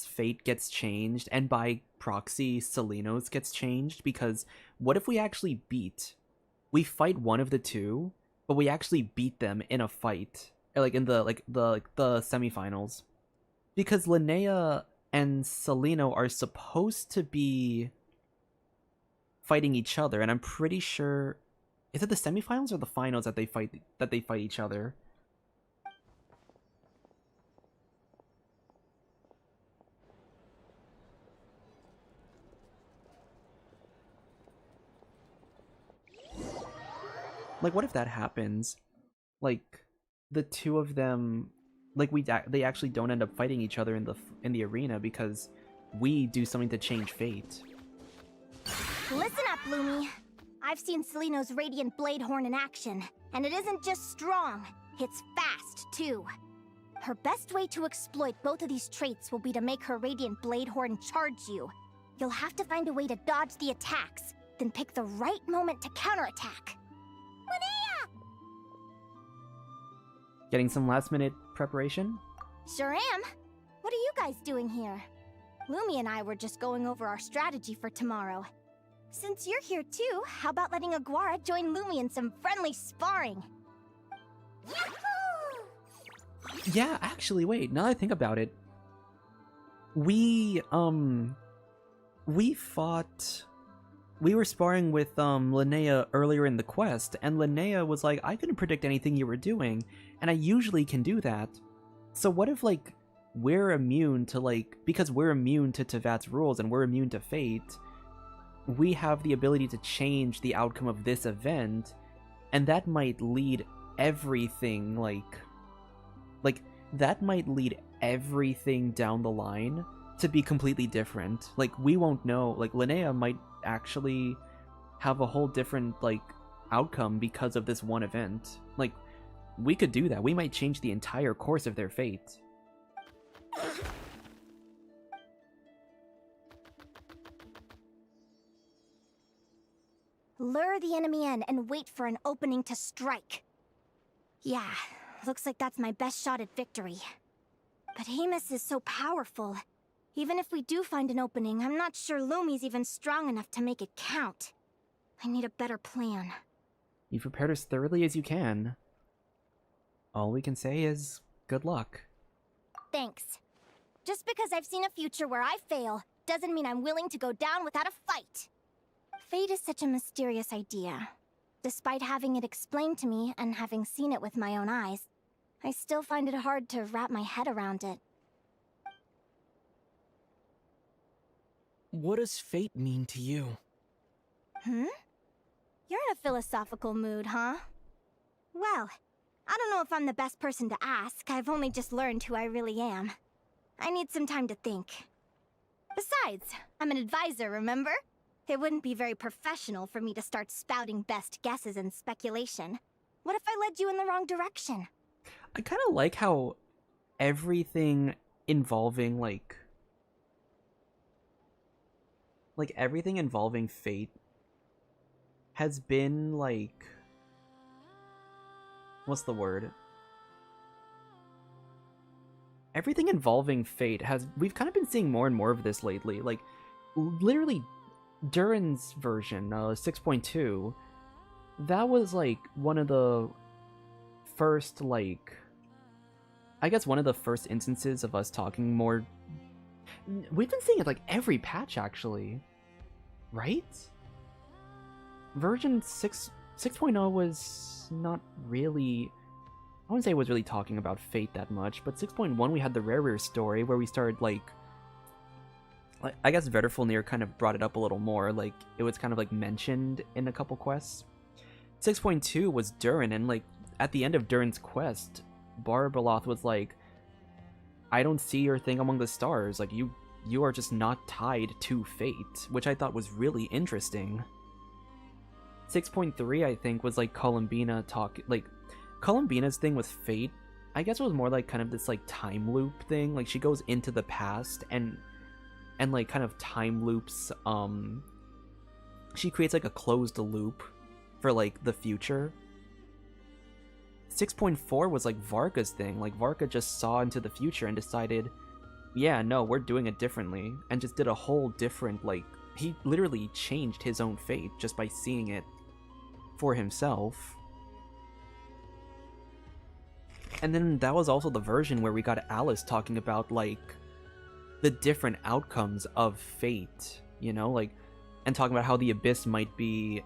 fate gets changed, and by proxy, Celino's gets changed, because what if we actually we fight one of the two, but we actually beat them in a fight, like in the semifinals, because Linnea and Celino are supposed to be fighting each other, and I'm pretty sure, is it the semifinals or the finals that they fight each other? Like, what if that happens? Like, the two of them, like, they actually don't end up fighting each other in the arena because we do something to change fate. Listen up, Lumi. I've seen Celino's Radiant Bladehorn in action, and it isn't just strong, it's fast, too. Her best way to exploit both of these traits will be to make her Radiant Bladehorn charge you. You'll have to find a way to dodge the attacks, then pick the right moment to counterattack. Linnea! Getting some last-minute preparation? Sure am. What are you guys doing here? Lumi and I were just going over our strategy for tomorrow. Since you're here too, how about letting Aguara join Lumi in some friendly sparring? Yahoo! Yeah, actually, wait, now that I think about it, we were sparring with Linnea earlier in the quest, and Linnea was like, I couldn't predict anything you were doing, and I usually can do that. So what if, like, we're immune to, like, because we're immune to Tevat's rules and we're immune to fate, we have the ability to change the outcome of this event, and that might lead everything, that might lead everything down the line to be completely different. Like, we won't know, like, Linnea might actually have a whole different, like, outcome because of this one event. Like, we could do that. We might change the entire course of their fate. Lure the enemy in and wait for an opening to strike. Yeah, Looks like that's my best shot at victory. But Amos is so powerful. Even if we do find an opening, I'm not sure Lumi's even strong enough to make it count. I need a better plan. You've prepared as thoroughly as you can. All we can say is good luck. Thanks. Just because I've seen a future where I fail, doesn't mean I'm willing to go down without a fight. Fate is such a mysterious idea. Despite having it explained to me and having seen it with my own eyes, I still find it hard to wrap my head around it. What does fate mean to you? Hmm? You're in a philosophical mood, huh? Well, I don't know if I'm the best person to ask. I've only just learned who I really am. I need some time to think. Besides, I'm an advisor, remember? It wouldn't be very professional for me to start spouting best guesses and speculation. What if I led you in the wrong direction? I kind of like how everything involving, like everything involving fate has been, like... What's the word? Everything involving fate has... We've kind of been seeing more and more of this lately. Like, literally, Durin's version, 6.2, that was, like, one of the first, like... I guess one of the first instances of us talking more... We've been seeing it, like, every patch, actually. Right? Version 6.0 was not really... I wouldn't say it was really talking about fate that much, but 6.1 we had the Rare story where we started, like... I guess Vetterfulnir kind of brought it up a little more, like, it was kind of, like, mentioned in a couple quests. 6.2 was Durin, and, like, at the end of Durin's quest, Barbaloth was like, I don't see your thing among the stars, like, you are just not tied to fate, which I thought was really interesting. 6.3, I think, was, like, Columbina like, Columbina's thing with fate, I guess it was more like kind of this, like, time loop thing, like, she goes into the past, and like, kind of time loops, she creates, like, a closed loop for, like, the future. 6.4 was, like, Varka's thing, like, Varka just saw into the future and decided, yeah, no, we're doing it differently, and just did a whole different, like, he literally changed his own fate just by seeing it for himself. And then that was also the version where we got Alice talking about, like, the different outcomes of fate, you know, like, and talking about how the Abyss might be...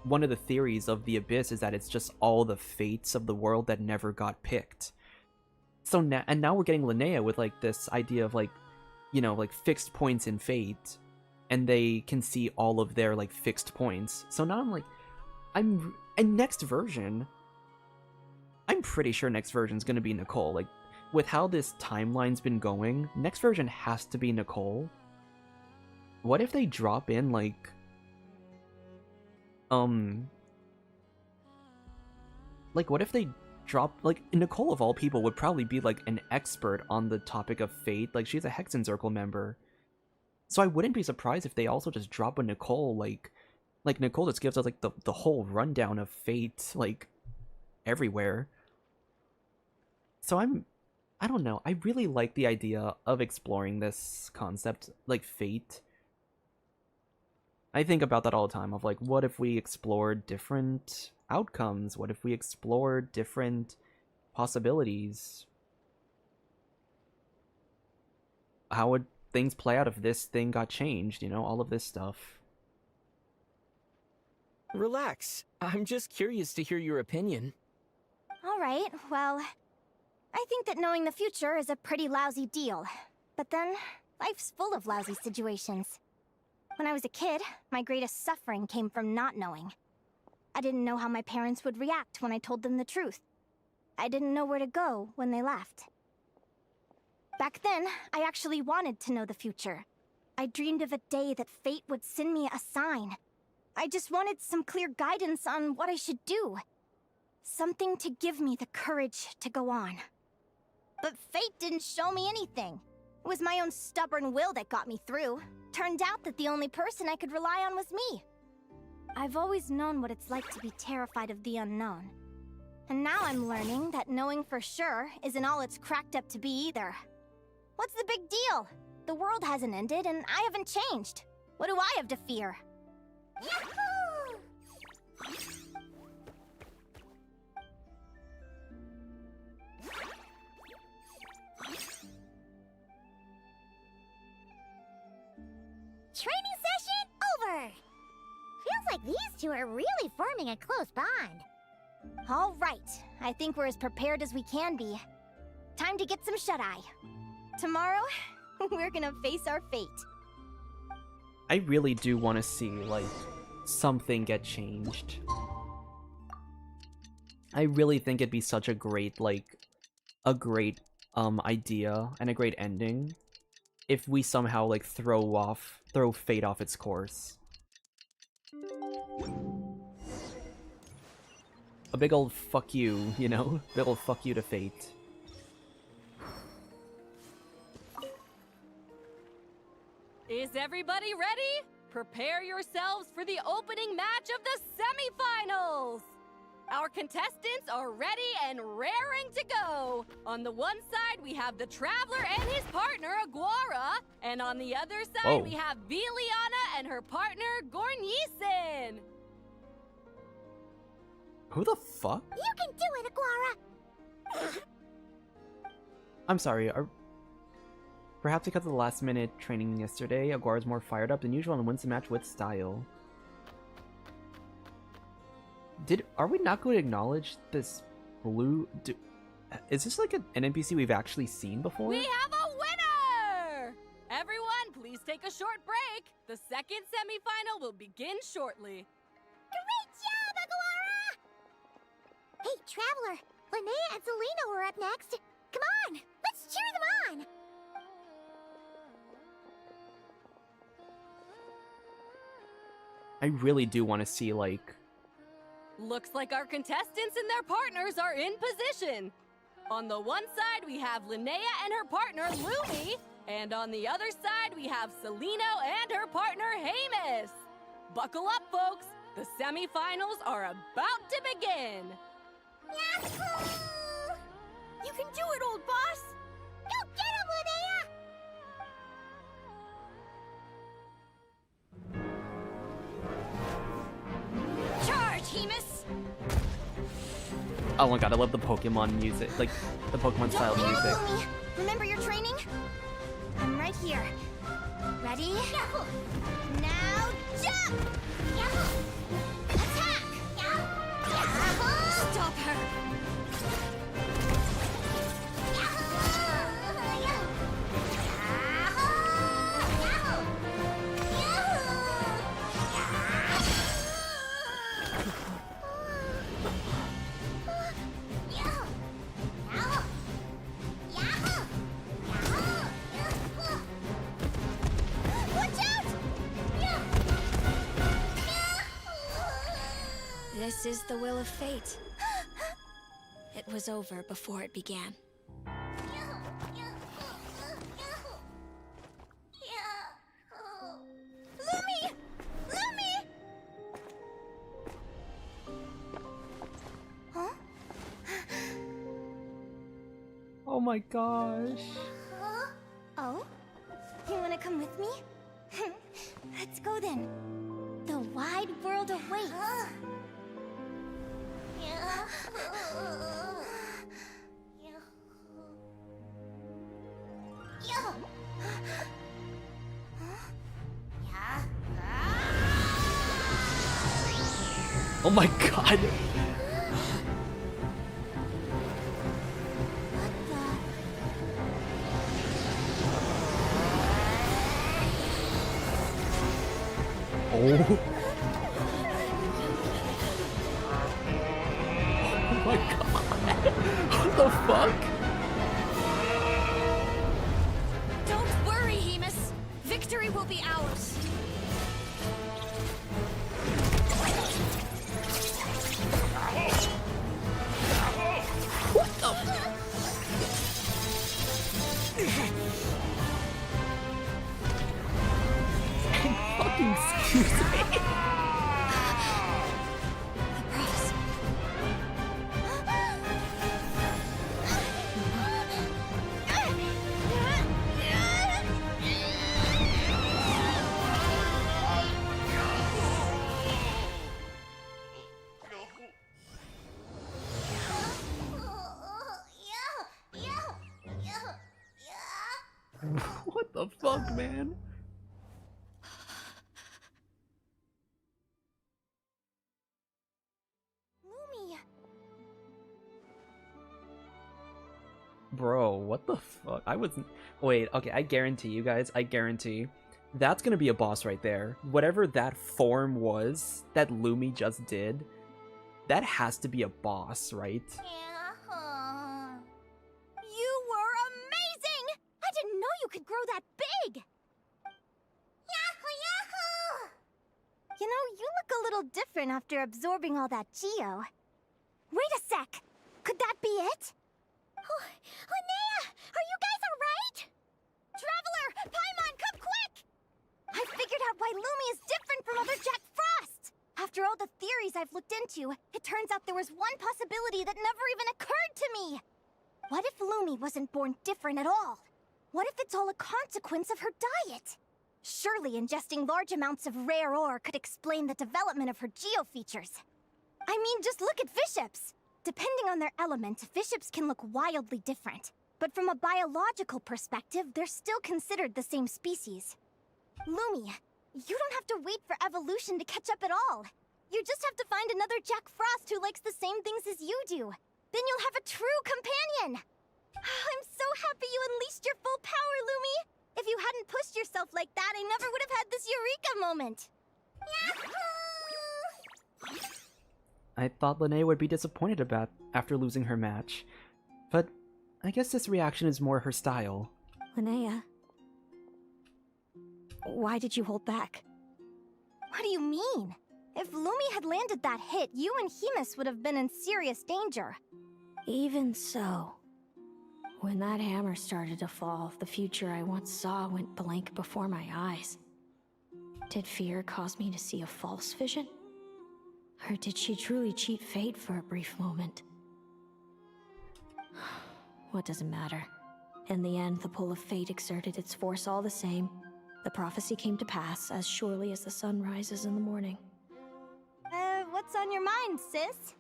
One of the theories of the Abyss is that it's just all the fates of the world that never got picked. So now we're getting Linnea with, like, this idea of, like, you know, like, fixed points in fate, and they can see all of their, like, fixed points. So now I'm like, and next version, I'm pretty sure next version's gonna be Nicole. Like, with how this timeline's been going, next version has to be Nicole. What if they drop in, like, like, what if they drop, like, Nicole of all people would probably be, like, an expert on the topic of fate. Like, she's a Hexencircle member. So I wouldn't be surprised if they also just drop a Nicole, like Nicole just gives us, like, the whole rundown of fate, like, everywhere. So I don't know, I really like the idea of exploring this concept, like, fate. I think about that all the time, of, like, what if we explored different outcomes? What if we explored different possibilities? How would things play out if this thing got changed, you know, all of this stuff. Relax. I'm just curious to hear your opinion. Alright, well, I think that knowing the future is a pretty lousy deal. But then, life's full of lousy situations. When I was a kid, my greatest suffering came from not knowing. I didn't know how my parents would react when I told them the truth. I didn't know where to go when they left. Back then, I actually wanted to know the future. I dreamed of a day that fate would send me a sign. I just wanted some clear guidance on what I should do. Something to give me the courage to go on. But fate didn't show me anything. It was my own stubborn will that got me through. Turned out that the only person I could rely on was me. I've always known what it's like to be terrified of the unknown. And now I'm learning that knowing for sure isn't all it's cracked up to be either. What's the big deal? The world hasn't ended and I haven't changed. What do I have to fear? Yahoo! Training session over! Feels like these two are really forming a close bond. All right, I think we're as prepared as we can be. Time to get some shut-eye. Tomorrow, we're gonna face our fate. I really do want to see, like, something get changed. I really think it'd be such a great, like, idea and a great ending if we somehow, like, throw fate off its course. A big old fuck you, you know? Big old fuck you to fate. Is everybody ready? Prepare yourselves for the opening match of the semifinals! Our contestants are ready and raring to go! On the one side, we have the Traveler and his partner, Aguara. And on the other side, we have Viliana and her partner, Gornisen. Who the fuck? You can do it, Aguara! I'm sorry, perhaps because of the last minute training yesterday, Aguara's more fired up than usual and wins the match with style. Are we not going to acknowledge this blue? Is this like an NPC we've actually seen before? We have a winner! Everyone, please take a short break. The second semifinal will begin shortly. Great job, Aguara! Hey, Traveler, Linnea and Selena were up next. Come on, let's cheer them on! I really do want to see, like... Looks like our contestants and their partners are in position. On the one side, we have Linnea and her partner, Lumi. And on the other side, we have Celino and her partner, Hamus. Buckle up, folks. The semifinals are about to begin. Yahoo! You can do it, old boss! Go get him, Linnea! Charge, Hamus! Oh my god, I love the Pokemon music, like, the Pokemon style music. Lumi, remember your training? I'm right here. Ready? Yahoo! Now jump! Yahoo! Attack! Yahoo! Stop her! This is the will of fate. It was over before it began. Lumi! Lumi! Huh? Oh my gosh. Oh? You wanna come with me? Let's go then. The wide world awaits. Oh my god. Oh. Oh my god. What the fuck? Don't worry, Hamus. Victory will be ours. What the? Fucking excuse me. What the fuck, man? Lumi. Bro, what the fuck? I wasn't. Wait, okay, I guarantee you guys, I guarantee. That's gonna be a boss right there. Whatever that form was that Lumi just did, that has to be a boss, right? Yeah. You were amazing! I didn't know you could grow that big! Yahoo, yahoo! You know, you look a little different after absorbing all that geo. Wait a sec! Could that be it? Oh, Linnea! Are you guys alright? Traveler! Paimon, come quick! I figured out why Lumi is different from other Jack Frost! After all the theories I've looked into, it turns out there was one possibility that never even occurred to me! What if Lumi wasn't born different at all? What if it's all a consequence of her diet? Surely ingesting large amounts of rare ore could explain the development of her geo features. I mean, just look at Viships! Depending on their element, Viships can look wildly different. But from a biological perspective, they're still considered the same species. Lumi, you don't have to wait for evolution to catch up at all. You just have to find another Jack Frost who likes the same things as you do. Then you'll have a true companion! I'm so happy you unleashed your full power, Lumi! If you hadn't pushed yourself like that, I never would have had this Eureka moment! Yahoo! I thought Linnea would be disappointed about after losing her match. But I guess this reaction is more her style. Linnea, why did you hold back? What do you mean? If Lumi had landed that hit, you and Hemus would have been in serious danger. Even so, when that hammer started to fall, the future I once saw went blank before my eyes. Did fear cause me to see a false vision? Or did she truly cheat fate for a brief moment? What does it matter? In the end, the pull of fate exerted its force all the same. The prophecy came to pass as surely as the sun rises in the morning. What's on your mind, sis?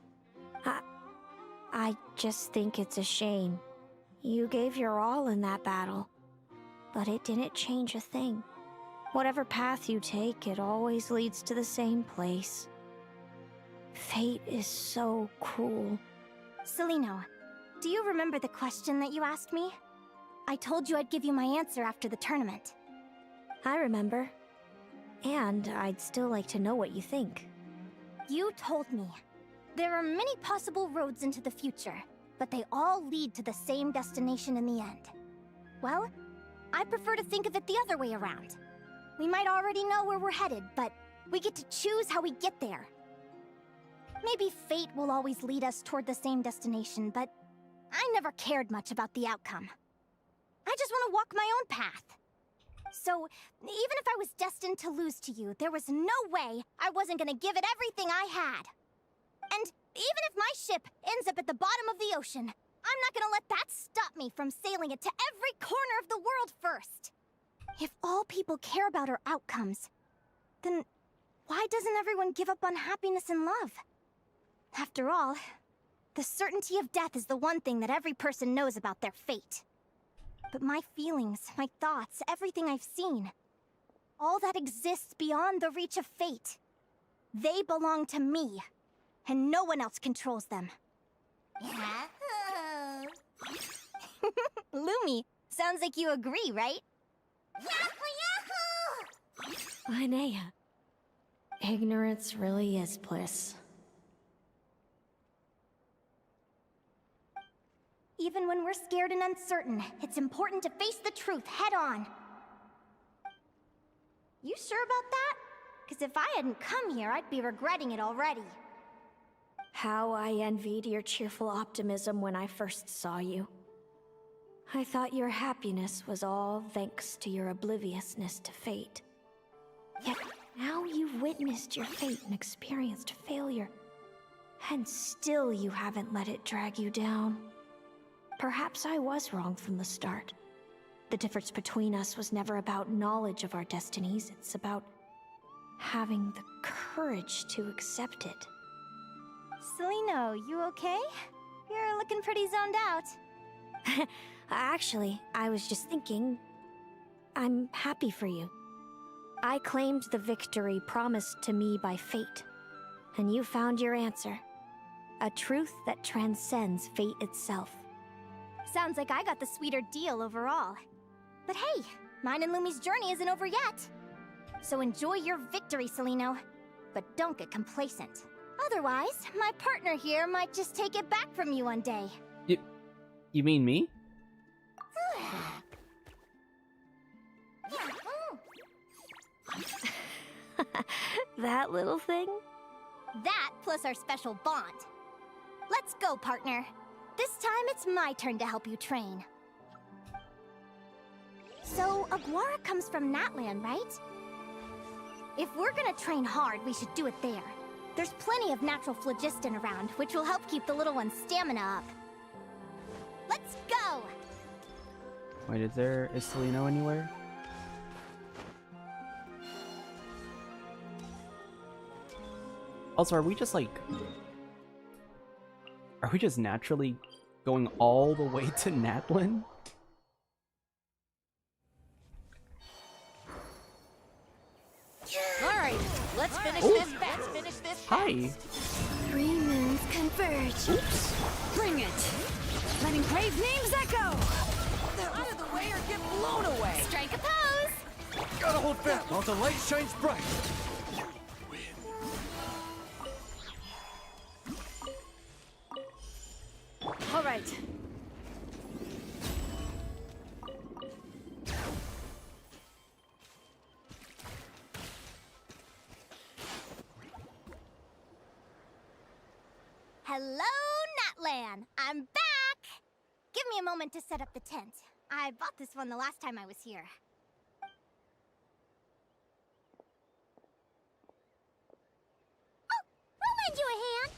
I just think it's a shame. You gave your all in that battle, but it didn't change a thing. Whatever path you take, it always leads to the same place. Fate is so cruel. Celino, do you remember the question that you asked me? I told you I'd give you my answer after the tournament. I remember. And I'd still like to know what you think. You told me. There are many possible roads into the future, but they all lead to the same destination in the end. Well, I prefer to think of it the other way around. We might already know where we're headed, but we get to choose how we get there. Maybe fate will always lead us toward the same destination, but I never cared much about the outcome. I just want to walk my own path. So, even if I was destined to lose to you, there was no way I wasn't gonna give it everything I had. And even if my ship ends up at the bottom of the ocean, I'm not gonna let that stop me from sailing it to every corner of the world first. If all people care about are outcomes, then why doesn't everyone give up on happiness and love? After all, the certainty of death is the one thing that every person knows about their fate. But my feelings, my thoughts, everything I've seen, all that exists beyond the reach of fate, they belong to me, and no one else controls them. Lumi, sounds like you agree, right? Yahoo! Linnea, ignorance really is bliss. Even when we're scared and uncertain, it's important to face the truth head on. You sure about that? Because if I hadn't come here, I'd be regretting it already. How I envied your cheerful optimism when I first saw you. I thought your happiness was all thanks to your obliviousness to fate. Yet now you've witnessed your fate and experienced failure. And still you haven't let it drag you down. Perhaps I was wrong from the start. The difference between us was never about knowledge of our destinies, it's about having the courage to accept it. Celino, you okay? You're looking pretty zoned out. Actually, I was just thinking, I'm happy for you. I claimed the victory promised to me by fate, and you found your answer. A truth that transcends fate itself. Sounds like I got the sweeter deal overall. But hey, mine and Lumi's journey isn't over yet. So enjoy your victory, Celino. But don't get complacent. Otherwise, my partner here might just take it back from you one day. You mean me? That little thing? That plus our special bond. Let's go, partner. This time it's my turn to help you train. So, Aguara comes from Natlan, right? If we're gonna train hard, we should do it there. There's plenty of natural phlogiston around, which will help keep the little one's stamina up. Let's go! Wait, is Celino anywhere? Also, are we just naturally going all the way to Natlan? Alright, let's finish Ooh. this fast. Finish this fast. Hi! 3 moons converge. Oops! Bring it! Letting brave names echo! Out of the way or get blown away. Strike a pose! Gotta hold fast while the light shines bright. All right. Hello, Natlan! I'm back! Give me a moment to set up the tent. I bought this one the last time I was here. Oh, I'll lend you a hand!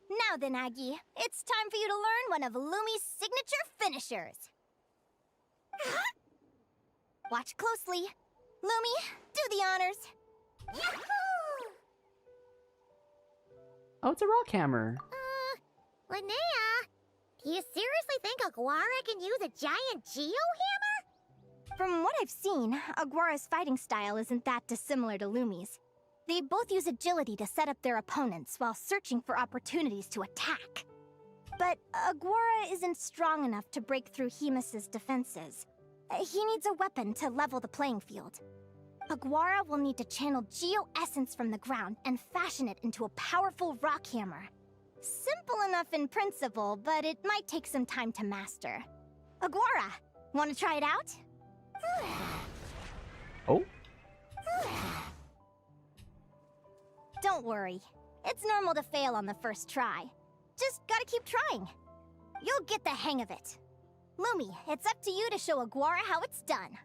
Now then, Aggie, it's time for you to learn one of Lumi's signature finishers. Watch closely. Lumi, do the honors. Yahoo! Oh, it's a rock hammer. Linnea, do you seriously think Aguara can use a giant geo-hammer? From what I've seen, Aguara's fighting style isn't that dissimilar to Lumi's. They both use agility to set up their opponents while searching for opportunities to attack. But Aguara isn't strong enough to break through Hemus's defenses. He needs a weapon to level the playing field. Aguara will need to channel geo-essence from the ground and fashion it into a powerful rock hammer. Simple enough in principle, but it might take some time to master. Aguara, want to try it out? Oh? Don't worry. It's normal to fail on the first try. Just gotta keep trying. You'll get the hang of it. Lumi, it's up to you to show Aguara how it's done.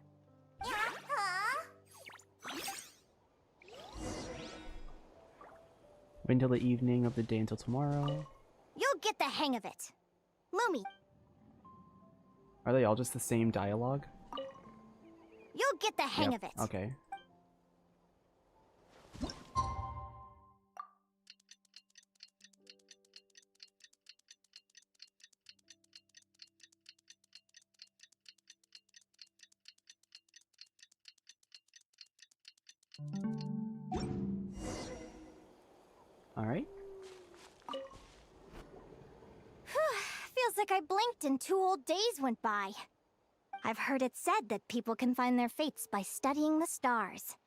Wait until the evening of the day until tomorrow. You'll get the hang of it. Lumi, Are they all just the same dialogue? you'll get the hang Yep, of it. Okay. Alright. Feels like I blinked and 2 whole days went by. I've heard it said that people can find their fates by studying the stars.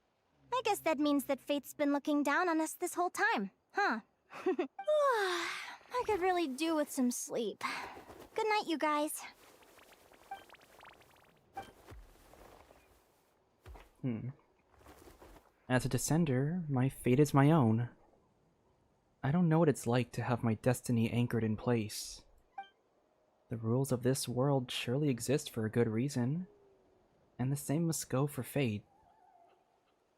I guess that means that fate's been looking down on us this whole time, huh? I could really do with some sleep. Good night, you guys. As a descender, my fate is my own. I don't know what it's like to have my destiny anchored in place. The rules of this world surely exist for a good reason, and the same must go for fate.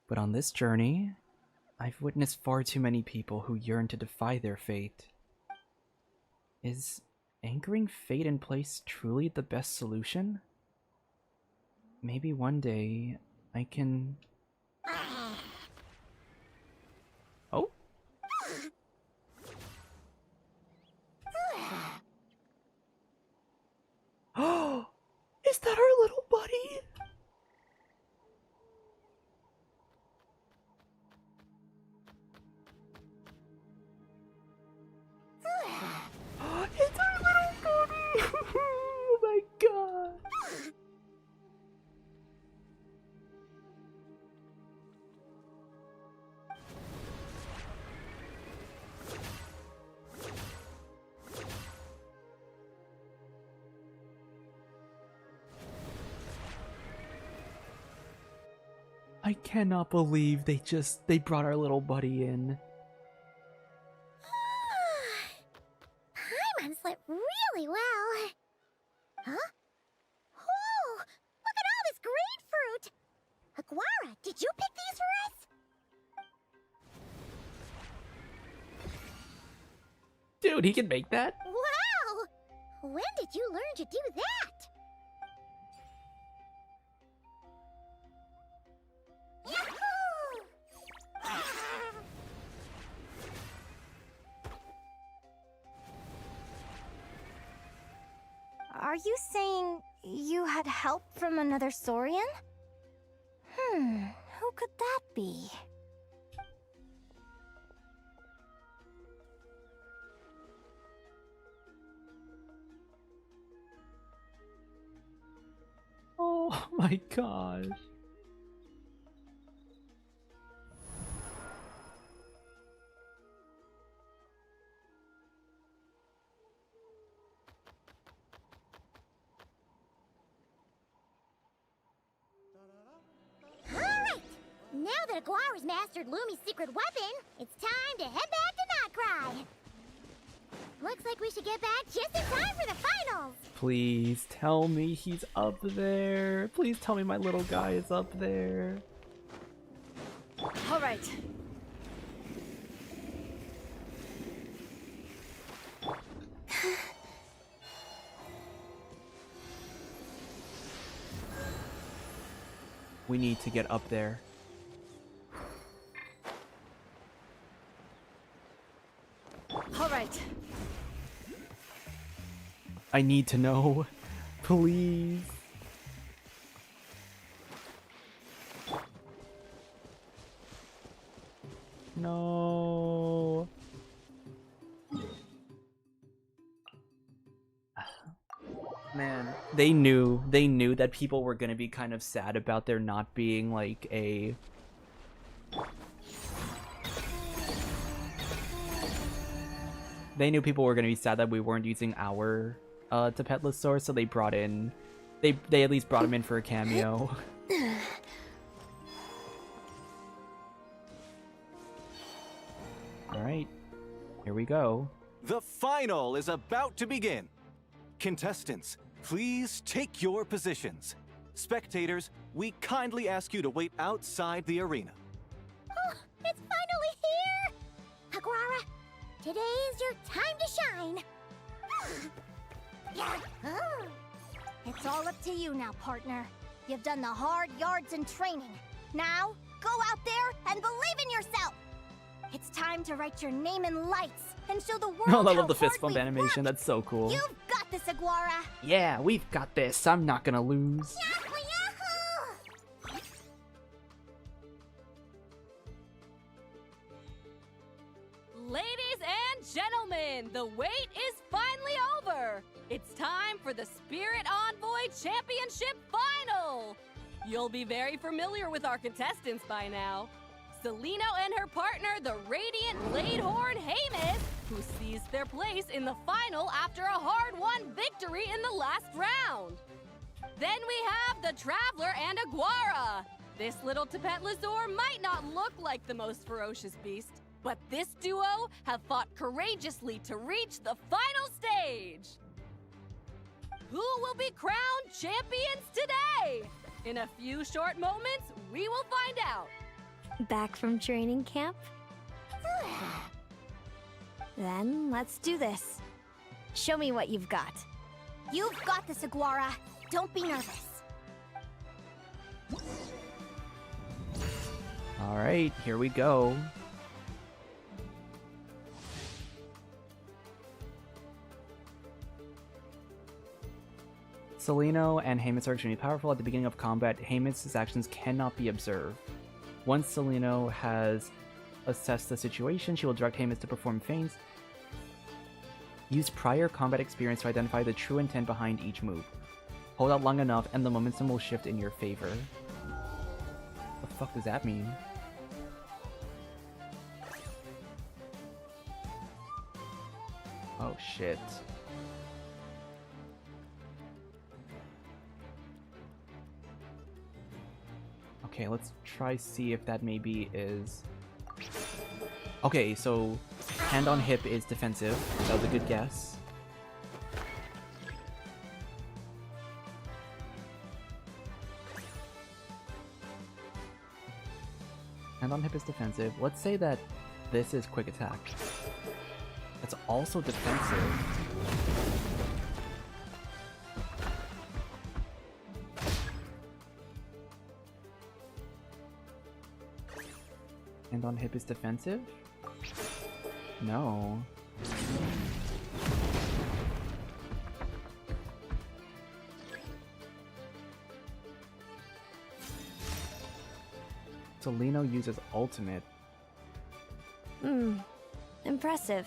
But on this journey, I've witnessed far too many people who yearn to defy their fate. Is anchoring fate in place truly the best solution? Maybe one day I can... Oh? I cannot believe they brought our little buddy in. Paimon slept really well. Huh? Whoa! Look at all this grapefruit! Aguara, did you pick these for us? Dude, he can make that? Wow! When did you learn to do that? Yahoo! Are you saying you had help from another Saurian? Who could that be? Oh my gosh. Alright! Now that Aguara's mastered Lumi's secret weapon, it's time to head back to Notcry. Looks like we should get back just in time for the finals! Please tell me he's up there. Please tell me my little guy is up there. All right. We need to get up there. All right. I need to know. Please. No. Man, they knew that people were gonna be kind of sad about there not being like a they knew people were gonna be sad that we weren't using our Tapetless source, so they brought in they at least brought him in for a cameo. Alright, here we go. The final is about to begin. Contestants, please take your positions. Spectators, we kindly ask you to wait outside the arena. Oh, it's finally here! Aguara, today is your time to shine. Oh. It's all up to you now, partner. You've done the hard yards and training. Now, go out there and believe in yourself! It's time to write your name in lights and show the world Oh, I how love the fist hard bump we've animation. worked. That's so cool. You've got this, Aguara! Yeah, we've got this. I'm not gonna lose. Yahoo, yahoo! Ladies and gentlemen, the wait is finally over. It's time for the Spirit Envoy Championship Final. You'll be very familiar with our contestants by now. Celino and her partner, the Radiant Bladehorn Hamus, who seized their place in the final after a hard-won victory in the last round. Then we have the Traveler and Aguara. This little Tapetlasaur might not look like the most ferocious beast, but this duo have fought courageously to reach the final stage. Who will be crowned champions today? In a few short moments, we will find out. Back from training camp? Then let's do this. Show me what you've got. You've got this, Aguara. Don't be nervous. Alright, here we go. Celino and Hamus are extremely powerful. At the beginning of combat, Hamus' actions cannot be observed. Once Celino has assessed the situation, she will direct Hamus to perform feints. Use prior combat experience to identify the true intent behind each move. Hold out long enough and the momentum will shift in your favor. What the fuck does that mean? Oh shit. Okay, let's try see if that maybe is... Okay, so hand on hip is defensive. That was a good guess. Hand on hip is defensive. Let's say that this is quick attack. It's also defensive. Hand on hip is defensive? No. So Lino uses ultimate. Impressive.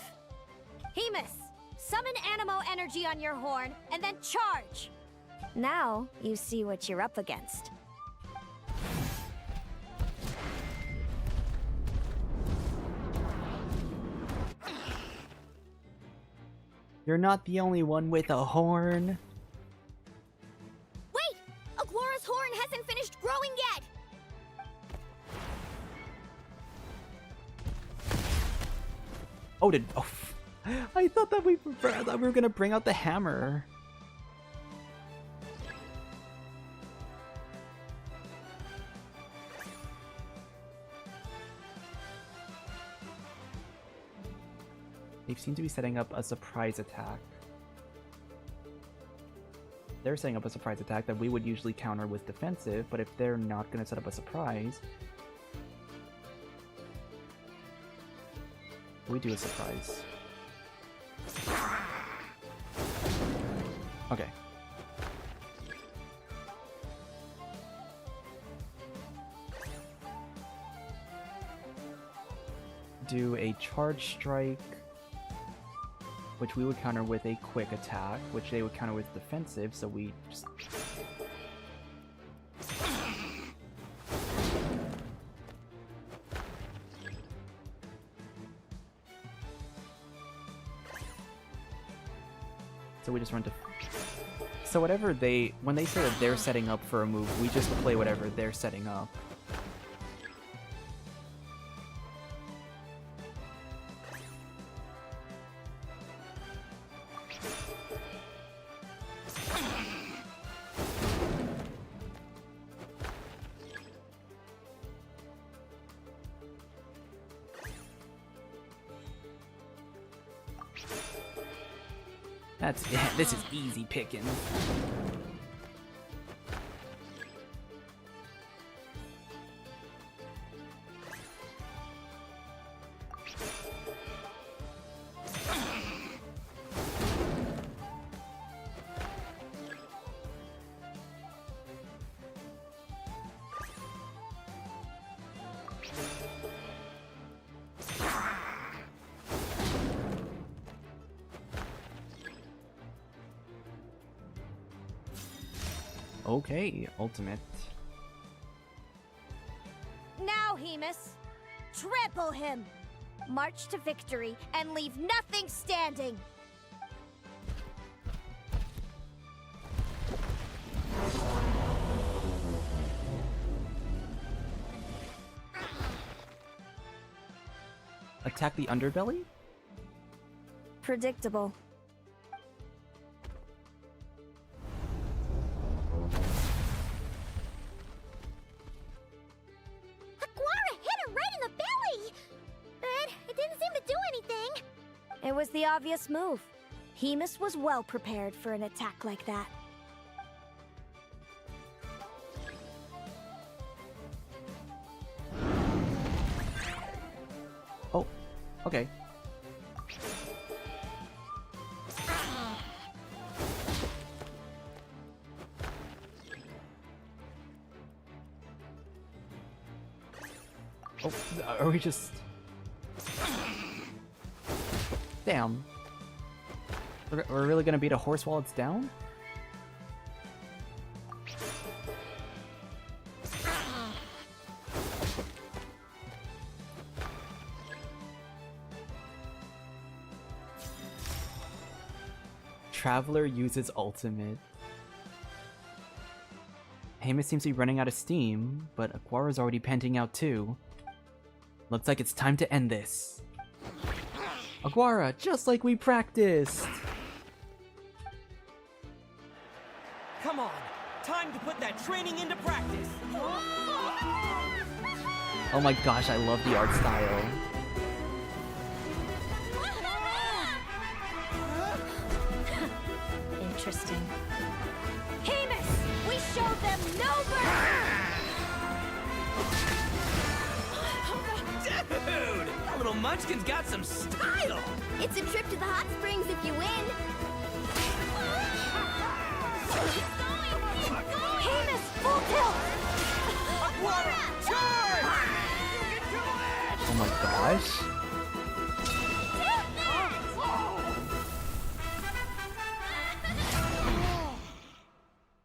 Hemus, summon Animo energy on your horn, and then charge! Now you see what you're up against. You're not the only one with a horn. Wait! Aglora's horn hasn't finished growing yet! Oh, I thought that we were gonna bring out the hammer. They seem to be setting up a surprise attack. They're setting up a surprise attack that we would usually counter with defensive, but if they're not gonna set up a surprise, we do a surprise. Okay. Do a charge strike, which we would counter with a quick attack, which they would counter with defensive, so we just... So we just run to... So whatever they... When they say that they're setting up for a move, we just play whatever they're setting up. This is easy picking. Okay, ultimate. Now, Hemus, trample him! March to victory and leave nothing standing! Attack the underbelly? Predictable. It was the obvious move. Hemus was well prepared for an attack like that. Oh, okay. Oh, are we just... Damn. We're really gonna beat a horse while it's down? Traveler uses ultimate. Hamus seems to be running out of steam, but Aguara's already panting out too. Looks like it's time to end this. Aguara, just like we practiced! Come on, time to put that training into practice. Oh my gosh, I love the art style. Interesting. Hamus, we showed them no mercy! Dude, that little munchkin's got some style. It's a trip to the hot springs if you win. Hamus, full tilt! Oh my gosh.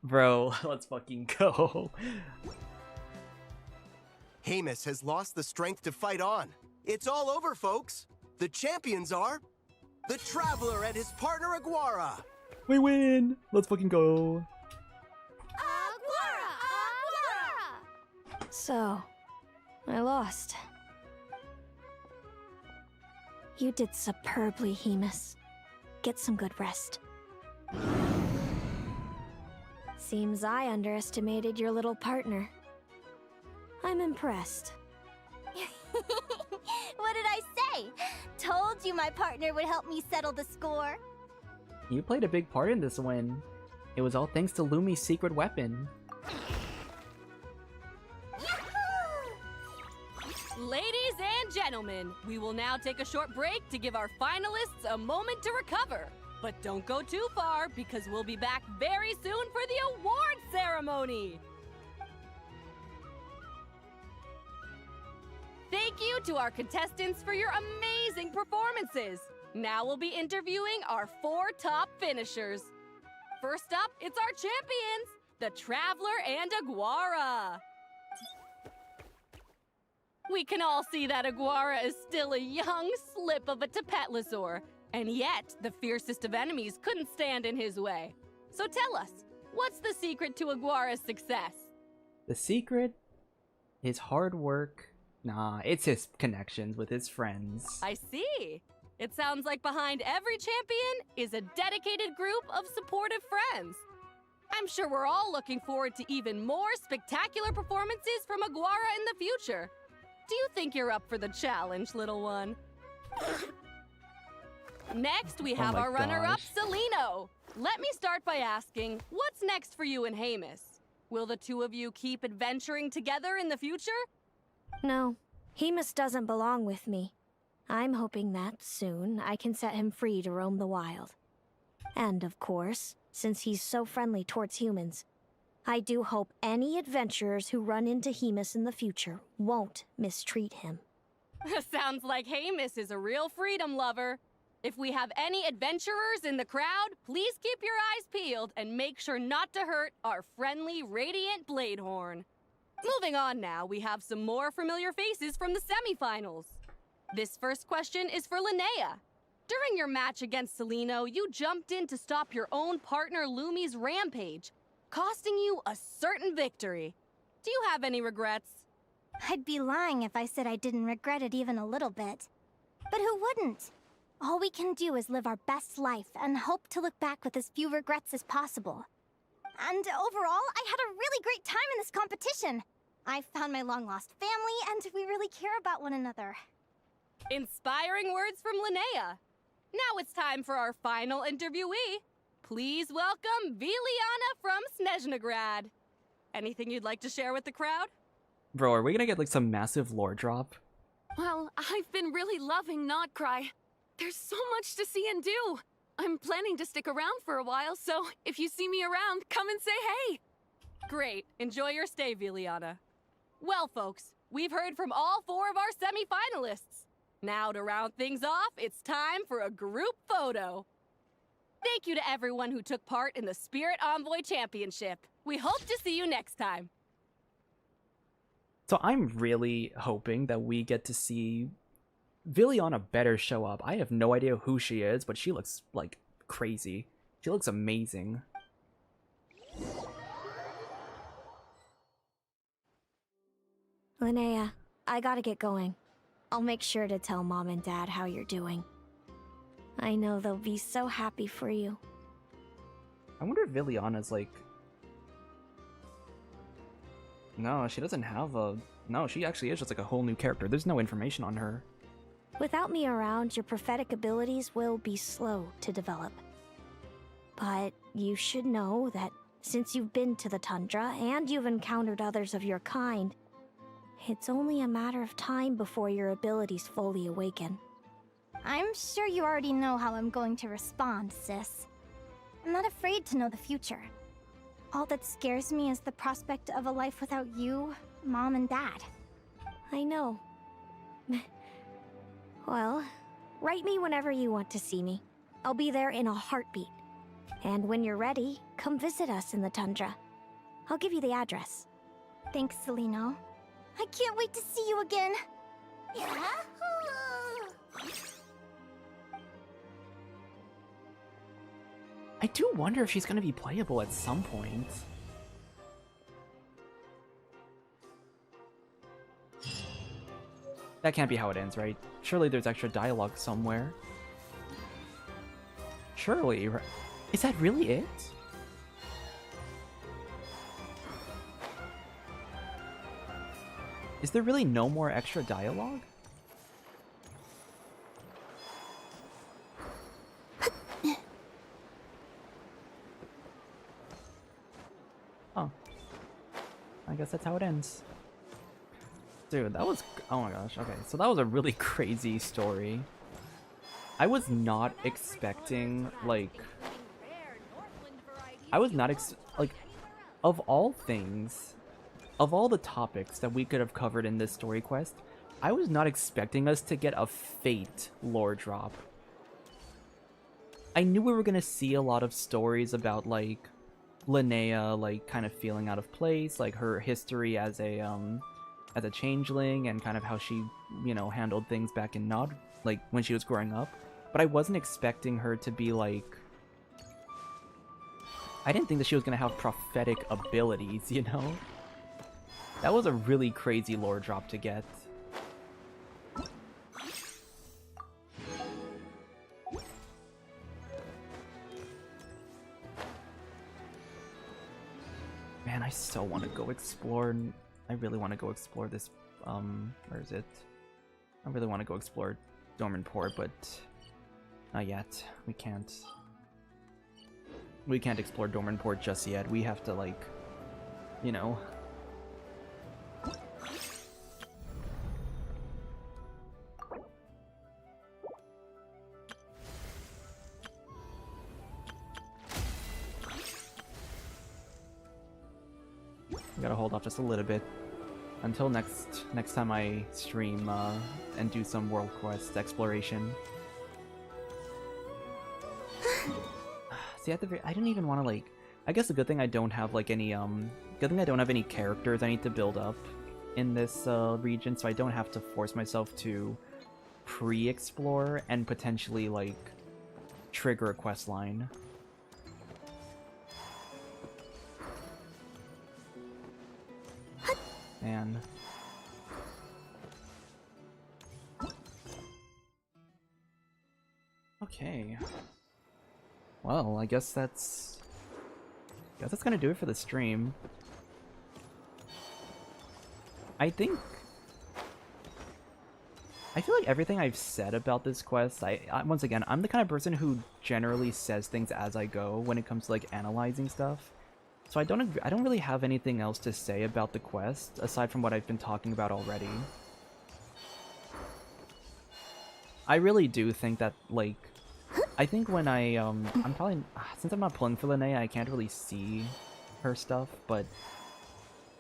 Bro, let's fucking go. Hamus has lost the strength to fight on. It's all over, folks. The champions are the Traveler and his partner Aguara. We win! Let's fucking go. So, I lost. You did superbly, Hamus. Get some good rest. Seems I underestimated your little partner. I'm impressed. What did I say? Told you my partner would help me settle the score. You played a big part in this win. It was all thanks to Lumi's secret weapon. Ladies and gentlemen, we will now take a short break to give our finalists a moment to recover. But don't go too far, because we'll be back very soon for the award ceremony! Thank you to our contestants for your amazing performances! Now we'll be interviewing our 4 top finishers. First up, it's our champions, the Traveler and Aguara! We can all see that Aguara is still a young slip of a Tepetlosaur, and yet the fiercest of enemies couldn't stand in his way. So tell us, what's the secret to Aguara's success? The secret? His hard work? Nah, it's his connections with his friends. I see. It sounds like behind every champion is a dedicated group of supportive friends. I'm sure we're all looking forward to even more spectacular performances from Aguara in the future. Do you think you're up for the challenge, little one? Next, we have our runner-up, Celino. Let me start by asking, what's next for you and Hamus? Will the two of you keep adventuring together in the future? No, Hamus doesn't belong with me. I'm hoping that, soon, I can set him free to roam the wild. And, of course, since he's so friendly towards humans, I do hope any adventurers who run into Hamus in the future won't mistreat him. Sounds like Hamus is a real freedom lover. If we have any adventurers in the crowd, please keep your eyes peeled and make sure not to hurt our friendly, radiant Bladehorn. Moving on now, we have some more familiar faces from the semifinals. This first question is for Linnea. During your match against Celino, you jumped in to stop your own partner Lumi's rampage, costing you a certain victory. Do you have any regrets? I'd be lying if I said I didn't regret it even a little bit. But who wouldn't? All we can do is live our best life and hope to look back with as few regrets as possible. And overall, I had a really great time in this competition. I found my long-lost family, and we really care about one another. Inspiring words from Linnea. Now it's time for our final interviewee. Please welcome Viliana from Snezhnegrad. Anything you'd like to share with the crowd? Bro, are we gonna get like some massive lore drop? Well, I've been really loving Nodcry. There's so much to see and do. I'm planning to stick around for a while, so if you see me around, come and say hey. Great. Enjoy your stay, Viliana. Well, folks, we've heard from all 4 of our semi-finalists. Now, to round things off, it's time for a group photo. Thank you to everyone who took part in the Spirit Envoy Championship. We hope to see you next time. So I'm really hoping that we get to see Viliana better show up. I have no idea who she is, but she looks, like, crazy. She looks amazing. Linnea, I gotta get going. I'll make sure to tell Mom and Dad how you're doing. I know they'll be so happy for you. I wonder if Viliana's like... No, she doesn't have a... No, she actually is just like a whole new character. There's no information on her. Without me around, your prophetic abilities will be slow to develop. But you should know that since you've been to the tundra and you've encountered others of your kind, it's only a matter of time before your abilities fully awaken. I'm sure you already know how I'm going to respond, sis. I'm not afraid to know the future. All that scares me is the prospect of a life without you, Mom, and Dad. I know. Well, write me whenever you want to see me. I'll be there in a heartbeat. And when you're ready, come visit us in the tundra. I'll give you the address. Thanks, Celino. I can't wait to see you again. I do wonder if she's gonna be playable at some point. That can't be how it ends, right? Surely there's extra dialogue somewhere. Surely, right? Is that really it? Is there really no more extra dialogue? Oh. I guess that's how it ends. Dude, that was... Oh my gosh, okay. So that was a really crazy story. I was not expecting, like... I was not like, of all things, of all the topics that we could have covered in this story quest, I was not expecting us to get a Fate lore drop. I knew we were gonna see a lot of stories about, like, Linnea, like, kind of feeling out of place, like, her history as a changeling, and kind of how she, you know, handled things back in Nod, like, when she was growing up. But I wasn't expecting her to be, like... I didn't think that she was gonna have prophetic abilities, you know? That was a really crazy lore drop to get. Man, I so want to go explore. I really want to go explore this. Where is it? I really want to go explore Dormant Port, but not yet. We can't. We can't explore Dormant Port just yet. We have to, like, you know. We gotta hold off just a little bit until next time I stream and do some world quest exploration. See, at the very, I didn't even want to, like, I guess the good thing I don't have, like, any good thing I don't have any characters I need to build up in this region, so I don't have to force myself to pre-explore and potentially, like, trigger a quest line. And okay. Well, I guess that's gonna do it for the stream. I feel like everything I've said about this quest, once again, I'm the kind of person who generally says things as I go when it comes to, like, analyzing stuff. So I don't really have anything else to say about the quest aside from what I've been talking about already. I really do think that, like, I think when I'm probably, since I'm not pulling for Linnea, I can't really see her stuff, but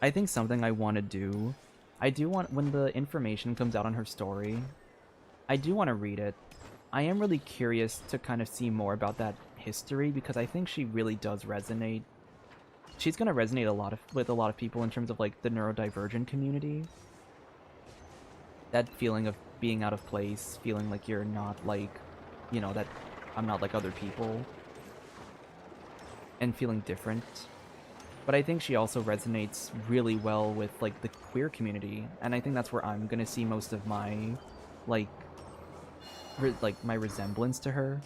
I think something I want to do, I do want, when the information comes out on her story, I do want to read it. I am really curious to kind of see more about that history, because I think she really does resonate. She's going to resonate with a lot of people in terms of, like, the neurodivergent community. That feeling of being out of place, feeling like you're not, like, you know, that I'm not like other people, and feeling different. But I think she also resonates really well with, like, the queer community, and I think that's where I'm gonna see most of my, like, my resemblance to her.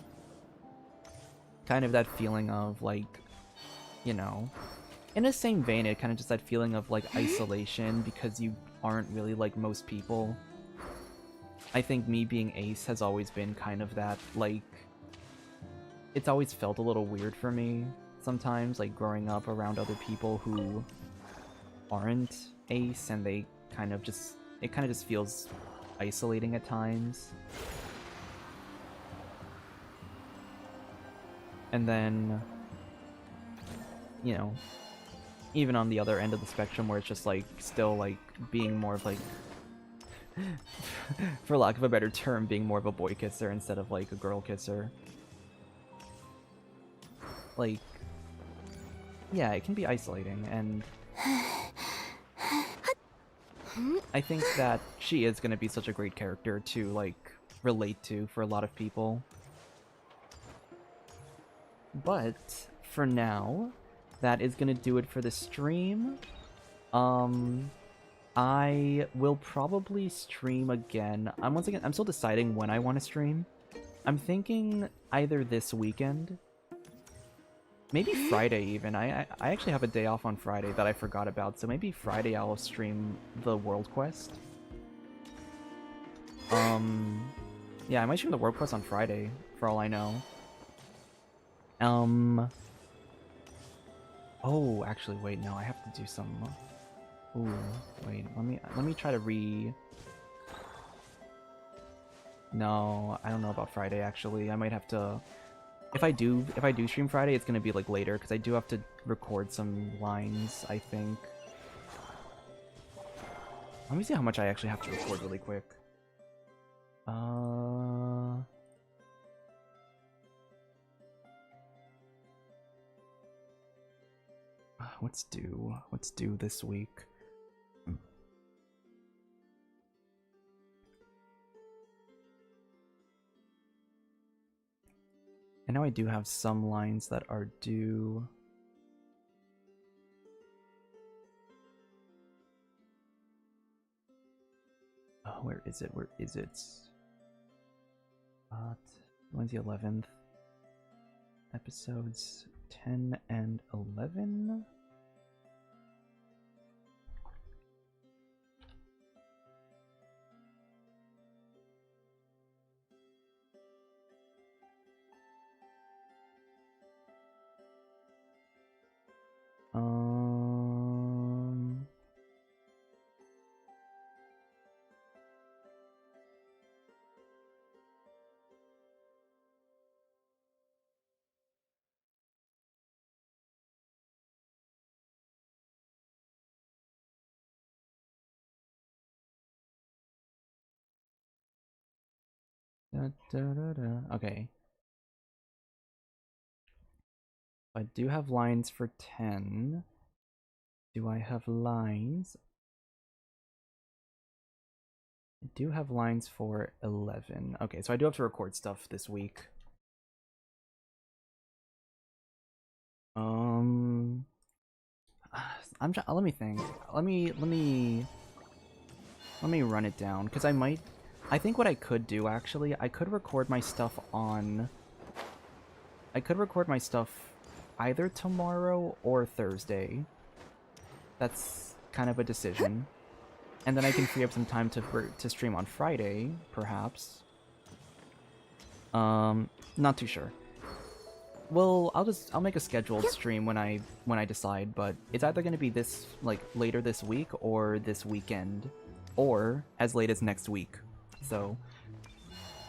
Kind of that feeling of, like, you know, in the same vein, it kind of just that feeling of, like, isolation because you aren't really like most people. I think me being Ace has always been kind of that, like, it's always felt a little weird for me sometimes, like, growing up around other people who aren't Ace, and they kind of just, it kind of just feels isolating at times. And then, you know, even on the other end of the spectrum where it's just, like, still, like, being more of, like, for lack of a better term, being more of a boy kisser instead of, like, a girl kisser. Like, yeah, it can be isolating, and I think that she is going to be such a great character to, like, relate to for a lot of people. But, for now, that is going to do it for the stream. I will probably stream again. I'm still deciding when I want to stream. I'm thinking either this weekend, maybe Friday even. I actually have a day off on Friday that I forgot about, so maybe Friday I'll stream the World Quest. Yeah, I might stream the World Quest on Friday, for all I know. Oh, actually, wait, no, I have to do some... Ooh, wait, let me try to No, I don't know about Friday, actually. I might have to... If I do stream Friday, it's gonna be, like, later, because I do have to record some lines, I think. Let me see how much I actually have to record really quick. What's due? What's due this week? I know I do have some lines that are due. Oh, where is it? Where is it? When's the 11th? Episodes 10 and 11? Okay. I do have lines for 10. Do I have lines? I do have lines for 11. Okay, so I do have to record stuff this week. Let me think. Let me run it down, because I think what I could do, actually, I could record my stuff either tomorrow or Thursday. That's kind of a decision. And then I can free up some time to stream on Friday, perhaps. Not too sure. Well, I'll make a scheduled stream when I decide, but it's either going to be this, like, later this week or this weekend, or as late as next week. So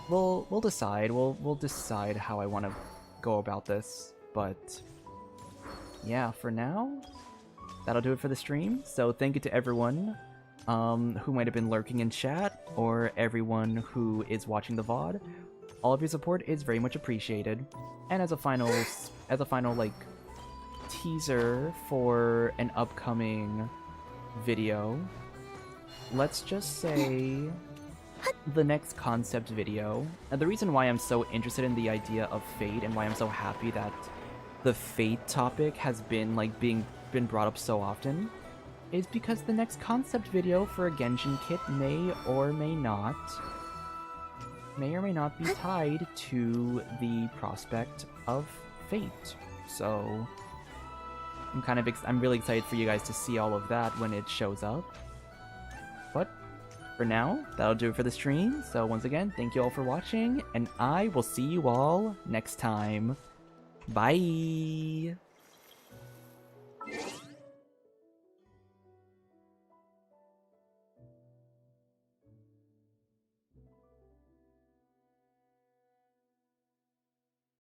we'll decide. We'll decide how I want to go about this, but yeah, for now, that'll do it for the stream. So thank you to everyone who might have been lurking in chat, or everyone who is watching the VOD. All of your support is very much appreciated. And as a final like teaser for an upcoming video, let's just say the next concept video. And the reason why I'm so interested in the idea of fate, and why I'm so happy that the fate topic has been, like, being been brought up so often is because the next concept video for a Genshin kit may or may not be tied to the prospect of Fate. So I'm really excited for you guys to see all of that when it shows up. But for now, that'll do it for the stream. So once again, thank you all for watching, and I will see you all next time. Bye!